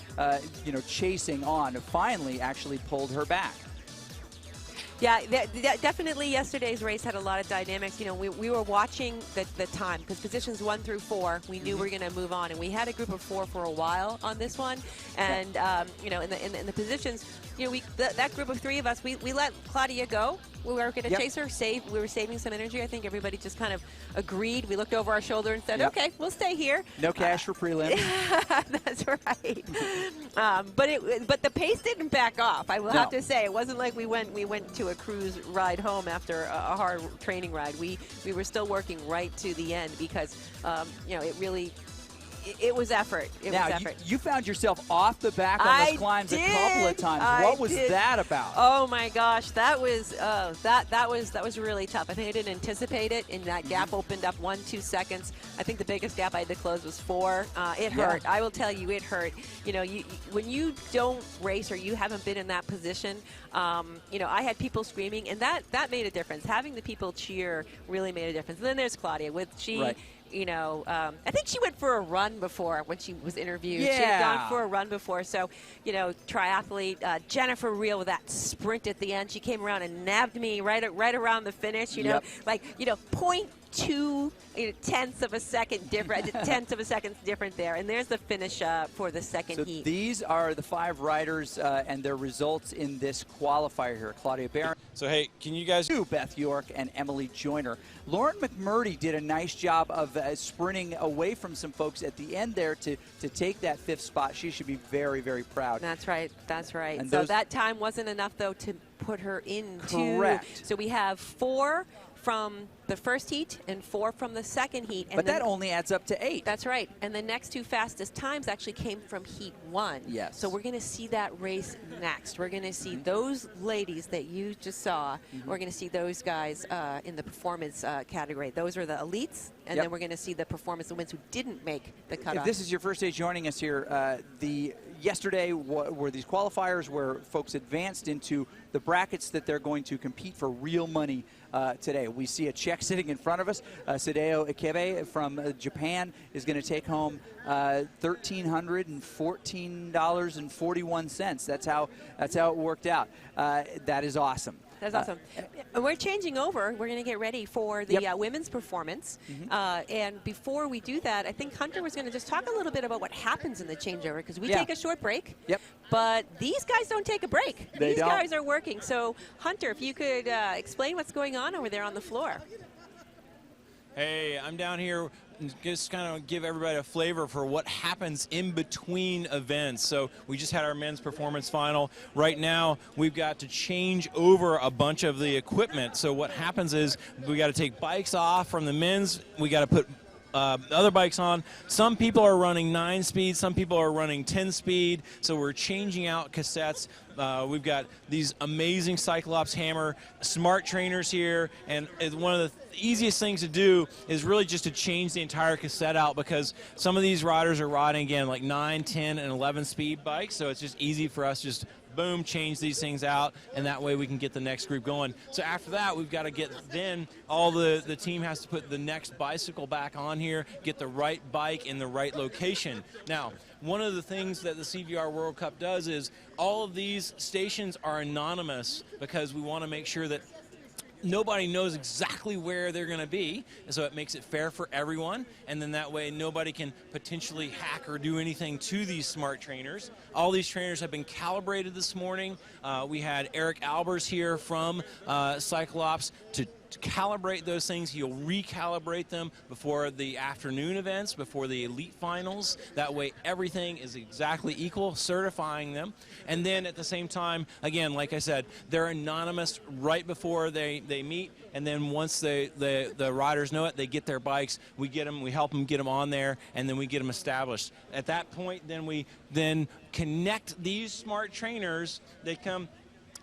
chasing on, finally actually pulled her back. Yeah, definitely yesterday's race had a lot of dynamics. We were watching the time because positions 1 through 4, we knew we were going to move on, and we had a group of 4 for a while on this one. And in the positions, that group of 3 of us, we let Claudia go. We were going to chase her, we were saving some energy. I think everybody just kind of agreed. We looked over our shoulder and said, okay, we'll stay here. No cash for prelim. That's right. But the pace didn't back off. I will have to say, it wasn't like we went to a cruise ride home after a hard training ride. We were still working right to the end because it really. It was effort. It was effort. You found yourself off the back on those climbs a couple of times. What was that about? Oh my gosh, that was really tough. I think I didn't anticipate it, and that gap opened up 1-2 seconds. I think the biggest gap I had to close was 4. It hurt. I will tell you, it hurt. When you don't race or you haven't been in that position, I had people screaming, and that made a difference. Having the people cheer really made a difference. And then there's Claudia Right. I think she went for a run before when she was interviewed. Yeah. She had gone for a run before. So, triathlete Jennifer Real with that sprint at the end. She came around and nabbed me right around the finish. 0.2 tenths of a second different there. And there's the finish for the second heat. These are the 5 riders and their results in this qualifier here. Claudia Barron. So, hey, can you guys do Beth York and Emily Joyner? Lauren McMurdy did a nice job of sprinting away from some folks at the end there to take that 5th spot. She should be very, very proud. That's right. And so that time wasn't enough, though, to put her into. Correct. So we have 4 from the first heat and 4 from the second heat. But that only adds up to 8. That's right. And the next 2 fastest times actually came from heat 1. Yes. So we're going to see that race next. We're going to see those ladies that you just saw. We're going to see those guys in the performance category. Those are the elites. And then we're going to see the performance women who didn't make the cutoff. If this is your first day joining us here, yesterday were these qualifiers where folks advanced into the brackets that they're going to compete for real money today. We see a check sitting in front of us. Sadeo Ikebe from Japan is going to take home $1,314.41. That's how it worked out. That is awesome. That's awesome. We're changing over. We're going to get ready for the women's performance. And before we do that, I think Hunter was going to just talk a little bit about what happens in the changeover because we take a short break. But these guys don't take a break. These guys are working. So, Hunter, if you could explain what's going on over there on the floor. Hey, I'm down here just kind of give everybody a flavor for what happens in between events. So we just had our men's performance final. Right now, we've got to change over a bunch of the equipment. So what happens is we got to take bikes off from the men's. We got to put other bikes on. Some people are running 9-speed, some people are running 10-speed, so we're changing out cassettes. We've got these amazing Cyclops Hammer smart trainers here, and one of the easiest things to do is really just to change the entire cassette out because some of these riders are riding, again, like 9, 10, and 11-speed bikes, so it's just easy for us to just boom, change these things out, and that way we can get the next group going. So after that, we've got to get, then all the team has to put the next bicycle back on here, get the right bike in the right location. Now, one of the things that the CVR World Cup does is all of these stations are anonymous because we want to make sure that nobody knows exactly where they're going to be, and so it makes it fair for everyone, and then that way nobody can potentially hack or do anything to these smart trainers. All these trainers have been calibrated this morning. We had Eric Albers here from Cyclops to calibrate those things. He'll recalibrate them before the afternoon events, before the elite finals. That way everything is exactly equal, certifying them. And then at the same time, again, like I said, they're anonymous right before they meet, and then once the riders know it, they get their bikes, we help them get them on there, and then we get them established. At that point, then we connect these smart trainers. They come,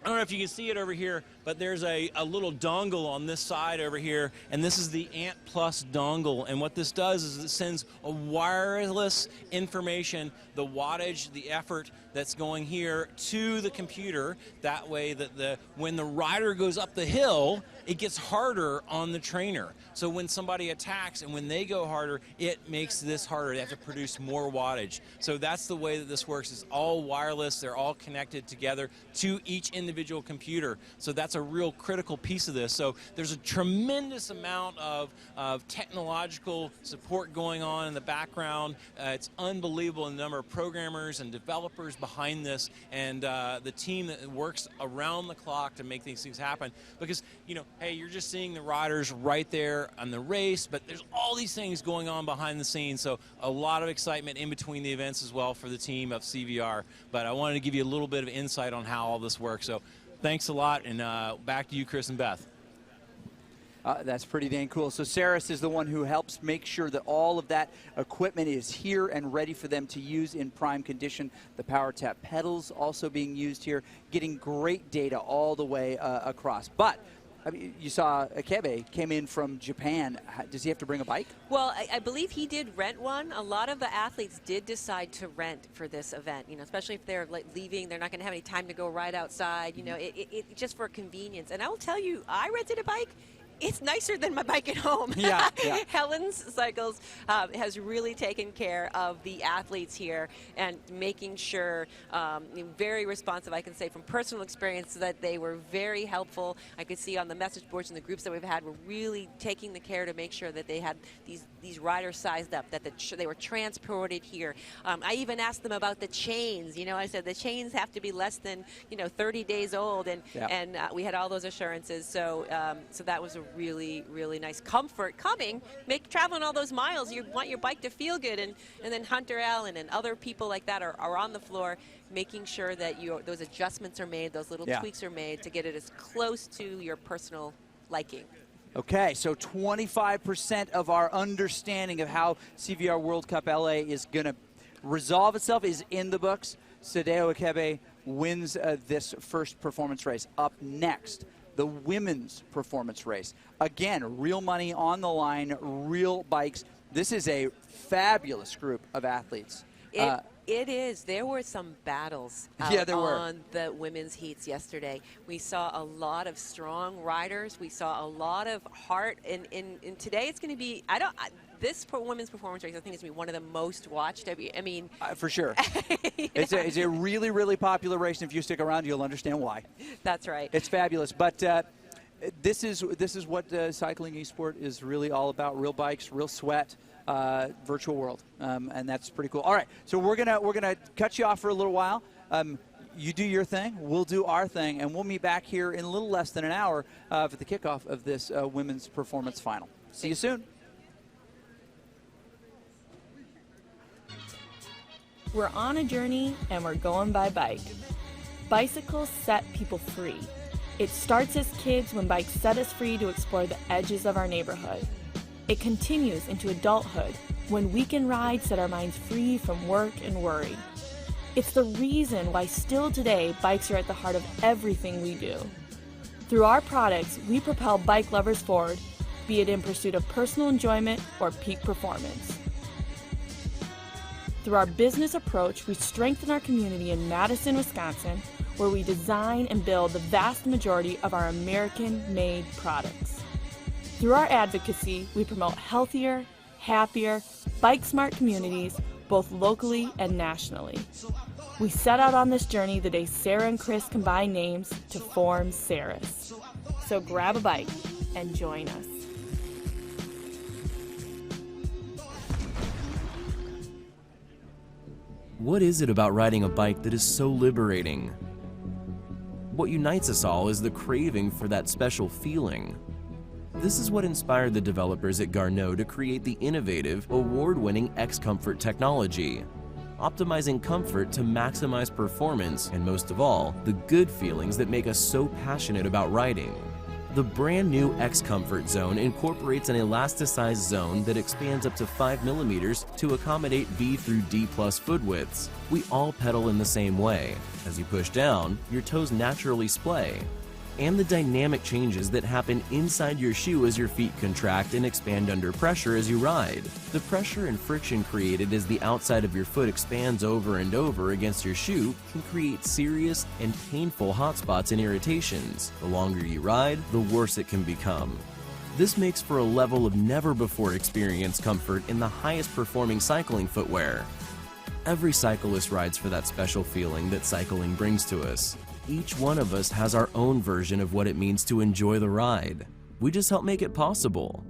I don't know if you can see it over here, but there's a little dongle on this side over here, and this is the Ant Plus dongle. And what this does is it sends a wireless information, the wattage, the effort that's going here to the computer. That way that when the rider goes up the hill, it gets harder on the trainer. So when somebody attacks and when they go harder, it makes this harder. They have to produce more wattage. So that's the way that this works. It's all wireless. They're all connected together to each individual computer. So that's a real critical piece of this. So there's a tremendous amount of technological support going on in the background. It's unbelievable the number of programmers and developers behind this, and the team that works around the clock to make these things happen. Because, hey, you're just seeing the riders right there on the race, but there's all these things going on behind the scenes. So a lot of excitement in between the events as well for the team of CVR. But I wanted to give you a little bit of insight on how all this works. So thanks a lot, and back to you, Chris and Beth. That's pretty dang cool. So Saris is the one who helps make sure that all of that equipment is here and ready for them to use in prime condition. The Power Tap pedals also being used here, getting great data all the way across. But I mean, you saw Akebe came in from Japan. Does he have to bring a bike? Well, I believe he did rent one. A lot of the athletes did decide to rent for this event, especially if they're leaving, they're not going to have any time to go ride outside, it just for convenience. And I will tell you, I rented a bike. It's nicer than my bike at home. Yeah. Helen's Cycles has really taken care of the athletes here and making sure, very responsive, I can say from personal experience, that they were very helpful. I could see on the message boards and the groups that we've had, we're really taking the care to make sure that they had these riders sized up, that they were transported here. I even asked them about the chains. I said the chains have to be less than 30 days old, and we had all those assurances. So that was a really, really nice comfort coming, traveling all those miles. You want your bike to feel good, and then Hunter Allen and other people like that are on the floor making sure that those adjustments are made, those little tweaks are made to get it as close to your personal liking. Okay, so 25% of our understanding of how CVR World Cup LA is going to resolve itself is in the books. Sadeo Akebe wins this first performance race. Up next, the women's performance race. Again, real money on the line, real bikes. This is a fabulous group of athletes. It is. There were some battles on the women's heats yesterday. We saw a lot of strong riders. We saw a lot of heart. And today it's going to be, this women's performance race, I think, is going to be one of the most watched. I mean, for sure. It's a really, really popular race, and if you stick around, you'll understand why. That's right. It's fabulous. But this is what cycling esport is really all about: real bikes, real sweat, virtual world, and that's pretty cool. All right, so we're gonna cut you off for a little while. You do your thing, we'll do our thing, and we'll meet back here in a little less than an hour for the kickoff of this women's performance final. See you soon. We're on a journey and we're going by bike. Bicycles set people free. It starts as kids when bikes set us free to explore the edges of our neighborhood. It continues into adulthood when weekend rides set our minds free from work and worry. It's the reason why still today bikes are at the heart of everything we do. Through our products, we propel bike lovers forward, be it in pursuit of personal enjoyment or peak performance. Through our business approach, we strengthen our community in Madison, Wisconsin, where we design and build the vast majority of our American-made products. Through our advocacy, we promote healthier, happier, bike-smart communities, both locally and nationally. We set out on this journey the day Sarah and Chris combined names to form Saris. So grab a bike and join us. What is it about riding a bike that is so liberating? What unites us all is the craving for that special feeling. This is what inspired the developers at Garneau to create the innovative, award-winning X-Comfort technology, optimizing comfort to maximize performance and, most of all, the good feelings that make us so passionate about riding. The brand new X-Comfort Zone incorporates an elasticized zone that expands up to 5 millimeters to accommodate B through D+ foot widths. We all pedal in the same way. As you push down, your toes naturally splay. And the dynamic changes that happen inside your shoe as your feet contract and expand under pressure as you ride. The pressure and friction created as the outside of your foot expands over and over against your shoe can create serious and painful hot spots and irritations. The longer you ride, the worse it can become. This makes for a level of never-before experienced comfort in the highest performing cycling footwear. Every cyclist rides for that special feeling that cycling brings to us. Each one of us has our own version of what it means to enjoy the ride. We just help make it possible.